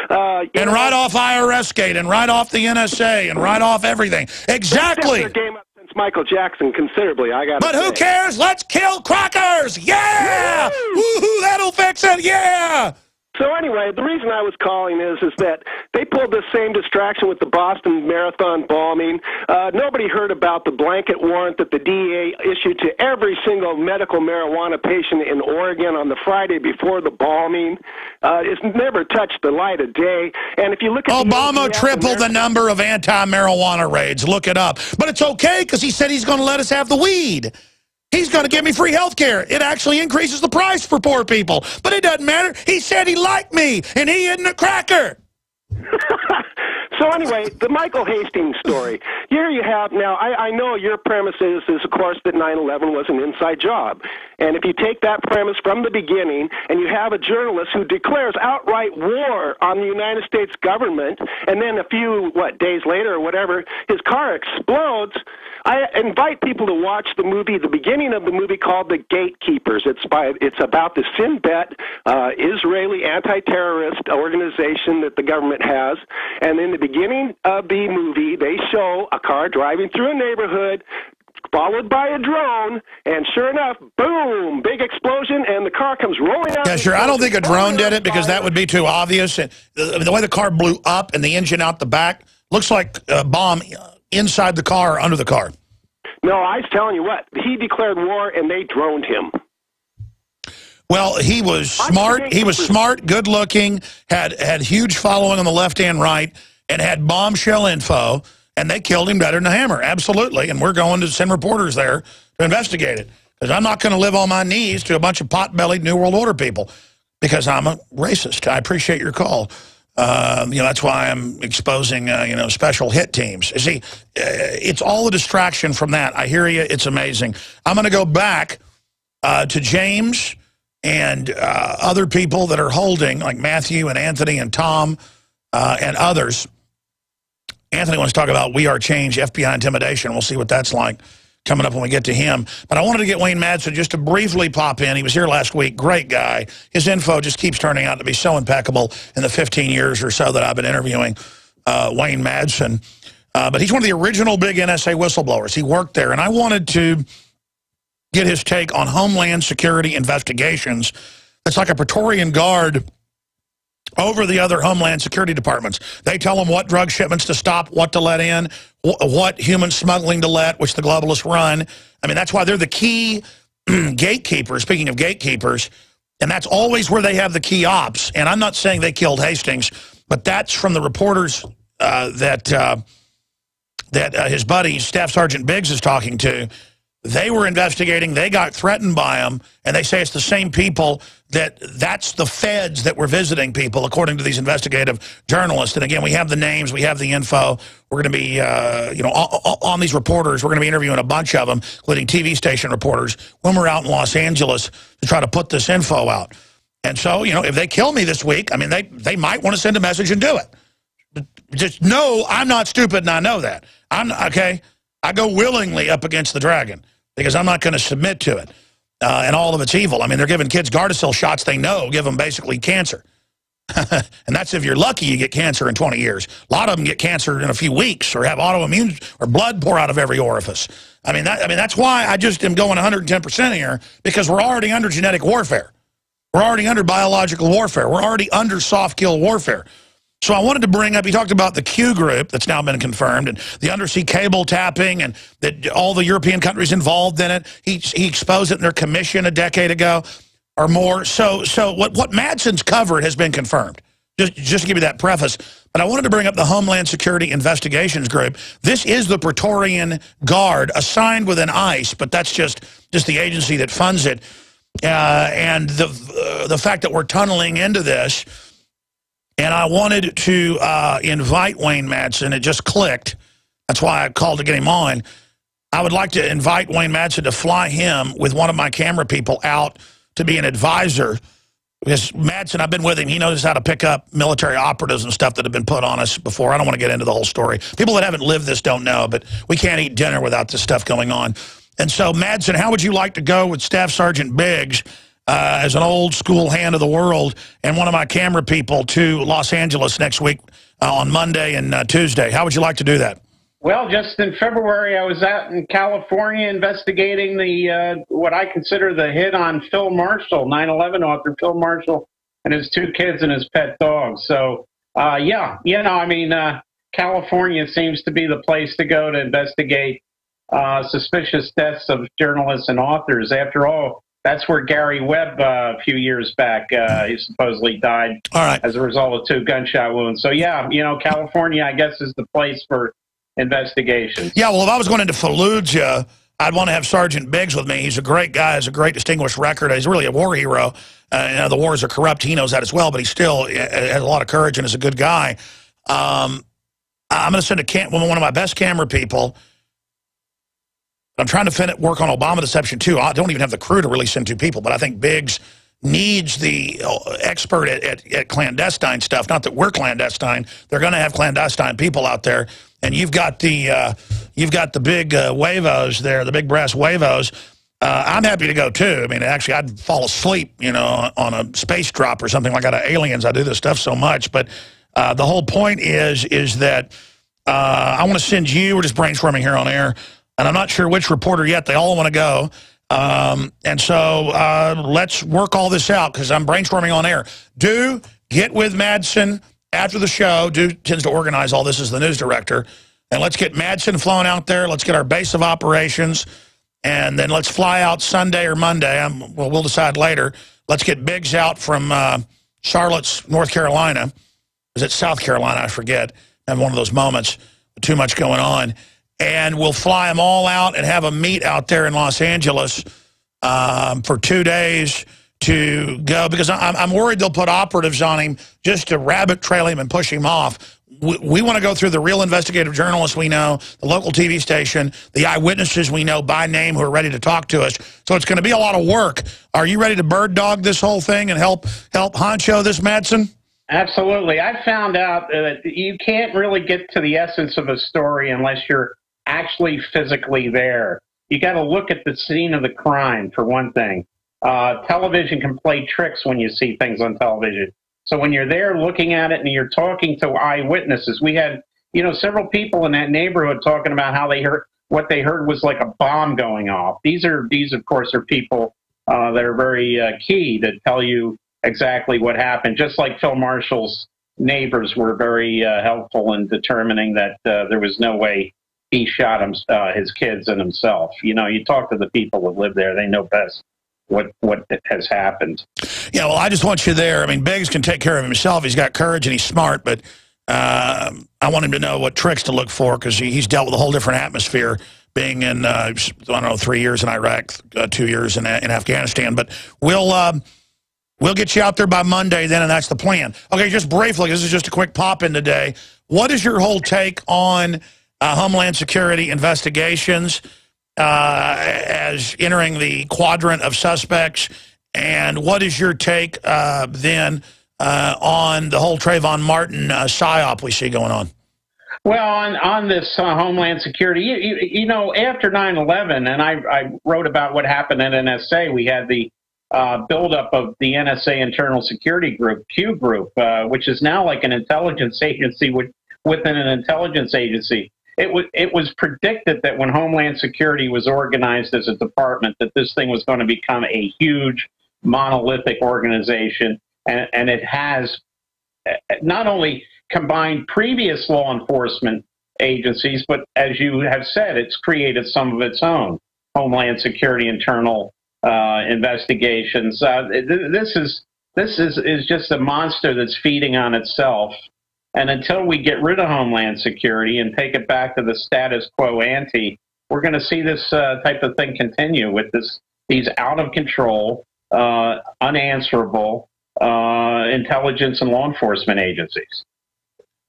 And right off IRS gate, and right off the NSA, and right off everything. Exactly. Their game up since Michael Jackson considerably, I got. But who cares? Let's kill crackers! Yeah! Woo-hoo, that'll fix it! Yeah! So anyway, the reason I was calling is that they pulled this same distraction with the Boston Marathon bombing. Nobody heard about the blanket warrant that the DEA issued to every single medical marijuana patient in Oregon on the Friday before the bombing. It's never touched the light of day. And if you look at Obama tripled the number of anti-marijuana raids. Look it up. But it's okay because he said he's going to let us have the weed. He's going to give me free health care. It actually increases the price for poor people. But it doesn't matter. He said he liked me, and he isn't a cracker. So anyway, the Michael Hastings story. Here you have, now, I know your premise is, of course, that 9/11 was an inside job. And if you take that premise from the beginning, and you have a journalist who declares outright war on the United States government, and then a few, days later or whatever, his car explodes, I invite people to watch the movie, the beginning of the movie called The Gatekeepers. It's about the Shin Bet, Israeli anti-terrorist organization that the government has. And in the beginning of the movie, they show a car driving through a neighborhood, followed by a drone, and sure enough, boom, big explosion, and the car comes rolling out. Yeah, sure. I don't think a drone did it because that would be too obvious. And the way the car blew up and the engine out the back looks like a bomb inside the car or under the car. No, I was telling you what, he declared war and they droned him. Well, he was smart. He was smart, good looking, had huge following on the left and right, and had bombshell info. And they killed him better than a hammer, absolutely. And we're going to send reporters there to investigate it. Because I'm not going to live on my knees to a bunch of pot-bellied New World Order people. Because I'm a racist. I appreciate your call. That's why I'm exposing, special hit teams. You see, it's all a distraction from that. I hear you. It's amazing. I'm going to go back to James and other people that are holding, like Matthew and Anthony and Tom and others. Anthony wants to talk about We Are Change, FBI intimidation. We'll see what that's like coming up when we get to him. But I wanted to get Wayne Madsen just to briefly pop in. He was here last week. Great guy. His info just keeps turning out to be so impeccable in the 15 years or so that I've been interviewing Wayne Madsen. But he's one of the original big NSA whistleblowers. He worked there. And I wanted to get his take on Homeland Security investigations. It's like a Praetorian Guard over the other Homeland Security departments. They tell them what drug shipments to stop, what to let in, what human smuggling to let, which the globalists run. I mean, that's why they're the key gatekeepers, speaking of gatekeepers, and that's always where they have the key ops. And I'm not saying they killed Hastings, but that's from the reporters that his buddy, Staff Sergeant Biggs, is talking to. They were investigating. They got threatened by them, and they say it's the same people that's the feds that were visiting people, according to these investigative journalists. And again, we have the names, we have the info. We're going to be, on these reporters. We're going to be interviewing a bunch of them, including TV station reporters, when we're out in Los Angeles to try to put this info out. And so, if they kill me this week, I mean, they might want to send a message and do it. Just know I'm not stupid, and I know that. Okay? I go willingly up against the dragon because I'm not going to submit to it and all of its evil. I mean, they're giving kids Gardasil shots they know give them basically cancer. And that's if you're lucky you get cancer in 20 years. A lot of them get cancer in a few weeks or have autoimmune or blood pour out of every orifice. I mean, that's why I just am going 110% here, because we're already under genetic warfare. We're already under biological warfare. We're already under soft kill warfare. So I wanted to bring up, he talked about the Q group that's now been confirmed, and the undersea cable tapping, and that all the European countries involved in it. He exposed it in their commission a decade ago or more. So what Madsen's covered has been confirmed. Just to give you that preface. But I wanted to bring up the Homeland Security Investigations Group. This is the Praetorian Guard assigned within ICE, but that's just the agency that funds it. And the fact that we're tunneling into this. And I wanted to invite Wayne Madsen. It just clicked. That's why I called to get him on. I would like to invite Wayne Madsen to fly him with one of my camera people out to be an advisor. Because Madsen, I've been with him. He knows how to pick up military operatives and stuff that have been put on us before. I don't want to get into the whole story. People that haven't lived this don't know, but we can't eat dinner without this stuff going on. And so, Madsen, how would you like to go with Staff Sergeant Biggs as an old school hand of the world and one of my camera people to Los Angeles next week on Monday and Tuesday? How would you like to do that? Well, just in February, I was out in California investigating the what I consider the hit on Phil Marshall, 9/11 author Phil Marshall, and his 2 kids and his pet dog. So, yeah, California seems to be the place to go to investigate suspicious deaths of journalists and authors. After all, that's where Gary Webb, a few years back, he supposedly died as a result of 2 gunshot wounds. So, yeah, California, I guess, is the place for investigations. Yeah, well, if I was going into Fallujah, I'd want to have Sergeant Biggs with me. He's a great guy, has a great distinguished record. He's really a war hero. The wars are corrupt. He knows that as well, but he still has a lot of courage and is a good guy. I'm going to send one of my best camera people. I'm trying to work on Obama deception, too. I don't even have the crew to really send 2 people, but I think Biggs needs the expert at clandestine stuff. Not that we're clandestine. They're going to have clandestine people out there. And you've got the big huevos there, the big brass huevos. I'm happy to go, too. I mean, actually, I'd fall asleep, on a space drop or something like that. Aliens, I do this stuff so much. But the whole point is that I want to send you, we're just brainstorming here on air, and I'm not sure which reporter yet. They all want to go. And so let's work all this out, because I'm brainstorming on air. Get with Madsen after the show. Tends to organize all this as the news director. And let's get Madsen flown out there. Let's get our base of operations. And then let's fly out Sunday or Monday. We'll decide later. Let's get Biggs out from Charlotte, North Carolina. Is it South Carolina? I forget. I have one of those moments. Too much going on. And we'll fly them all out and have a meet out there in Los Angeles for 2 days to go. Because I'm worried they'll put operatives on him just to rabbit trail him and push him off. We want to go through the real investigative journalists we know, the local TV station, the eyewitnesses we know by name who are ready to talk to us. So it's going to be a lot of work. Are you ready to bird dog this whole thing and help honcho this, Madsen? Absolutely. I found out that you can't really get to the essence of a story unless you're actually physically there. You got to look at the scene of the crime, for one thing. Television can play tricks when you see things on television. So when you're there looking at it and you're talking to eyewitnesses, we had, several people in that neighborhood talking about how what they heard was like a bomb going off. These of course, are people that are very key to tell you exactly what happened. Just like Phil Marshall's neighbors were very helpful in determining that there was no way he shot his kids and himself. You know, you talk to the people that live there; they know best what has happened. Yeah, well, I just want you there. I mean, Biggs can take care of himself. He's got courage and he's smart, but I want him to know what tricks to look for, because he's dealt with a whole different atmosphere, being in, I don't know, 3 years in Iraq, 2 years in Afghanistan. But we'll get you out there by Monday then, and that's the plan. Okay, just briefly, this is just a quick pop-in today. What is your whole take on Homeland Security investigations as entering the quadrant of suspects? And what is your take then on the whole Trayvon Martin psyop we see going on? Well, on this Homeland Security, you know, after 9/11, and I wrote about what happened at NSA, we had the buildup of the NSA Internal Security Group, Q Group, which is now like an intelligence agency within an intelligence agency. It was predicted that when Homeland Security was organized as a department, that this thing was going to become a huge monolithic organization, and it has not only combined previous law enforcement agencies, but as you have said, it's created some of its own Homeland Security internal investigations. This is just a monster that's feeding on itself. And until we get rid of Homeland Security and take it back to the status quo ante, we're going to see this type of thing continue with these out of control, unanswerable intelligence and law enforcement agencies.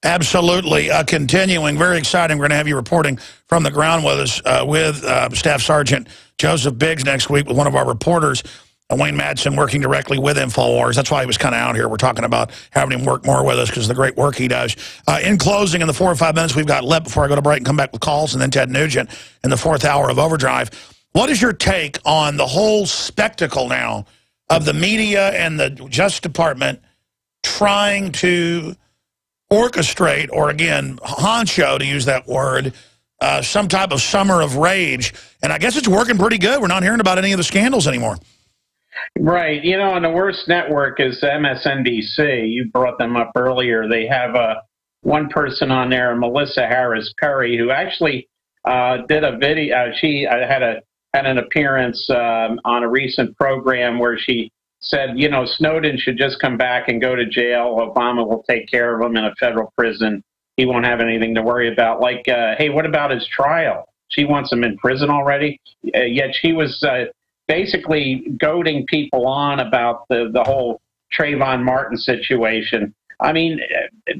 Absolutely. Continuing, very exciting. We're going to have you reporting from the ground with us with Staff Sergeant Joseph Biggs next week with one of our reporters, Wayne Madsen, working directly with InfoWars. That's why he was kind of out here. We're talking about having him work more with us because of the great work he does. In closing, in the 4 or 5 minutes we've got left before I go to break and come back with calls, and then Ted Nugent in the 4th hour of Overdrive. What is your take on the whole spectacle now of the media and the Justice Department trying to orchestrate, or again, honcho, to use that word, some type of summer of rage? And I guess it's working pretty good. We're not hearing about any of the scandals anymore. Right. You know, and the worst network is MSNBC. You brought them up earlier. They have one person on there, Melissa Harris Perry, who actually did a video. She had an appearance on a recent program where she said, you know, Snowden should just come back and go to jail. Obama will take care of him in a federal prison. He won't have anything to worry about. Like, hey, what about his trial? She wants him in prison already. Yet she was basically goading people on about the whole Trayvon Martin situation. I mean,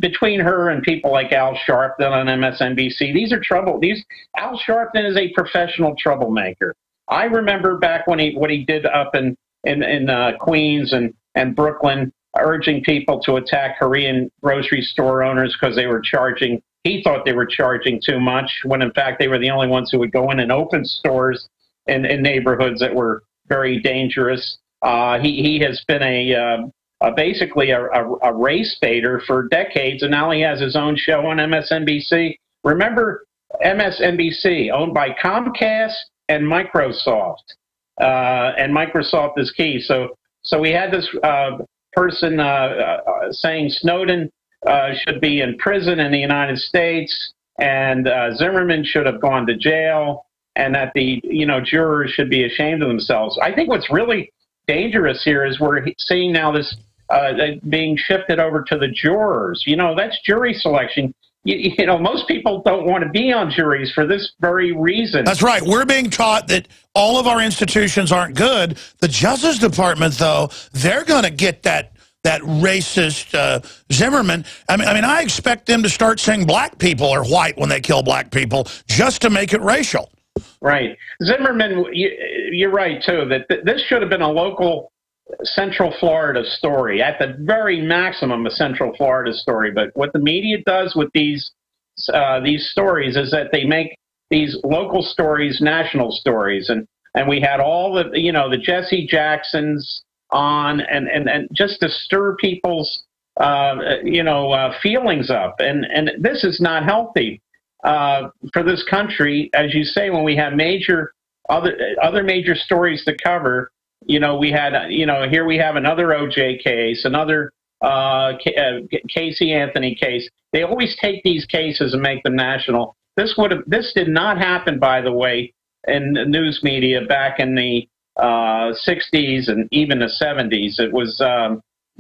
between her and people like Al Sharpton on MSNBC, these are trouble. Al Sharpton is a professional troublemaker. I remember back when what he did up in Queens and Brooklyn, urging people to attack Korean grocery store owners because they were charging. He thought they were charging too much, when in fact they were the only ones who would go in and open stores in neighborhoods that were very dangerous. He has been basically a race baiter for decades, and now he has his own show on MSNBC. Remember, MSNBC, owned by Comcast and Microsoft, and Microsoft is key. So we had this person saying Snowden should be in prison in the United States, and Zimmerman should have gone to jail, and that the jurors should be ashamed of themselves. I think what's really dangerous here is we're seeing now this being shifted over to the jurors. That's jury selection. Most people don't want to be on juries for this very reason. That's right. We're being taught that all of our institutions aren't good. The Justice Department, though, they're going to get that racist Zimmerman. I mean, I expect them to start saying black people are white when they kill black people just to make it racial. Right. Zimmerman, you're right, too, that this should have been a local Central Florida story, at the very maximum a Central Florida story. But what the media does with these stories is that they make these local stories national stories. And we had all the Jesse Jacksons on and just to stir people's feelings up. And this is not healthy for this country. As you say, when we have other major stories to cover, You know, we had, you know, here we have another OJ case, another Casey Anthony case. They always take these cases and make them national. This did not happen, by the way, in the news media back in the 60s and even the 70s. It was,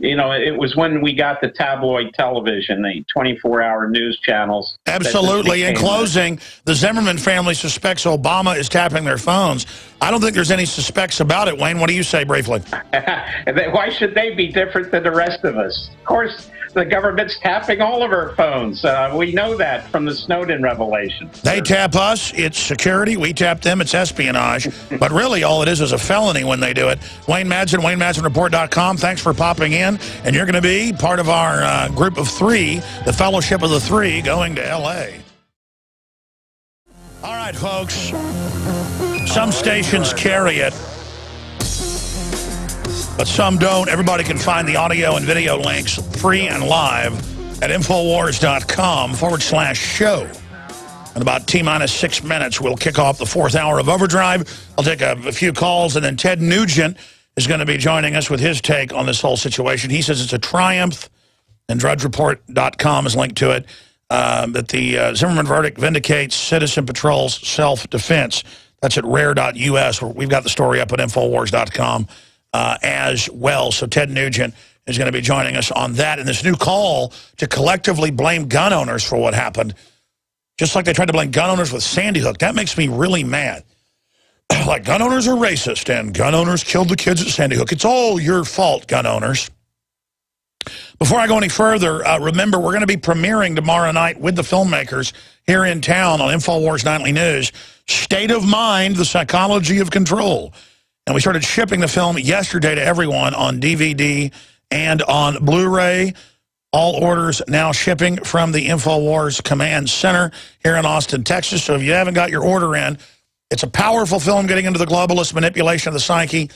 you know, it was when we got the tabloid television, the 24-hour news channels. Absolutely. In closing, the Zimmerman family suspects Obama is tapping their phones. I don't think there's any suspects about it, Wayne. What do you say briefly? Why should they be different than the rest of us? Of course, the government's tapping all of our phones. We know that from the Snowden revelation. They tap us, it's security. We tap them, it's espionage. But really, all it is a felony when they do it. Wayne Madsen, WayneMadsenReport.com. Thanks for popping in. And you're going to be part of our group of three, the Fellowship of the Three, going to L.A. All right, folks. Some stations carry it, but some don't. Everybody can find the audio and video links free and live at Infowars.com/show. In about T-minus 6 minutes, we'll kick off the 4th hour of Overdrive. I'll take a few calls, and then Ted Nugent is going to be joining us with his take on this whole situation. He says it's a triumph, and DrudgeReport.com is linked to it, that the Zimmerman verdict vindicates Citizen Patrol's self-defense. That's at rare.us. We've got the story up at Infowars.com. As well. So Ted Nugent is going to be joining us on that. And this new call to collectively blame gun owners for what happened, just like they tried to blame gun owners with Sandy Hook. That makes me really mad. Like, gun owners are racist and gun owners killed the kids at Sandy Hook. It's all your fault, gun owners. Before I go any further, remember, we're going to be premiering tomorrow night with the filmmakers here in town on InfoWars Nightly News, State of Mind, The Psychology of Control. And we started shipping the film yesterday to everyone on DVD and on Blu-ray. All orders now shipping from the InfoWars Command Center here in Austin, Texas. So if you haven't got your order in, it's a powerful film getting into the globalist manipulation of the psyche.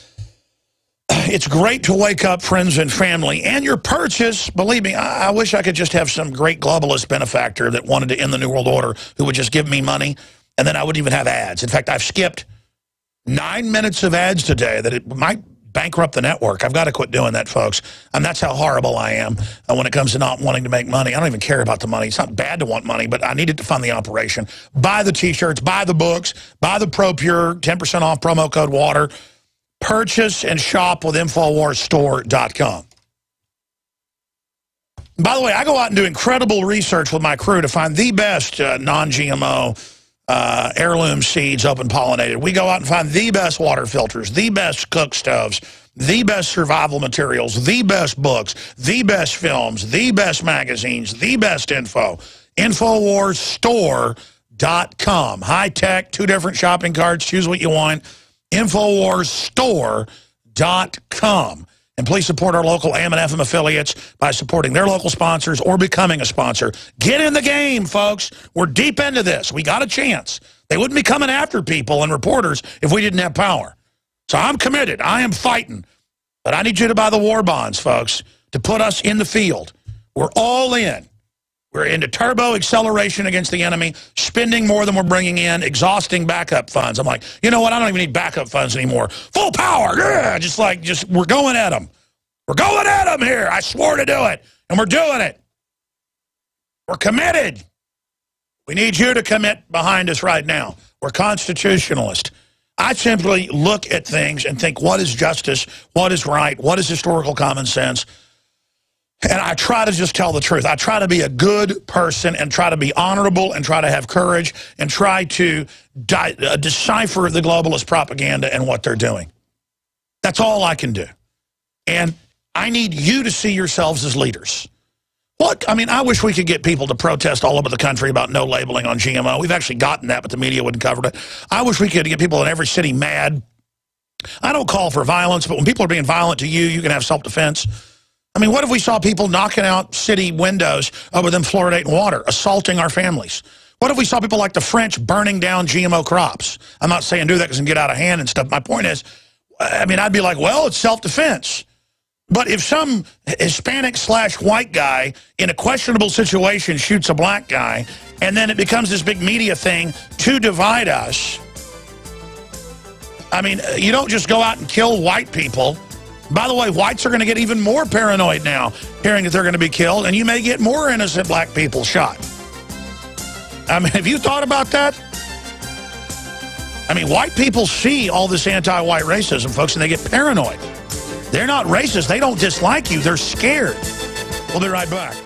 It's great to wake up friends and family. And your purchase, believe me, I wish I could just have some great globalist benefactor that wanted to end the New World Order who would just give me money, and then I wouldn't even have ads. In fact, I've skipped 9 minutes of ads today that it might bankrupt the network. I've got to quit doing that, folks. And that's how horrible I am when it comes to not wanting to make money. I don't even care about the money. It's not bad to want money, but I need it to fund the operation. Buy the T-shirts, buy the books, buy the ProPure, 10% off promo code WATER. Purchase and shop with InfoWarsStore.com. By the way, I go out and do incredible research with my crew to find the best non-GMO heirloom seeds open pollinated. We go out and find the best water filters, the best cook stoves, the best survival materials, the best books, the best films, the best magazines, the best info. InfoWarsStore.com. High tech, 2 different shopping carts. Choose what you want. InfoWarsStore.com. And please support our local AM and FM affiliates by supporting their local sponsors or becoming a sponsor. Get in the game, folks. We're deep into this. We got a chance. They wouldn't be coming after people and reporters if we didn't have power. So I'm committed. I am fighting. But I need you to buy the war bonds, folks, to put us in the field. We're all in. We're into turbo acceleration against the enemy, spending more than we're bringing in, exhausting backup funds. I'm like, you know what? I don't even need backup funds anymore. Full power. Yeah, just we're going at them. We're going at them here. I swore to do it, and we're doing it. We're committed. We need you to commit behind us right now. We're constitutionalist. I simply look at things and think, what is justice? What is right? What is historical common sense? And I try to just tell the truth. I try to be a good person and try to be honorable and try to have courage and try to decipher the globalist propaganda and what they're doing. That's all I can do. And I need you to see yourselves as leaders. Look, I mean, I wish we could get people to protest all over the country about no labeling on GMO. We've actually gotten that, but the media wouldn't cover it. I wish we could get people in every city mad. I don't call for violence, but when people are being violent to you, you can have self-defense. I mean, what if we saw people knocking out city windows over them fluoridating water, assaulting our families? What if we saw people like the French burning down GMO crops? I'm not saying do that because it can get out of hand and stuff. My point is, I mean, I'd be like, well, it's self-defense. But if some Hispanic/white guy in a questionable situation shoots a black guy, and then it becomes this big media thing to divide us, I mean, you don't just go out and kill white people. By the way, whites are going to get even more paranoid now, hearing that they're going to be killed, and you may get more innocent black people shot. I mean, have you thought about that? I mean, white people see all this anti-white racism, folks, and they get paranoid. They're not racist. They don't dislike you. They're scared. We'll be right back.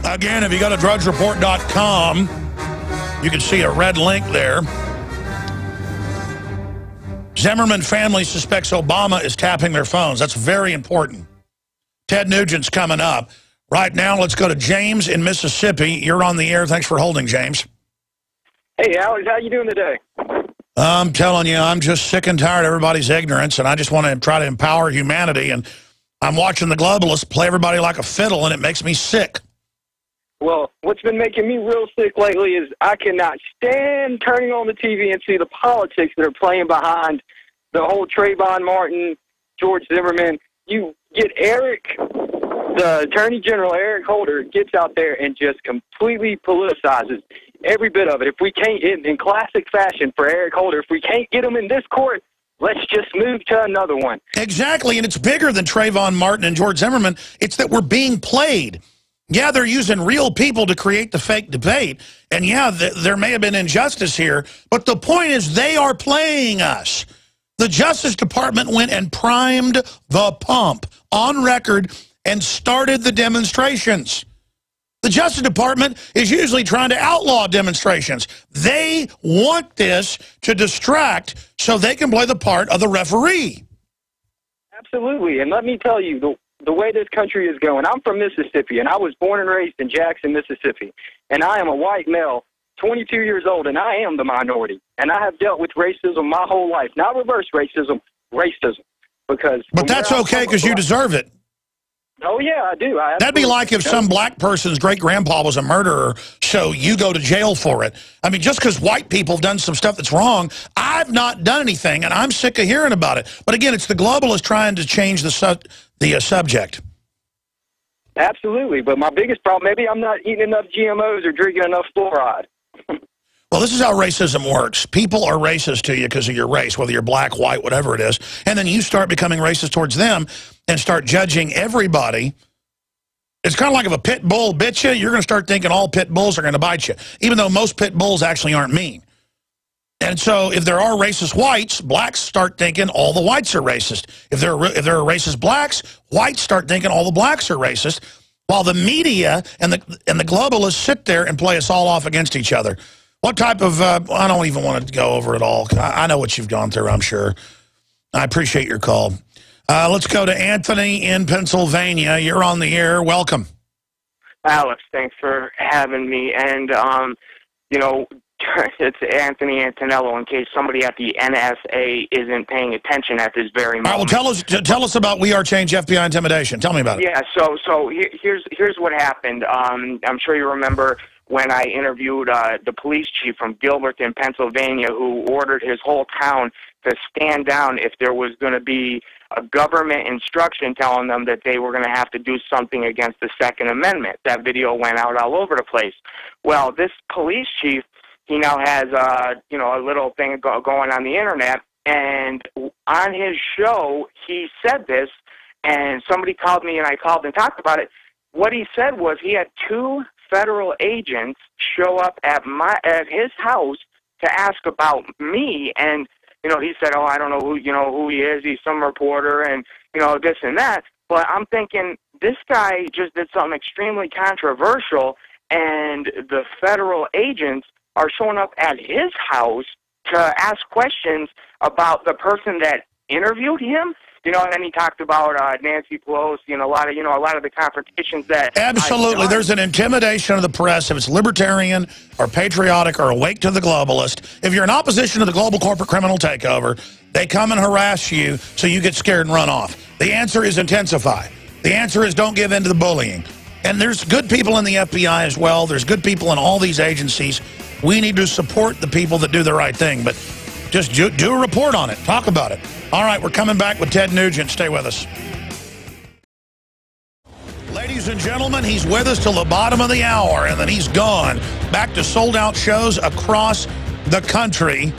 Again, if you go to drudgereport.com, you can see a red link there. Zimmerman family suspects Obama is tapping their phones. That's very important. Ted Nugent's coming up. Right now, let's go to James in Mississippi. You're on the air. Thanks for holding, James. Hey, Alex, how you doing today? I'm telling you, I'm just sick and tired of everybody's ignorance, and I just want to try to empower humanity, and I'm watching the globalists play everybody like a fiddle, and it makes me sick. Well, what's been making me real sick lately is I cannot stand turning on the TV and see the politics that are playing behind the whole Trayvon Martin, George Zimmerman. You get Eric, the Attorney General, Eric Holder, gets out there and just completely politicizes every bit of it. If we can't, in classic fashion for Eric Holder, if we can't get him in this court, let's just move to another one. Exactly, and it's bigger than Trayvon Martin and George Zimmerman. It's that we're being played. Yeah, they're using real people to create the fake debate, and yeah, there may have been injustice here, but the point is they are playing us. The Justice Department went and primed the pump on record and started the demonstrations. The Justice Department is usually trying to outlaw demonstrations. They want this to distract so they can play the part of the referee. Absolutely, and let me tell you, the way this country is going, I'm from Mississippi, and I was born and raised in Jackson, Mississippi, and I am a white male, 22 years old, and I am the minority, and I have dealt with racism my whole life. Not reverse racism, racism. But that's okay because you deserve it. Oh, yeah, I do. That'd be like if some black person's great-grandpa was a murderer, so you go to jail for it. I mean, just because white people have done some stuff that's wrong, I've not done anything, and I'm sick of hearing about it. But again, it's the globalists trying to change the subject. Absolutely, but my biggest problem, maybe I'm not eating enough GMOs or drinking enough fluoride. Well, this is how racism works. People are racist to you because of your race, whether you're black, white, whatever it is. And then you start becoming racist towards them and start judging everybody. It's kind of like if a pit bull bits you, you're going to start thinking all pit bulls are going to bite you, even though most pit bulls actually aren't mean. And so if there are racist whites, blacks start thinking all the whites are racist. If there are racist blacks, whites start thinking all the blacks are racist, while the media and the globalists sit there and play us all off against each other. What type of, I don't even want to go over it all. I know what you've gone through, I'm sure. I appreciate your call. Let's go to Anthony in Pennsylvania. You're on the air. Welcome. Alex, thanks for having me. And, you know, it's Anthony Antonello, in case somebody at the NSA isn't paying attention at this very moment. All right, well, tell us about We Are Change FBI Intimidation. Tell me about it. Yeah, so here's what happened. I'm sure you remember when I interviewed the police chief from Gilberton, Pennsylvania, who ordered his whole town to stand down if there was going to be a government instruction telling them that they were going to have to do something against the Second Amendment. That video went out all over the place. Well, this police chief, he now has you know, a little thing going on the internet, and on his show he said this, and somebody called me and I called and talked about it. What he said was he had 2 federal agents show up at his house to ask about me, and you know, he said, "Oh, I don't know who he is. He's some reporter, and you know, this and that." But I'm thinking this guy just did something extremely controversial, and the federal agents are showing up at his house to ask questions about the person that interviewed him. You know, and then he talked about Nancy Pelosi and a lot of the confrontations that. Absolutely, there's an intimidation of the press if it's libertarian or patriotic or awake to the globalist. If you're in opposition to the global corporate criminal takeover, they come and harass you so you get scared and run off. The answer is intensify. The answer is don't give in to the bullying. And there's good people in the FBI as well. There's good people in all these agencies. We need to support the people that do the right thing, but just do a report on it. Talk about it. All right, we're coming back with Ted Nugent. Stay with us. Ladies and gentlemen, he's with us till the bottom of the hour, and then he's gone. Back to sold-out shows across the country.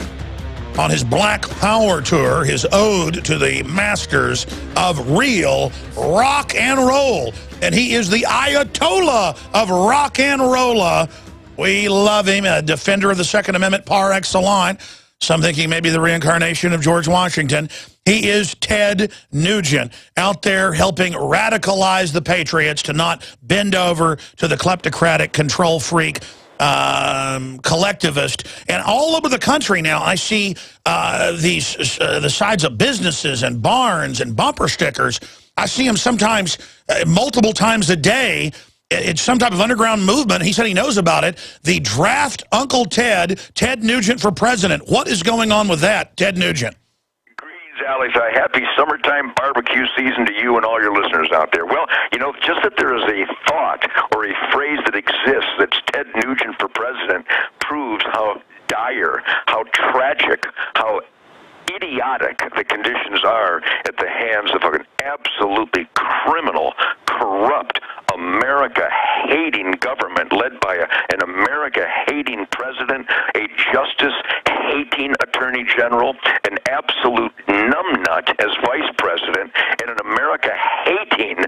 on his Black Power tour, his ode to the masters of real rock and roll. And he is the Ayatollah of rock and rolla. We love him, a defender of the Second Amendment par excellence. Some think he may be the reincarnation of George Washington. He is Ted Nugent, out there helping radicalize the patriots to not bend over to the kleptocratic control freak collectivist. And all over the country now, I see the sides of businesses and barns and bumper stickers. I see them sometimes multiple times a day. It's some type of underground movement. He said he knows about it. The draft Uncle Ted, Ted Nugent for president. What is going on with that, Ted Nugent? Greetings, Alex. A happy summertime barbecue season to you and all your listeners out there. Well, you know, just that there is a thought or a phrase that exists that's Ted Nugent for president proves how dire, how tragic, how idiotic the conditions are at the hands of an absolutely criminal, corrupt, America-hating government led by an America-hating president, a justice-hating attorney general, an absolute numbnut as vice president, and an America-hating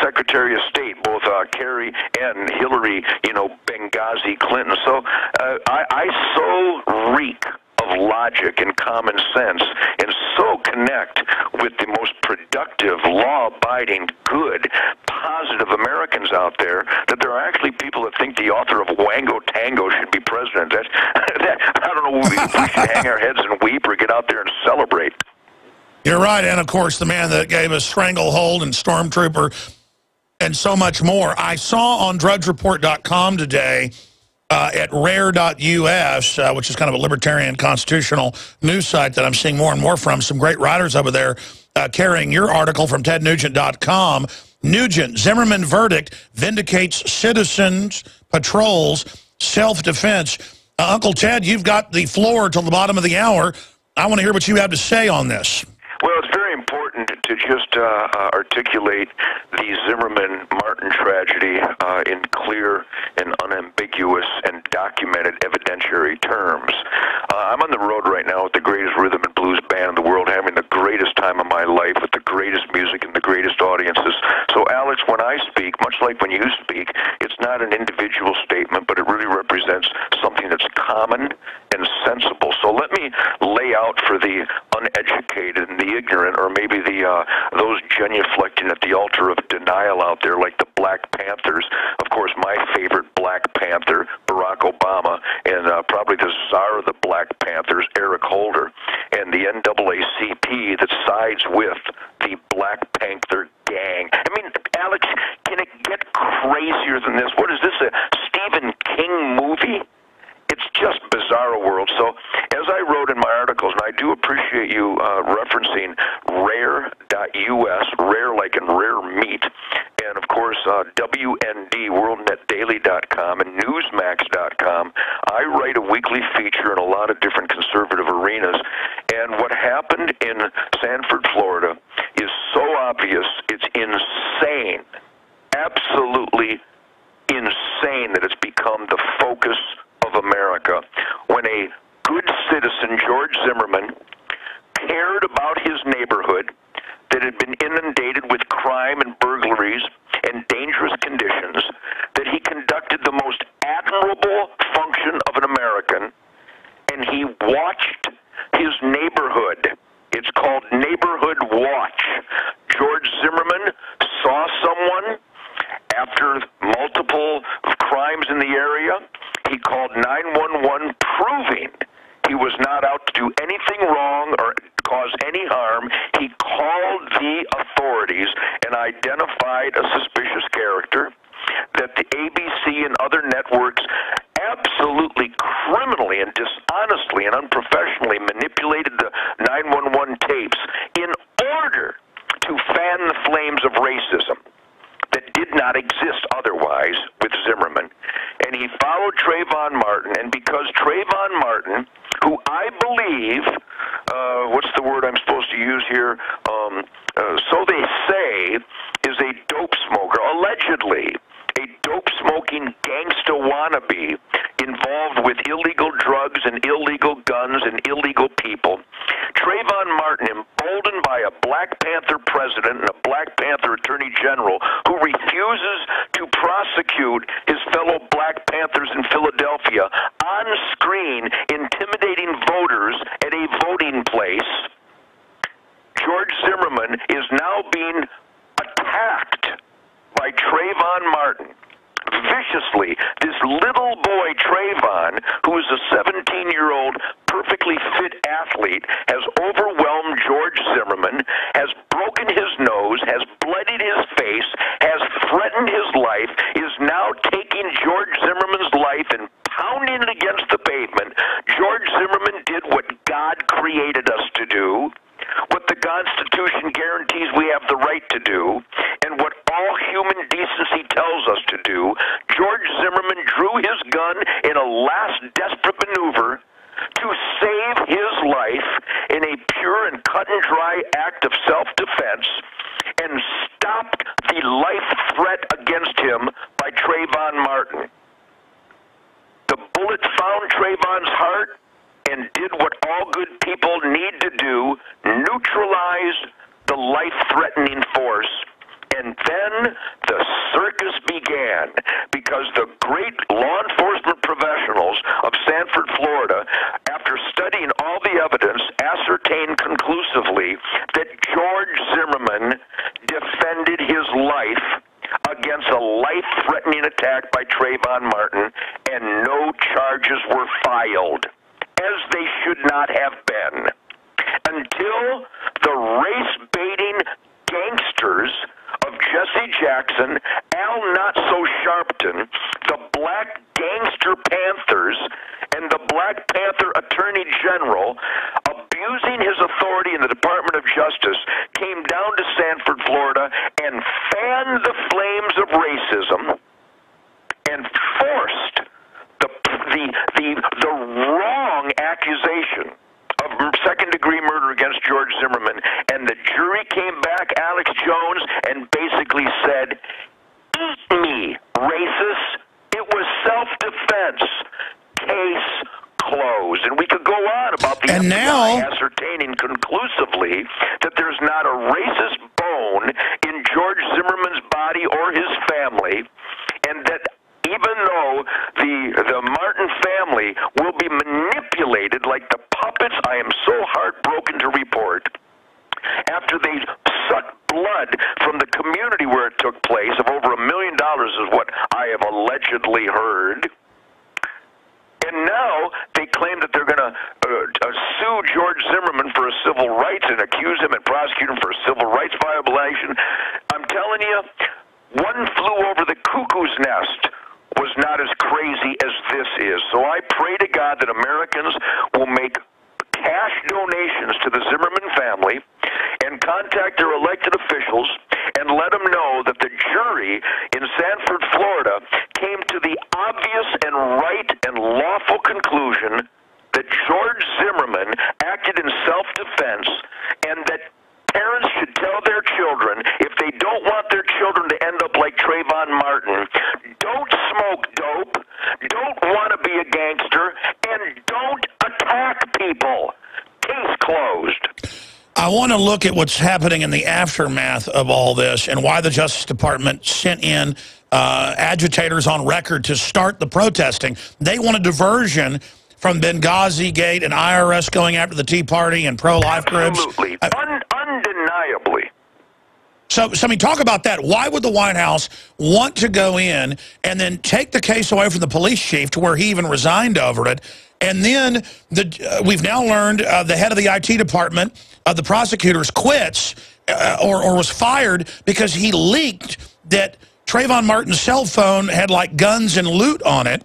Secretary of State, both Kerry and Hillary, you know, Benghazi Clinton. So I so reek of logic and common sense and so connect with the most productive, law-abiding, good, positive Americans out there that there are actually people that think the author of Wango Tango should be president. I don't know if we should hang our heads and weep or get out there and celebrate. You're right, and of course the man that gave us Stranglehold and Stormtrooper and so much more. I saw on DrudgeReport.com today at rare.us, which is kind of a libertarian constitutional news site that I'm seeing more and more from, some great writers over there carrying your article from tednugent.com. Nugent, Zimmerman verdict vindicates citizens, patrols, self-defense. Uncle Ted, you've got the floor till the bottom of the hour. I want to hear what you have to say on this. Well, it's very important to just articulate the Zimmerman-Martin tragedy in clear and unambiguous and documented evidentiary terms. I'm on the road right now with the greatest rhythm and blues band in the world, having the greatest time of my life with the greatest music and the greatest audiences. So, Alex, when I speak, much like when you speak, it's not an individual statement, but it really represents something that's common and sensible. So let me lay out for the uneducated and the ignorant, or maybe those genuflecting at the altar of denial out there, like the Black Panthers. Of course, my favorite Black Panther, Barack Obama, and probably the czar of the Black Panthers, Eric Holder, and the NAACP that sides with the Black Panther gang. I mean, Alex, can it get crazier than this? What is this, a Stephen King movie? It's just bizarre world. So, as I wrote in my articles, and I do appreciate you referencing rare.us, rare like in rare meat, and of course WND, worldnetdaily.com, and newsmax.com. I write a weekly feature in a lot of different conservative arenas, and what happened in Sanford, Florida is so obvious, it's insane, absolutely insane that it's become the focus of America when a good citizen, George Zimmerman, cared about his neighborhood that had been inundated with crime and burglaries and dangerous conditions, that he conducted the most admirable function of an American, and he watched his neighborhood. It's called Neighborhood Watch. George Zimmerman saw someone after multiple crimes in the area. He called 911, proving he was not out to do anything wrong or cause any harm. He called the authorities and identified a suspicious character that the ABC and other networks absolutely criminally and dishonestly and unprofessionally manipulated the 911 tapes in order to fan the flames of racism that did not exist otherwise with Zimmerman. And he followed Trayvon Martin, and because Trayvon Martin, who I believe, what's the word I'm supposed to use here? So they say, is a dope smoker, allegedly a dope-smoking gangsta wannabe involved with illegal drugs and illegal illegal guns and illegal people. Trayvon Martin, emboldened by a Black Panther president and a Black Panther attorney general who refuses to prosecute his fellow Black Panthers in Philadelphia, on screen intimidating voters at a voting place, George Zimmerman is now being attacked by Trayvon Martin. Viciously, this little boy Trayvon, who is a 17-year-old perfectly fit athlete, has overwhelmed George Zimmerman, has broken his nose, has bloodied his face, has threatened his life, is now taking George Zimmerman's life and pounding it against the pavement. George Zimmerman did what God created us to do, what the Constitution guarantees we have the right to do, and what all human decency tells us to do. George Zimmerman drew his gun in a last desperate maneuver to save his life in a pure and cut-and-dry act of self-defense and stopped the life threat against him by Trayvon Martin. The bullet found Trayvon's heart and did what all good people need to do, neutralize the life-threatening force. And then the circus began, because the great law enforcement professionals of Sanford, Florida, after studying all the evidence, ascertained conclusively that George Zimmerman defended his life against a life-threatening attack by Trayvon Martin, and no charges were filed, as they should not have been, until the race-baiting gangsters of Jesse Jackson, Al Not-So-Sharpton, the Black Gangster Panthers, and the Black Panther Attorney General, abusing his authority in the Department of Justice, came down to Sanford, Florida, and fanned the flames of racism and forced the wrong accusation of second-degree murder against George Zimmerman. And the jury came back, Alex Jones, and basically said, "Eat me, racist. It was self-defense. Case closed." And we could go on about the FBI ascertaining conclusively that there's not a racist bone in George Zimmerman's body or his family, and that even though the Martin family will be manipulated like the puppets I am so heartbroken to report, after they sucked blood from the community where it took place, of over $1 million is what I have allegedly heard. And now they claim that they're going to sue George Zimmerman for a civil rights and accuse him and prosecute him for a civil rights violation. I'm telling you, one flew over the cuckoo's nest was not as crazy as this is. So I pray to God that Americans will make cash donations to the Zimmerman family and contact their elected officials and let them know that the jury in Sanford, Florida, came to the obvious and right and lawful conclusion that George Zimmerman acted in self-defense, and that parents should tell their children, if they don't want their children to end up like Trayvon Martin, don't smoke dope, don't want to be a gangster, and don't attack people. Case closed. I want to look at what's happening in the aftermath of all this and why the Justice Department sent in agitators on record to start the protesting. They want a diversion from Benghazi Gate and IRS going after the Tea Party and pro-life groups. Absolutely. Undeniably. So, I mean, talk about that. Why would the White House want to go in and then take the case away from the police chief to where he even resigned over it? And then we've now learned the head of the IT department, the prosecutors, quits or was fired because he leaked that Trayvon Martin's cell phone had like guns and loot on it.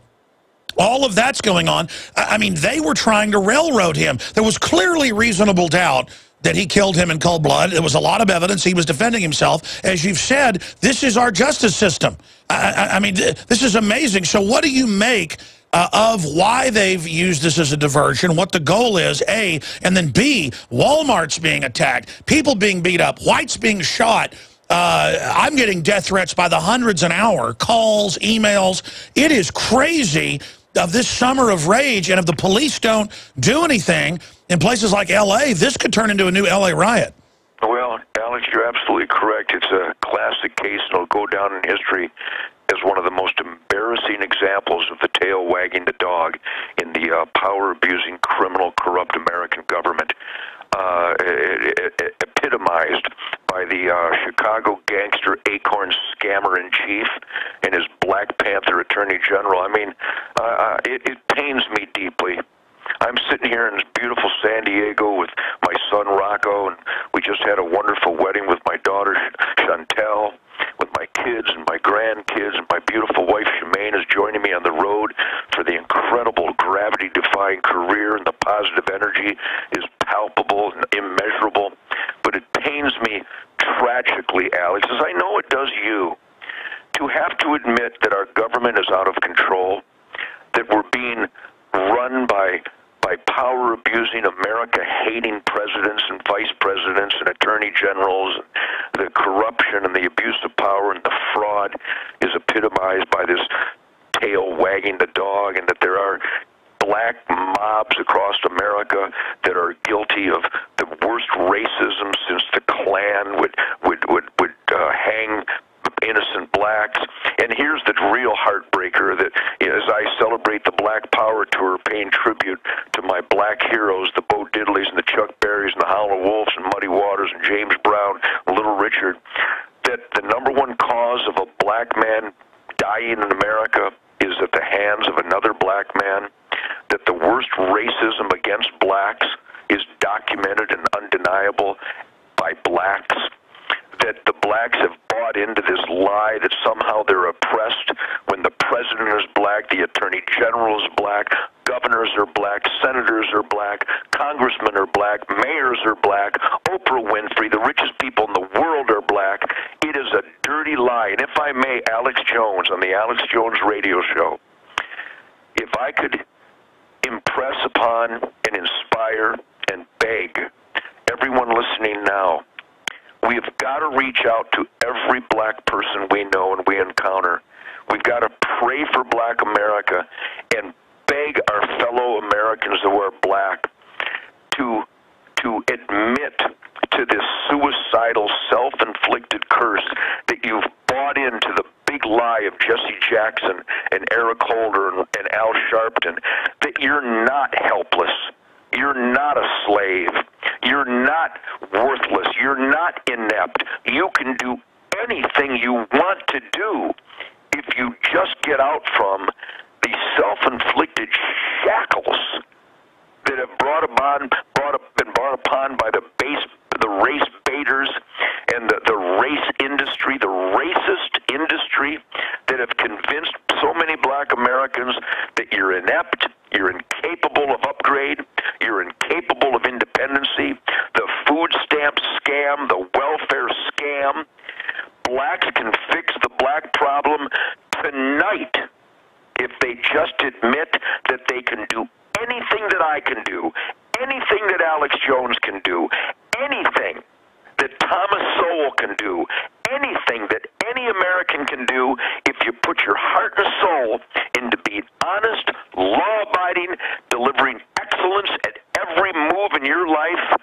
All of that's going on. I mean, they were trying to railroad him. There was clearly reasonable doubt that he killed him in cold blood. There was a lot of evidence he was defending himself. As you've said, this is our justice system. I mean, this is amazing. So what do you make of why they've used this as a diversion, what the goal is, A, and then B, Wal-Mart's being attacked, people being beat up, whites being shot. I'm getting death threats by the hundreds an hour, calls, emails. It is crazy. of this summer of rage, and if the police don't do anything in places like L.A., this could turn into a new L.A. riot. Well, Alex, you're absolutely correct. It's a classic case, and it'll go down in history as one of the most embarrassing examples of the tail wagging the dog in the power-abusing, criminal, corrupt American government. Epitomized by the Chicago gangster acorn scammer-in-chief and his Black Panther Attorney General. I mean, it pains me deeply. I'm sitting here in this beautiful San Diego with my son Rocco, and we just had a wonderful wedding with my daughter Chantel, with my kids and my grandkids, and my beautiful wife Shemaine is joining me on the road for the incredible gravity-defying career, and the positive energy is palpable and immeasurable. But it pains me tragically, Alex, as I know it does you, to have to admit that our government is out of control, that we're being run by power-abusing, America-hating presidents and vice presidents and attorney generals. The corruption and the abuse of power and the fraud is epitomized by this tail wagging the dog, and that there are black mobs across America that are guilty of the worst racism since the Klan would hang innocent blacks. And here's the real heartbreaker, that as I celebrate the Black Power Tour, paying tribute to my black heroes, the Bo Diddleys and the Chuck Berrys and the Howlin' Wolves and Muddy Waters and James Brown and Little Richard, that the number one cause of a black man dying in America is at the hands of another black man, that the worst racism against blacks is documented and undeniable by blacks, that the blacks have bought into this lie that somehow they're oppressed when the president is black, the attorney general is black, governors are black, senators are black, congressmen are black, mayors are black, Oprah Winfrey, the richest people in the world are black. It is a dirty lie. And if I may, Alex Jones on the Alex Jones radio show, if I could impress upon and inspire and beg everyone listening now, we have got to reach out to every black person we know and we encounter. We've got to pray for black America and beg our fellow Americans who are black to admit to this suicidal, self-inflicted curse that you've bought into the big lie of Jesse Jackson and Eric Holder and Al Sharpton, that you're not helpless. You're not a slave. You're not worthless. You're not inept. You can do anything you want to do if you just get out from the self-inflicted shackles that have been brought upon by the race baiters and the race industry, the racist industry that have convinced so many black Americans that you're inept, you're incapable of upgrade, you're incapable of independency, the food stamp scam, the welfare scam. Blacks can fix the black problem tonight if they just admit that they can do anything that I can do, anything that Alex Jones can do, anything that Thomas Sowell can do, anything that any American can do if you put your heart and soul into being honest, law-abiding, delivering excellence at every move in your life.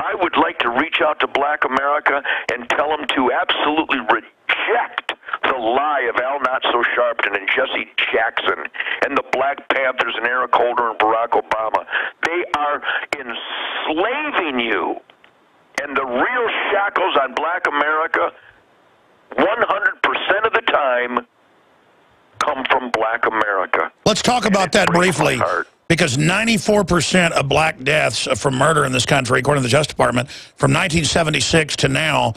I would like to reach out to black America and tell them to absolutely reject the lie of Al Not-So-Sharpton and Jesse Jackson and the Black Panthers and Eric Holder and Barack Obama. They are enslaving you. And the real shackles on black America, 100% of the time, come from black America. Let's talk about that briefly, because 94% of black deaths from murder in this country, according to the Justice Department, from 1976 to now,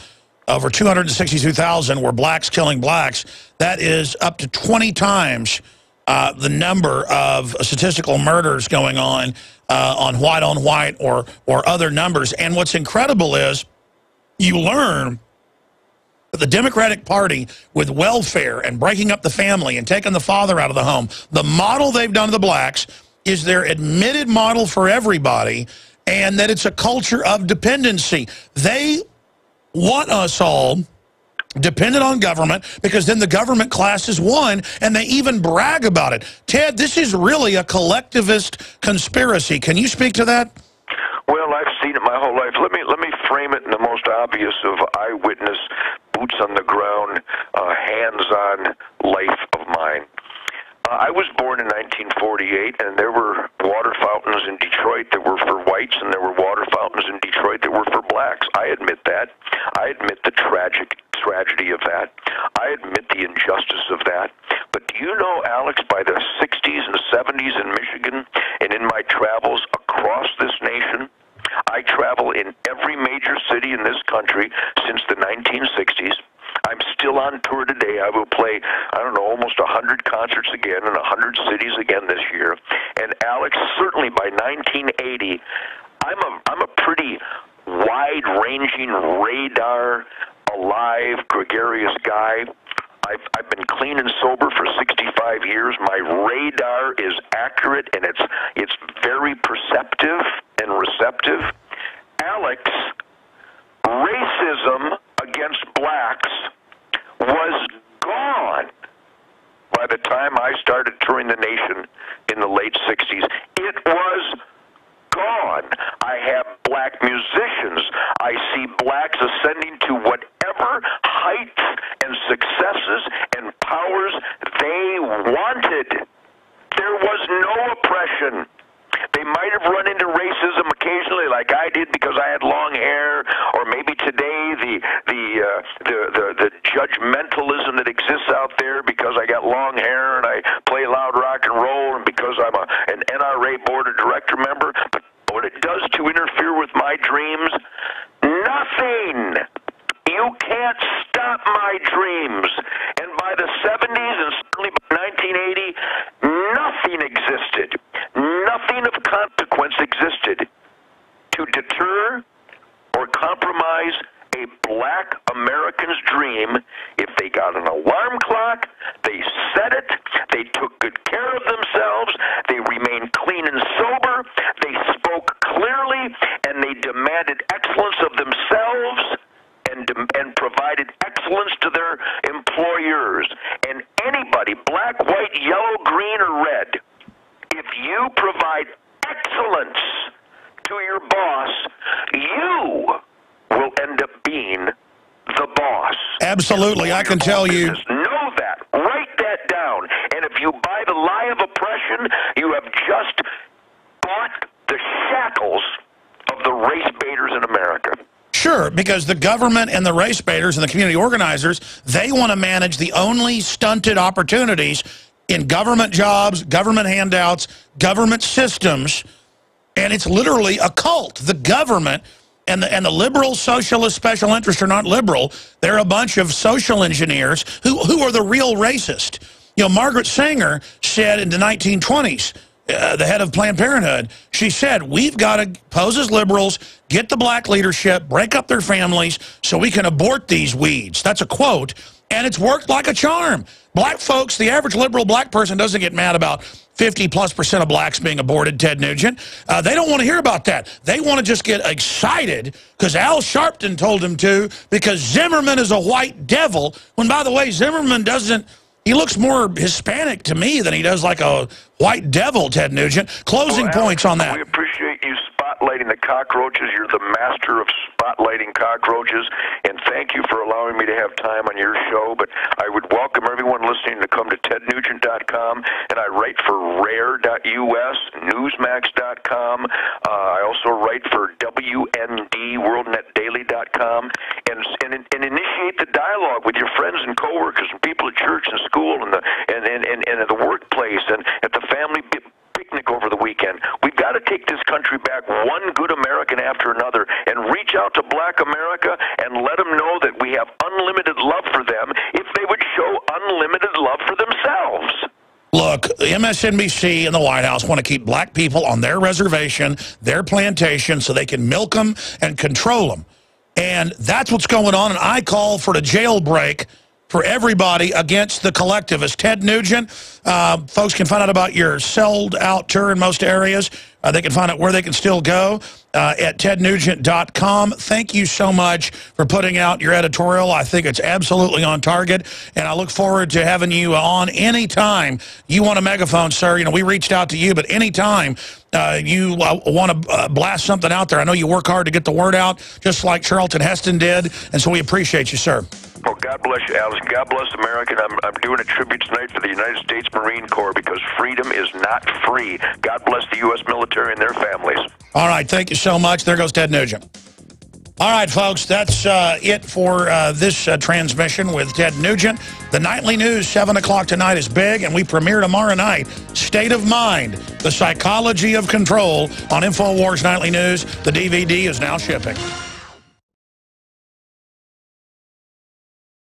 over 262,000 were blacks killing blacks. That is up to 20 times the number of statistical murders going on white or other numbers. And what's incredible is you learn that the Democratic Party, with welfare and breaking up the family and taking the father out of the home, the model they've done to the blacks is their admitted model for everybody, and that it's a culture of dependency. They want us all dependent on government, because then the government class is one, and they even brag about it. Ted, this is really a collectivist conspiracy. Can you speak to that? Well, I've seen it my whole life. Let me frame it in the most obvious of eyewitness, boots on the ground, hands-on life of mine. I was born in 1948, and there were water fountains in Detroit that were for whites, and there were water fountains in Detroit that were for blacks. I admit that. I admit the tragedy of that. I admit the injustice of that. But do you know, Alex, by the 60s and 70s in Michigan, and in my travels across this nation, I travel in every major city in this country since the 1960s. I'm still on tour today. I will play, I don't know, almost 100 concerts again in 100 cities again this year. And Alex, certainly by 1980, I'm a pretty wide-ranging, radar, alive, gregarious guy. I've been clean and sober for 65 years. My radar is accurate, and it's very perceptive and receptive. Alex, racism against blacks was gone by the time I started touring the nation in the late 60s. It was gone. I have black musicians. I see blacks ascending to whatever heights and successes and powers they wanted. There was no oppression. They might have run into racism occasionally, like I did, because I had long hair, or maybe today the judgmentalism that exists out there because I got long hair and I play loud rock and roll, and because I'm an NRA board of director member. But what it does to interfere with my dreams, nothing. You can't stop my dreams. And by the 70s and certainly by 1980, nothing existed. Nothing of consequence existed to deter or compromise a black American's dream. If they got an alarm clock, they set it, they took good care of themselves, they remained clean and sober, they spoke clearly, and they demanded excellence of themselves and provided excellence to their employers. And anybody, black, white, yellow, green, or red, if you provide excellence to your boss, you will end up being the boss. Absolutely, I can tell you. Know that. Write that down. And if you buy the lie of oppression, you have just bought the shackles of the race baiters in America. Sure, because the government and the race baiters and the community organizers, they want to manage the only stunted opportunities in government jobs, government handouts, government systems, and it's literally a cult. The government and the liberal socialist special interests are not liberal. They're a bunch of social engineers who are the real racist. You know, Margaret Sanger said in the 1920s, the head of Planned Parenthood, she said, we've got to pose as liberals, get the black leadership, break up their families so we can abort these weeds. That's a quote, and it's worked like a charm. Black folks, the average liberal black person doesn't get mad about 50+% of blacks being aborted, Ted Nugent. They don't want to hear about that. They want to just get excited because Al Sharpton told them to, because Zimmerman is a white devil, when, by the way, Zimmerman doesn't... He looks more Hispanic to me than he does like a white devil, Ted Nugent. Closing points on that. We appreciate you spotlighting the cockroaches. You're the master of spotlighting cockroaches, and thank you for allowing me to have time on your show. But I would welcome everyone listening to come to tednugent.com, and I write for rare.us, newsmax.com. I also write for WND, worldnetdaily.com, and initiate the dialogue with your friends and coworkers and people at church and school and at the workplace and at the family picnic over the weekend. We've got to take this country back, one good American after another, and reach out to black America and let them know that we have unlimited love for them if they would show unlimited love for themselves. Look, MSNBC and the White House want to keep black people on their reservation, their plantation, so they can milk them and control them. And that's what's going on, and I call for the jailbreak for everybody against the collectivists. Ted Nugent, folks can find out about your sold-out tour in most areas. They can find out where they can still go at tednugent.com. Thank you so much for putting out your editorial. I think it's absolutely on target, and I look forward to having you on anytime you want a megaphone, sir. You know, we reached out to you, but anytime you want to blast something out there, I know you work hard to get the word out, just like Charlton Heston did, and so we appreciate you, sir. Well, God bless you, Alice. God bless America. I'm doing a tribute tonight for the United States Marine Corps because freedom is not free. God bless the U.S. military and their families. All right, thank you so much. There goes Ted Nugent. All right, folks, that's it for this transmission with Ted Nugent. The nightly news, 7 o'clock tonight, is big, and we premiere tomorrow night, State of Mind, The Psychology of Control on InfoWars Nightly News. The DVD is now shipping.